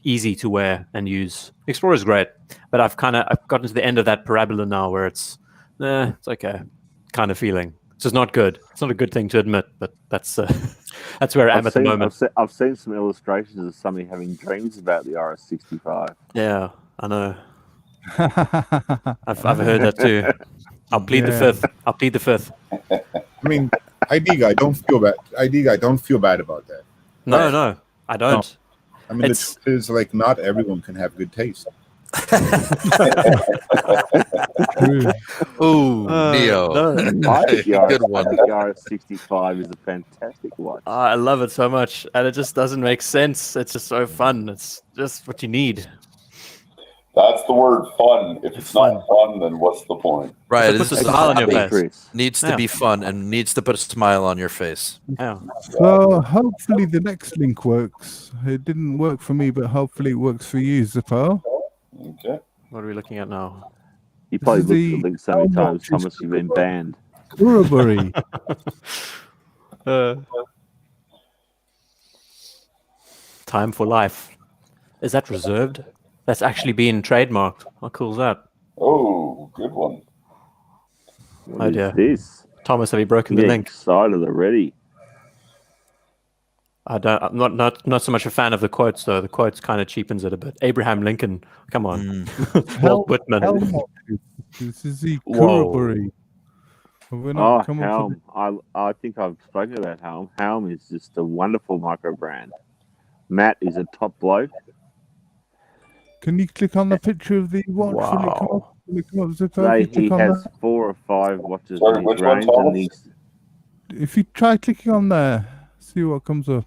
easy to wear and use. Explorer is great, but I've gotten to the end of that parabola now where it's okay kind of feeling. It's just not good. It's not a good thing to admit, but that's That's where I am at the moment. I've seen some illustrations of somebody having dreams about the RS65. Yeah, I know. I've heard that too. I'll plead the fifth. I'll plead the fifth. I mean, ID guy, don't feel bad. ID guy, don't feel bad about that. No, I don't. I mean, the truth is, like, not everyone can have good taste. Ooh, Neo. Good one. The RS65 is a fantastic watch. I love it so much, and it just doesn't make sense. It's just so fun. It's just what you need. That's the word, fun. If it's not fun, then what's the point? Right. It puts a smile on your face. Needs to be fun and needs to put a smile on your face. Yeah. So hopefully the next link works. It didn't work for me, but hopefully it works for you, Zippo. Okay. What are we looking at now? You probably looked at the link so many times, Thomas, you've been banned. Kuraburi. Time for life. Is that reserved? That's actually being trademarked. How cool is that? Oh, good one. What is this? Thomas, have you broken the link? Excited already. I'm not so much a fan of the quotes though. The quotes kind of cheapens it a bit. Abraham Lincoln, come on. Walt Whitman. This is the Kuraburi. Helm. I think I've spoken about Helm. Helm is just a wonderful micro brand. Matt is a top bloke. Can you click on the picture of the watch? Wow. Will it come up, Zippo? He has 4 or 5 watches in his range. And if you try clicking on there, see what comes up.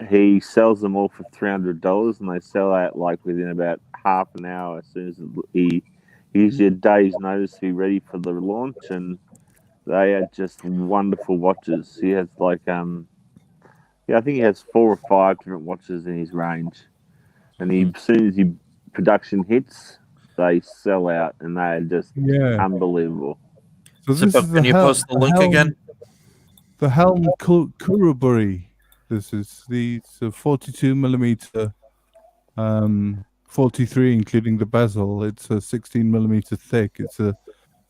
He sells them all for $300, and they sell out like within about half an hour. As soon as he gives you a day's notice to be ready for the launch, and they are just wonderful watches. He has like I think he has 4 or 5 different watches in his range. And as soon as the production hits, they sell out, and they are just unbelievable. So this is can you post the link again? The Helm Kuraburi. This is the 42mm, 43 including the bezel. It's a 16mm thick. It's a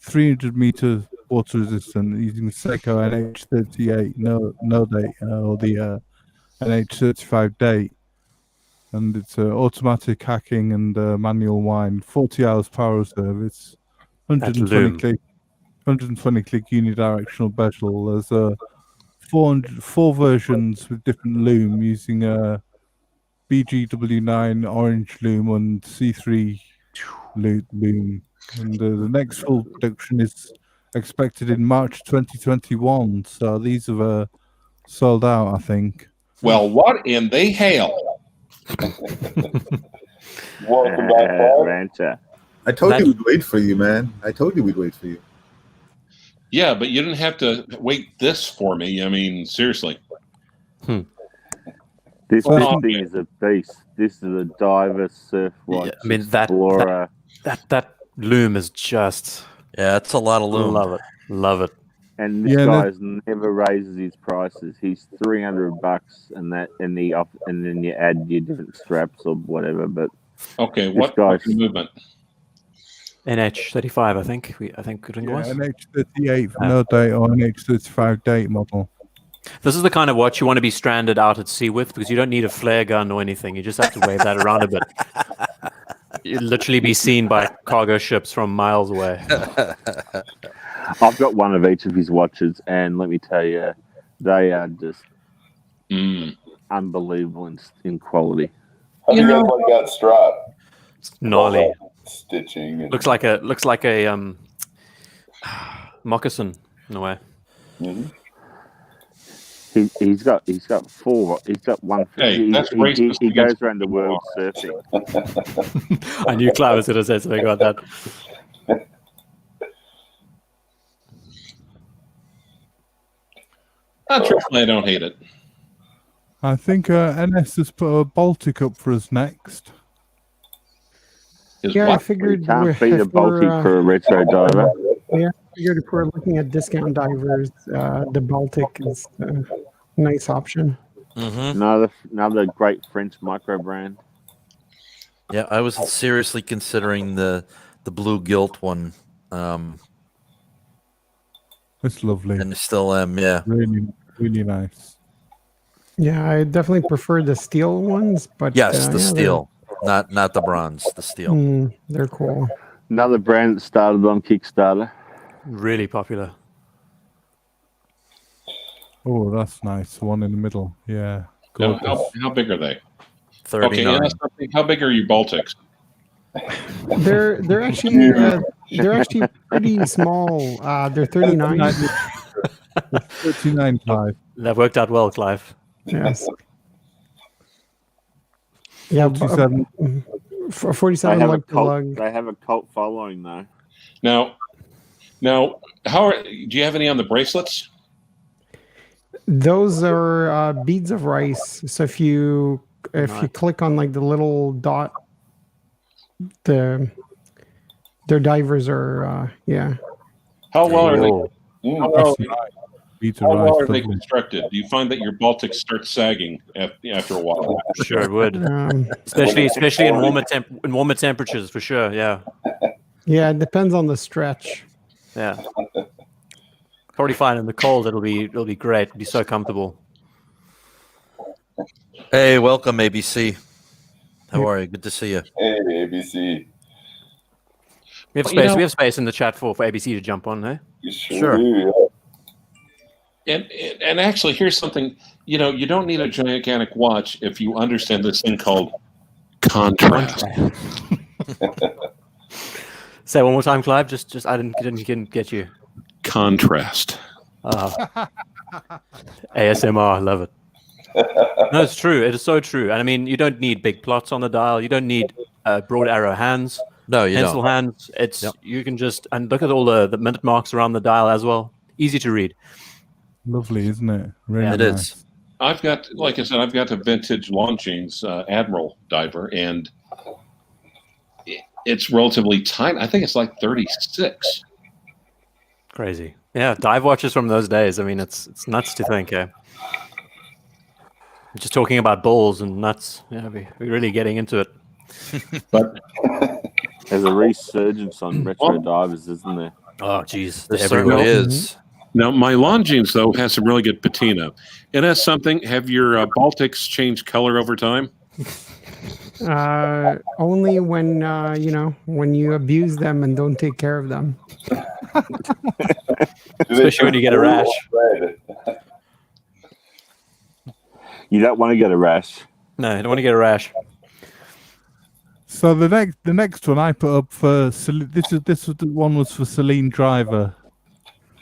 300-meter water resistant using Seiko NH38 no date or the NH35 date. And it's automatic hacking and manual wind, 40 hours power reserve. It's 120 click unidirectional bezel. There's 4 versions with different loom using BGW9 orange loom and C3 loom. And the next full production is expected in March 2021. So these have sold out, I think. Well, what in the hell? Welcome back, Rancher. I told you we'd wait for you, man. I told you we'd wait for you. Yeah, but you didn't have to wait this for me. I mean, seriously. This thing is a beast. This is a diver surf watch. I mean that loom is just it's a lot of loom. Love it. And this guy's never raises his prices. He's $300, and then you add your different straps or whatever. But okay, what movement? NH35, I think it was. NH38 no date or NH35 date model. This is the kind of watch you want to be stranded out at sea with, because you don't need a flare gun or anything. You just have to wave that around a bit. You'll literally be seen by cargo ships from miles away. I've got one of each of his watches, and let me tell you, they are just unbelievable in quality. How do you guys like that strap? It's gnarly. Stitching. And... Looks like a moccasin in a way. Mm-hmm. He's got 4. He's got one. Hey, that's racist. He goes around the world surfing. I knew Clive was going to say something about that. Truthfully, I don't hate it. I think NS has put a Baltic up for us next. I figured you can't beat a Baltic for a retro diver. Yeah, I figured if we're looking at discount divers, the Baltic is a nice option. Mm-hmm. Another great French micro brand. Yeah, I was seriously considering the blue gilt one. It's lovely. And still am, yeah. Really. Really nice. Yeah, I definitely prefer the steel ones, but yes, the yeah, steel, not the bronze, the steel. They're cool. Another brand that started on Kickstarter. Really popular. Oh, that's nice. The one in the middle. Yeah. Now, Gorgeous. how big are they? 39. Okay, how big are your Baltics? They're actually pretty small. They're 39. 39, Clive. That worked out well, Clive. Yes. Yeah, 47. 47 like the lug. They have a cult following though. Now, do you have any on the bracelets? Those are beads of rice. So if you click on like the little dot, their divers are How well are they? Beads How of well rice, are they lovely. constructed? Do you find that your Baltics start sagging after a while? Sure, it would. Especially in warmer temperatures, for sure. Yeah. Yeah, it depends on the stretch. Yeah. Probably fine in the cold. It'll be great. It'll be so comfortable. Hey, welcome ABC. How are you? Good to see you. Hey, ABC. We have space. We have space in the chat for ABC to jump on, eh? You sure. Do, yeah. And actually, here's something. You don't need a gigantic watch if you understand this thing called contrast. Say it one more time, Clive. Just I didn't get you. Contrast. ASMR, love it. No, it's true. It is so true. And I mean, you don't need big plots on the dial. You don't need broad arrow hands. No, you pencil don't. hands. It's you can just and look at all the minute marks around the dial as well. Easy to read. Lovely, isn't it? Really It nice. is. I've got, like I said, I've got a vintage Longines Admiral diver, and it's relatively tiny. I think it's like 36. Crazy. Yeah, dive watches from those days. I mean, it's nuts to think. Yeah. Just talking about balls and nuts. Yeah, we're really getting into it. But there's a resurgence on retro divers, isn't there? Oh, geez, there certainly is. Now, my Longines, though, has some really good patina. It has something. Have your Baltics changed color over time? Only when when you abuse them and don't take care of them. Especially when you get a rash. You don't want to get a rash. No, you don't want to get a rash. So the next one I put up for this was the one was for Celine Driver,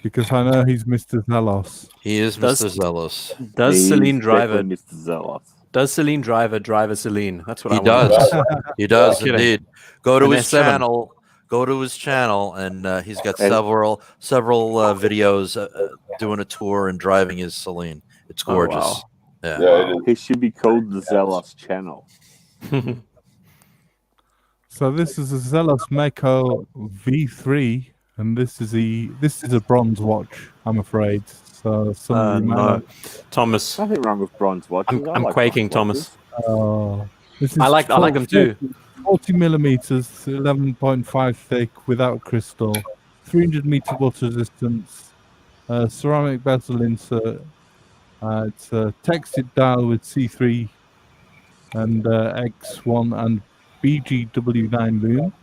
because I know he's Mr. Zelos. He is Mr. Zelos. Does Celine Driver Mr. Zelos? Does Celine Driver drive a Celine? That's what He I want. does. He does No kidding. indeed. Go to An his S7. channel. Go to his channel, and he's got several videos doing a tour and driving his Celine. It's gorgeous. wow. Yeah. He should be called the Zelos channel. So this is a Zelos Mako V3, and this is a bronze watch, I'm afraid. So no. Thomas, Nothing wrong with bronze watches. I'm quaking, Thomas. This is I like them too. 40 millimeters, 11.5 thick, without crystal, 300 meter water resistance, ceramic bezel insert. It's a texted dial with C3 and X1 and BGW9 loom.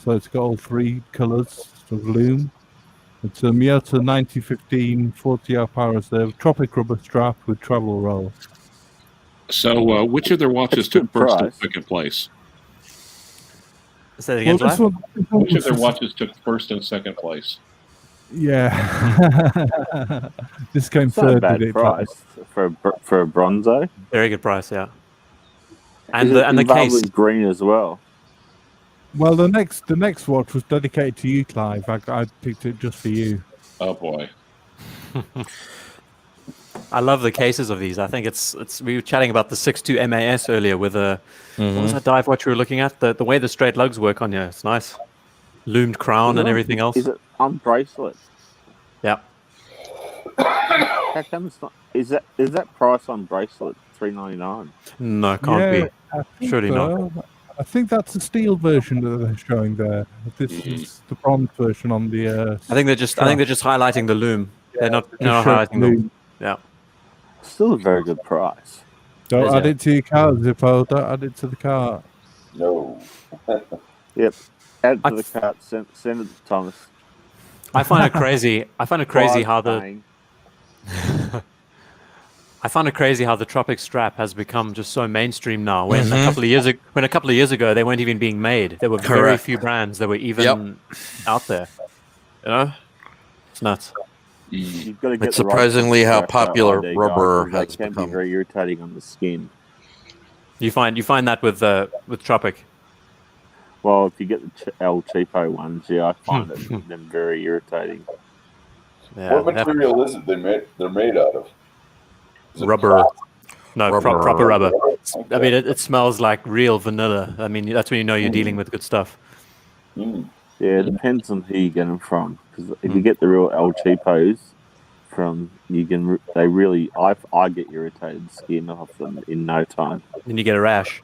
So it's got all three colors of loom. It's a Miyota 9015 40-hour power reserve, tropic rubber strap with travel roll. So which of their watches took first and second place? Say that again, Well, Which of their watches took first and second place? Yeah. This came It's not a third. bad with it, price for a bronzo. Very good price, yeah. And Is the it case. velvet green as well. Well, the next watch was dedicated to you, Clive. I picked it just for you. Oh boy. I love the cases of these. I think it's. We were chatting about the 6.2 MAS earlier with a. What was that dive watch we were looking at? The way the straight lugs work on you. It's nice. Loomed crown and everything else. Is it on bracelet? Yeah. How come it's not? Is that price on bracelet $3.99? No, can't I be. think Surely so. not. I think that's the steel version that they're showing there. This is the bronze version on the. I think they're just highlighting the loom. They're not Just showing highlighting the. loom. Yeah. Still a very good price. Don't add it to your cart, Zippo. Don't add it to the cart. No. Yep. Add it to the cart. Send it to Thomas. I find it crazy. I find it crazy how the Tropic strap has become just so mainstream now. When a couple of years ago they weren't even being made. There were very few brands that were even out there. You know, it's nuts. You've got to get It's surprisingly how popular rubber has become. They can become. be very irritating on the skin. You find that with Tropic. Well, if you get the El Cheapo ones, I find them very irritating. Yeah, what material is it they're made out of? Rubber. No, Rubber. proper rubber. Okay. I mean, it smells like real vanilla. I mean, that's when you know you're dealing with good stuff. Yeah, it depends on who you get them from. Because if you get the real El Cheapos from, I get irritated skin off them in no time. Then you get a rash.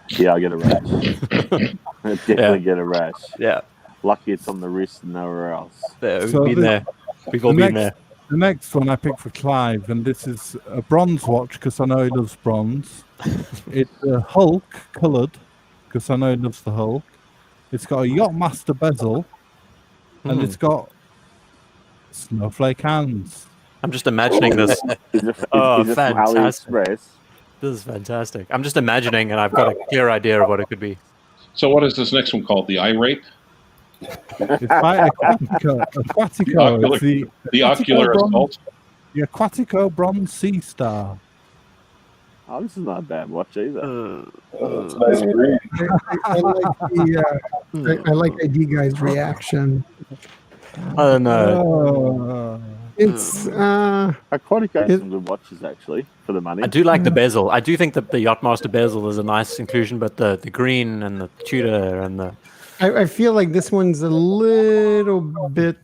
Yeah, I get a rash. I definitely get a rash. Yeah. Lucky it's on the wrist and nowhere else. We've been there. We've all been there. The next one I picked for Clive, and this is a bronze watch because I know he loves bronze. It's a Hulk coloured because I know he loves the Hulk. It's got a Yachtmaster bezel, and it's got snowflake hands. I'm just imagining this. Fantastic! This is fantastic. I'm just imagining, and I've got a clear idea of what it could be. So, what is this next one called? The irate? It's by Aquatico. The ocular assault. The Aquatico Bronze Sea Star. Oh, this is not a bad watch either. It's nice green. I like ID guy's reaction. I don't know. It's Aquatico has some good watches actually for the money. I do like the bezel. I do think that the Yachtmaster bezel is a nice inclusion, but the green and the Tudor and the I feel like this one's a little bit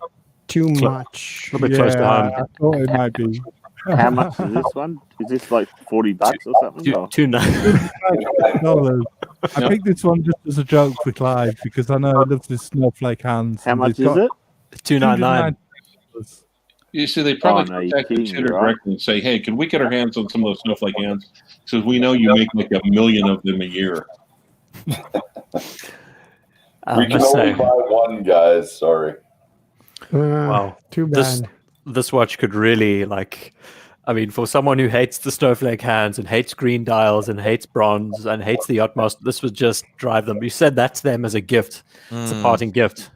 too much. A little bit close to home. I thought it might be. How much is this one? Is this like $40 or something? $2.99. I picked this one just as a joke for Clive because I know he loves his snowflake hands. How much is it? $2.99. You see, they probably contact the Tudor directly and say, "Hey, can we get our hands on some of those snowflake hands? Because we know you make like 1 million of them a year." We can only buy one, guys. Sorry. Wow. Too bad. This watch could really, for someone who hates the snowflake hands and hates green dials and hates bronze and hates the Yachtmaster, this would just drive them. You said that to them as a gift. It's a parting gift.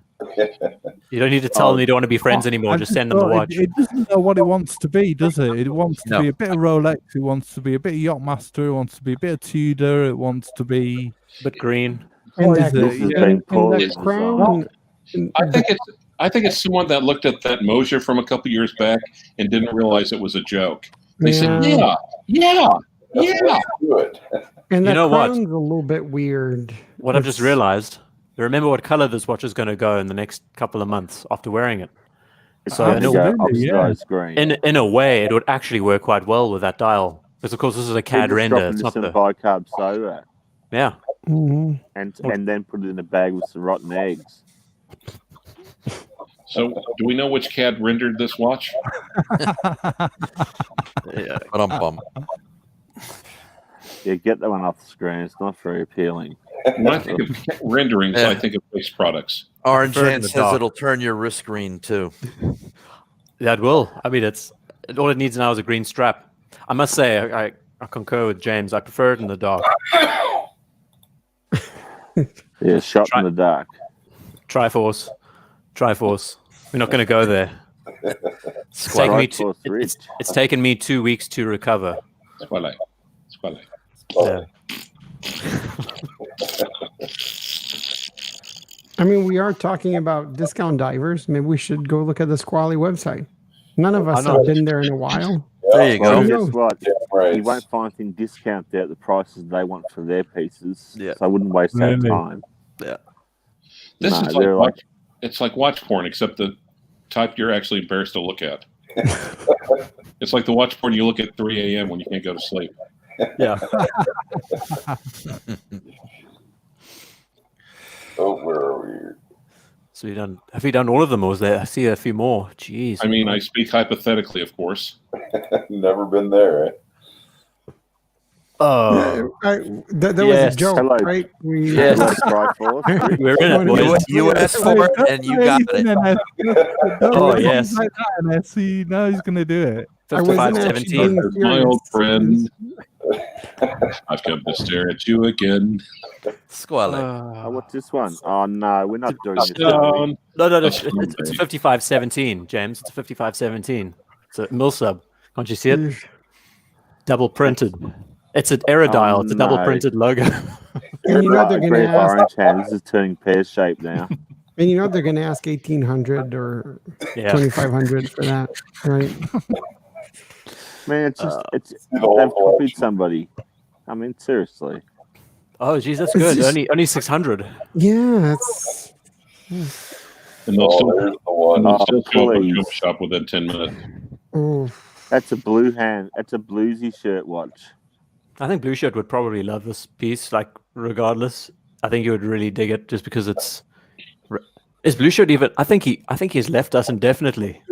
You don't need to tell them you don't want to be friends anymore. Just send them the watch. It doesn't know what it wants to be, does it? It wants to be a bit of Rolex. It wants to be a bit of Yachtmaster. It wants to be a bit of Tudor. It wants to be a bit green. I think it's someone that looked at that Mosier from a couple years back and didn't realize it was a joke. They said, "Yeah." And that You know what? crown's a little bit weird. What I've just realized, remember what color this watch is going to go in the next couple of months after wearing it. So in a way, it would actually work quite well with that dial. Because, of course, this is a CAD render. It's not the bicarb soda. Yeah. Mm-hmm. And then put it in a bag with some rotten eggs. So, do we know which CAD rendered this watch? Yeah, get that one off the screen. It's not very appealing. When I think of renderings, I think of waste products. Orange Hand says it'll turn your wrist green too. Yeah, it will. I mean, all it needs now is a green strap. I must say, I concur with James. I prefer it in the dark. Yeah, shot in the dark. Triforce. We're not going to go there. It's taken me 2 weeks to recover. Squally. Yeah. I mean, we are talking about discount divers. Maybe we should go look at the Squally website. None of us have been there in a while. There you go. Guess what? You won't find anything discount there at the prices they want for their pieces. Yeah. So I wouldn't waste that time. Yeah. This is it's like watch porn, except the type you're actually embarrassed to look at. It's like the watch porn you look at 3 a.m. when you can't go to sleep. Yeah. Oh, where are we? So have we done all of them, or is there? I see a few more. Jeez. I mean, I speak hypothetically, of course. Never been there, eh? That was a joke, right? We're in it, boys. You asked for it, and you got it. Oh, yes. Now he's going to do it. 55-17. My old friend. I've come to stare at you again. Squally. What's this one? Oh, no, we're not doing this. No. It's a 55-17, James. It's a 55-17. It's a mill sub. Can't you see it? Double printed. It's an error dial. It's a double printed logo. And you know they're going to ask. Orange hand. This is turning pear shaped now. And you know they're going to ask 1,800 or 2,500 for that, right? Man, it's just they've copied somebody. I mean, seriously. Oh, geez, that's good. Just, only 600. Yeah, it's. And they'll still show up a jump shop within 10 minutes. Oh. That's a blue hand. That's a Bluesyshirt watch. I think Blueshirt would probably love this piece, like, regardless. I think he would really dig it just because it's. Is Blueshirt even? I think he's left us indefinitely.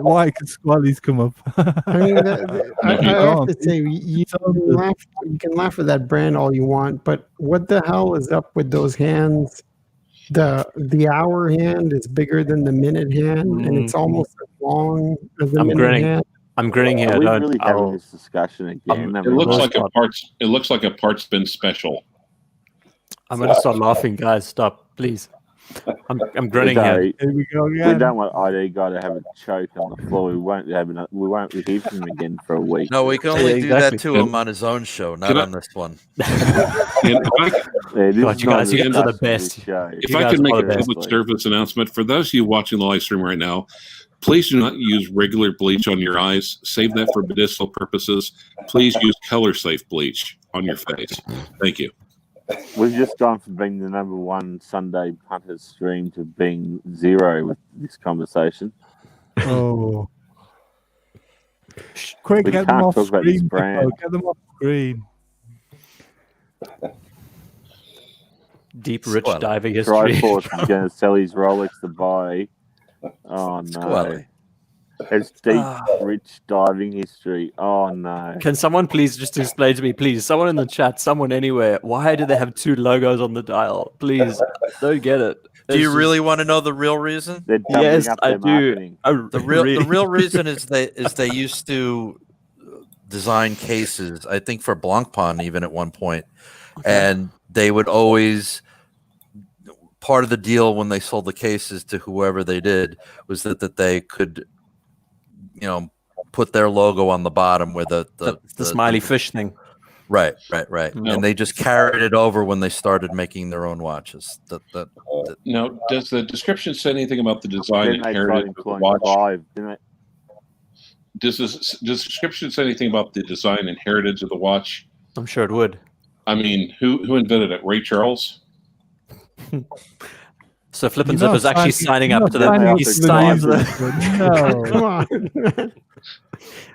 Why? Because Squally's come up. I mean, I have to say, you can laugh at that brand all you want, but what the hell is up with those hands? The hour hand is bigger than the minute hand, and it's almost as long as the minute hand. I'm grinning here. Are we really having this discussion again? It looks like a parts. It looks like a parts bin special. I'm going to start laughing, guys. Stop, please. I'm grinning here. Here we go again. We don't want ID guy to have a choke on the floor. We won't hear from him again for a week. No, we can only do that to him on his own show, not on this one. God, you guys are the best. If I could make a public service announcement for those of you watching the live stream right now, please do not use regular bleach on your eyes. Save that for medicinal purposes. Please use color safe bleach on your face. Thank you. We've just gone from being the #1 Sunday Punters stream to being 0 with this conversation. Oh. Quick, get them off screen. Get them off screen. Deep, rich diving history. Triforce is going to sell his Rolex to buy. Oh, no. Squally. It's deep, rich diving history. Oh, no. Can someone please just explain to me, please? Someone in the chat, someone anywhere. Why do they have 2 logos on the dial? Please, don't get it. Do you really want to know the real reason? Yes, I do. The real reason is they used to design cases, I think for Blancpain even at one point, and they would always. Part of the deal when they sold the cases to whoever they did was that they could, put their logo on the bottom with the smiley fish thing. Right. And they just carried it over when they started making their own watches. Now, does the description say anything about the design and heritage of the watch? Does the description say anything about the design and heritage of the watch? I'm sure it would. I mean, who invented it? Ray Charles? So Flippin' Zip is actually signing up to the. He signs No, come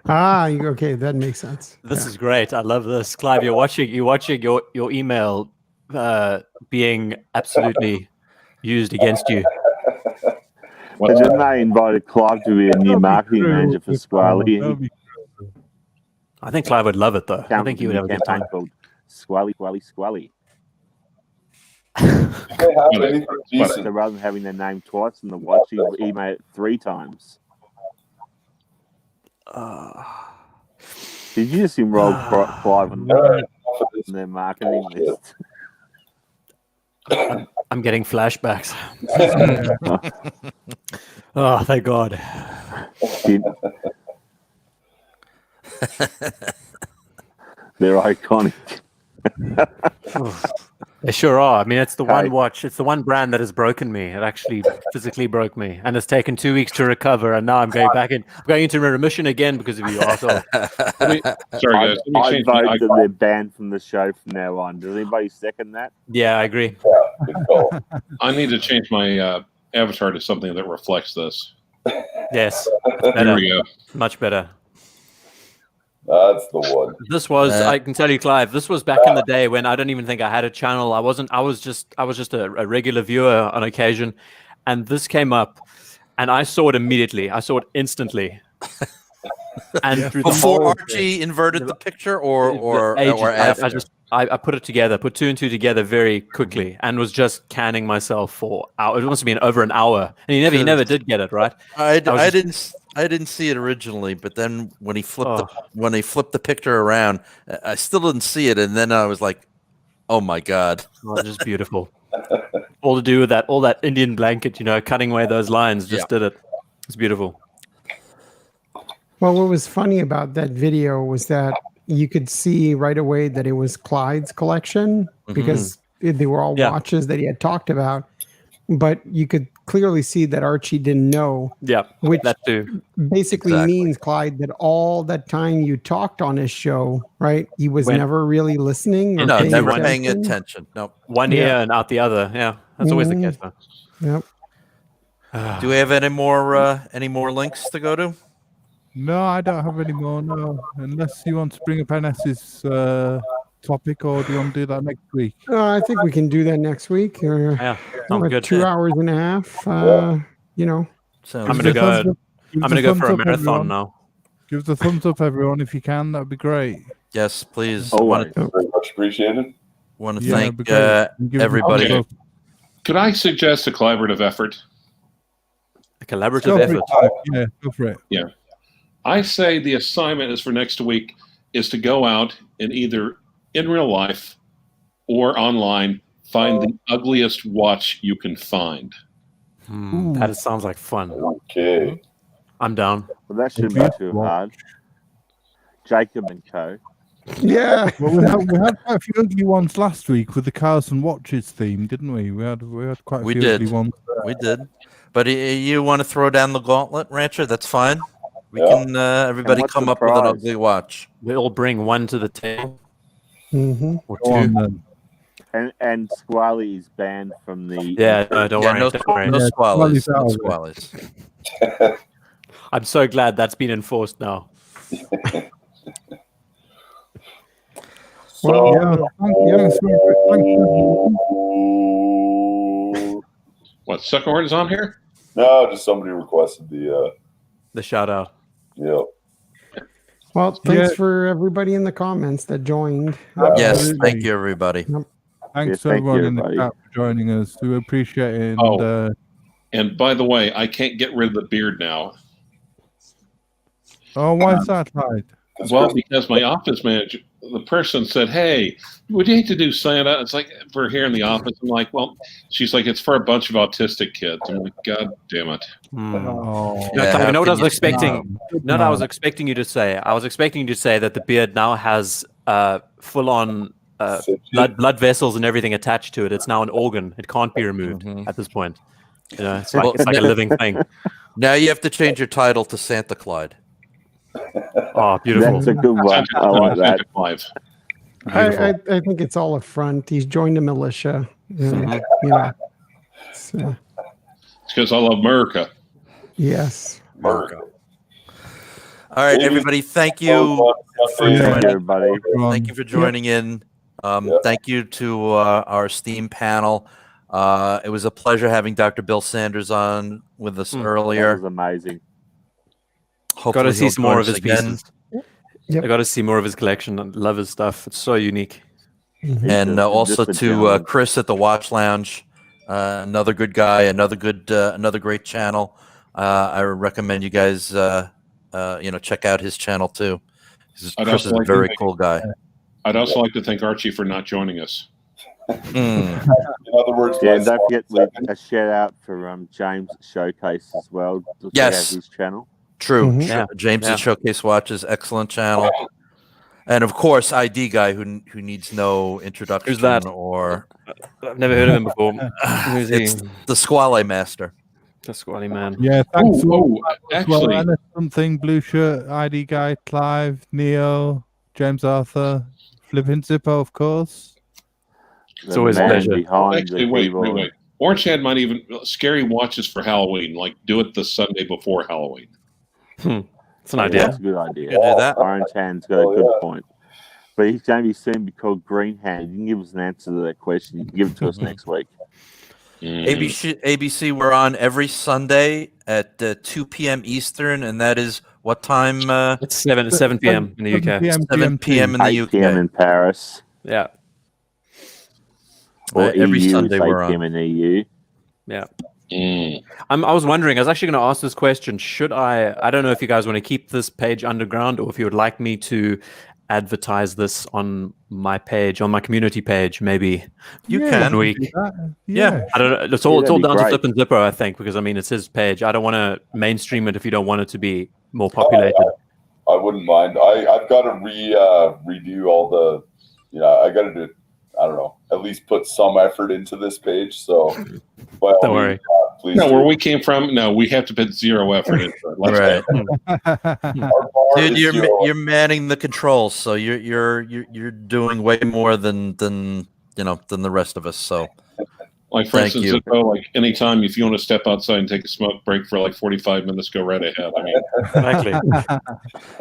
on. Okay, that makes sense. This is great. I love this, Clive. You're watching your email being absolutely used against you. Didn't they invited Clive to be a new marketing manager for Squally? I think Clive would love it, though. I think he would have a good time. Squally. So rather than having their name twice in the watch, you email it 3 times. Did you just enroll Clive on their marketing list? I'm getting flashbacks. Oh, thank God. They're iconic. They sure are. I mean, it's the one watch. It's the one brand that has broken me. It actually physically broke me, and it's taken 2 weeks to recover. And now I'm going back in. I'm going into remission again because of you, Arthur. Sorry, guys. I vote that they're banned from the show from now on. Does anybody second that? Yeah, I agree. I need to change my avatar to something that reflects this. Yes. There we go. Much better. That's the one. This was, I can tell you, Clive, this was back in the day when I don't even think I had a channel. I was just a regular viewer on occasion. and this came up, and I saw it immediately. I saw it instantly. And through the before whole Archie inverted the picture, or after? I put it together, put 2 and 2 together very quickly, and was just canning myself for hours. It must have been over an hour, and he never did get it right. I didn't see it originally, but then when he flipped the picture around, I still didn't see it, and then I was like, "Oh my god!" Just beautiful. All to do with all that Indian blanket, cutting away those lines. Just did it. It's beautiful. Well, what was funny about that video was that you could see right away that it was Clyde's collection because they were all watches that he had talked about. But you could clearly see that Archie didn't know. Yeah, which that too. Basically means, Clyde, that all that time you talked on his show, right? He was never really listening. No, never paying attention. No, one ear and out the other. Yeah, that's always the case. Yep. Do we have any more links to go to? No, I don't have any more. No, unless you want to bring up NS's topic, or do you want to do that next week? I think we can do that next week. Yeah, sounds good. 2 hours and a half. I'm gonna go for a marathon now. Give us a thumbs up, everyone, if you can. That'd be great. Yes, please. Very much appreciated. Want to thank everybody. Could I suggest a collaborative effort? A collaborative effort. Yeah, go for it. Yeah. I say the assignment is for next week is to go out and either in real life or online find the ugliest watch you can find. That sounds like fun. Okay. I'm down. Well, that shouldn't be too hard. Jacob and Co. Yeah. Well, we had quite a few ugly ones last week with the cars and watches theme, didn't we? We had quite a few ugly ones. We did. But you want to throw down the gauntlet, Rancher? That's fine. We can everybody come up with an ugly watch. We all bring one to the table. Or two. And Squally is banned from the. Don't worry. No Squallies. No Squallies. I'm so glad that's been enforced now. What, Suckerhorn is on here? No, just somebody requested the shout out. Yep. Well, thanks for everybody in the comments that joined. Yes, thank you, everybody. Thanks to everyone in the chat for joining us. We appreciate it. And by the way, I can't get rid of the beard now. Oh, why is that, Clyde? Well, because my office manager, the person said, "Hey, would you hate to do Santa?" It's like, we're here in the office. I'm like, well, she's like, it's for a bunch of autistic kids. I'm like, God damn it. You know what I was expecting? No, I was expecting you to say. I was expecting you to say that the beard now has full-on blood vessels and everything attached to it. It's now an organ. It can't be removed at this point. It's like a living thing. Now you have to change your title to Santa Clyde. Oh, beautiful. That's a good one. I like that. I think it's all a front. He's joined the militia. It's because I love America. Yes. America. All right, everybody. Thank you for joining. Everybody. Thank you for joining in. Thank you to our esteemed panel. It was a pleasure having Dr. Bill Sanders on with us earlier. That was amazing. Got to see some more of his pieces. I got to see more of his collection. I love his stuff. It's so unique. And also to Chris at the Watch Lounge, another good guy, another great channel. I recommend you guys, check out his channel too. Chris is a very cool guy. I'd also like to thank Archie for not joining us. In other words, don't forget a shout out for James Showcase as well. Yes, his channel. True. James's Showcase Watches, excellent channel. And of course, ID guy who needs no introduction. Who's that? Or I've never heard of him before. Who's it's the Squale Master. The Squally man. Yeah, thanks. Actually, something Blueshirt, ID guy, Clive, Neo, James Arthur, Flippin' Zippo, of course. It's always a pleasure. Actually, wait. Orange Hand might even scary watches for Halloween. Like do it the Sunday before Halloween. It's an idea. That's a good idea. Do that. Orange Hand's got a good point. But he's going to be soon be called Green Hand. You can give us an answer to that question. You can give it to us next week. ABC, we're on every Sunday at 2 p.m. Eastern, and that is what time? It's 7 p.m. in the UK. 7 p.m. in the 8 UK. p.m. in Paris. Yeah. Or every EU Sunday is 8 we're p.m. on. in EU. Yeah. I was wondering, I was actually going to ask this question. Should I don't know if you guys want to keep this page underground or if you would like me to advertise this on my page, on my community page, maybe you can. 1 week. Yeah. I don't know. It's all down to great. Flip and Zippo, I think, because I mean, it's his page. I don't want to mainstream it if you don't want it to be more populated. I wouldn't mind. I've got to redo all the, I got to do, I don't know, at least put some effort into this page. So, don't worry. Please. No, where we came from, no, we have to put zero effort into it. Right. Dude, Dude, you're manning the controls, so you're doing way more than the rest of us. So, like for instance, like anytime if you want to step outside and take a smoke break for like 45 minutes, go right ahead. I mean, exactly.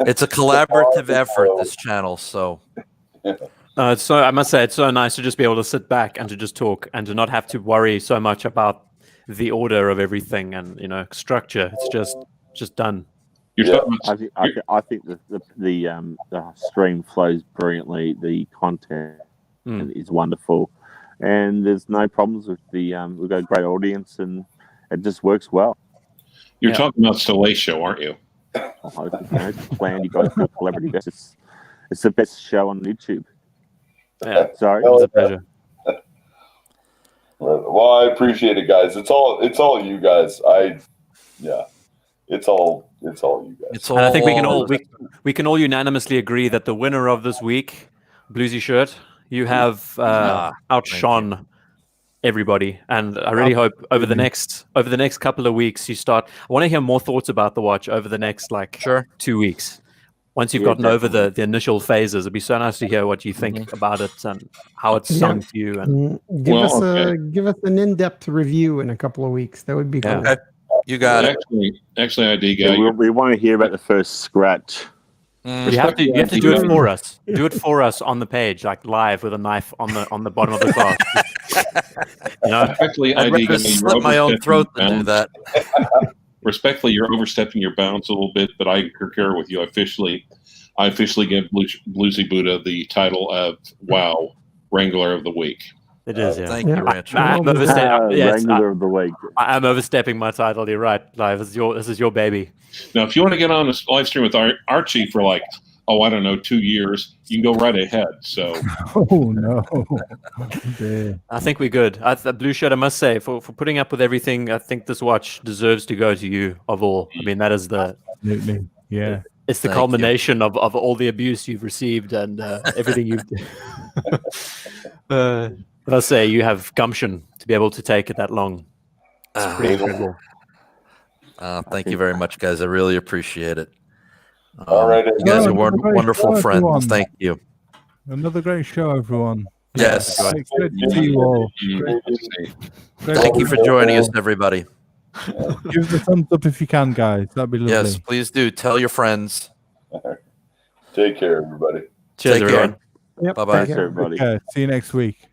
It's a collaborative effort. This channel, so. So I must say, it's so nice to just be able to sit back and to just talk and to not have to worry so much about the order of everything and structure. It's just done. I think the stream flows brilliantly. The content is wonderful, and there's no problems with the. We've got a great audience, and it just works well. You're talking about Soleil Show, aren't you? Plan you guys do celebrity guests. It's the best show on YouTube. Yeah, sorry, it's a pleasure. Well, I appreciate it, guys. It's all you guys. It's all you guys. And I think we can all unanimously agree that the winner of this week, Bluesyshirt, you have outshone everybody, and I really hope over the next couple of weeks you start. I want to hear more thoughts about the watch over the next 2 weeks. Once you've gotten over the initial phases, it'd be so nice to hear what you think about it and how it's sung to you. And give us an in-depth review in a couple of weeks. That would be cool. Okay. You got it. Actually, ID guy. We want to hear about the first scratch. You have to do it for us. Do it for us on the page, like live with a knife on the bottom of the glass. Respectfully, I'd rather slit my own throat than do that. Respectfully, you're overstepping your bounds a little bit, but I concur with you. I officially give Bluesy Buddha the title of Wrangler of the Week. It is, yeah. Thank you, Rich. Wrangler of the Week. I'm overstepping my title. You're right. Live, this is your baby. Now, if you want to get on a live stream with Archie for 2 years, you can go right ahead. So, oh no, I think we're good. Blueshirt, I must say, for putting up with everything, I think this watch deserves to go to you of all. I mean, that is absolutely, yeah. It's the culmination of all the abuse you've received and everything you've. But I'll say you have gumption to be able to take it that long. It's pretty incredible. Thank you very much, guys. I really appreciate it. All right, you guys are wonderful friends. Everyone. Thank you. Another great show, everyone. Yes. Good to see you all. Thank you for joining us, everybody. Give us a thumbs up if you can, guys. That'd be lovely. Yes, please do. Tell your friends. Take care, everybody. Cheers, everyone. Yep. Bye-bye. Thanks, everybody. Okay, see you next week.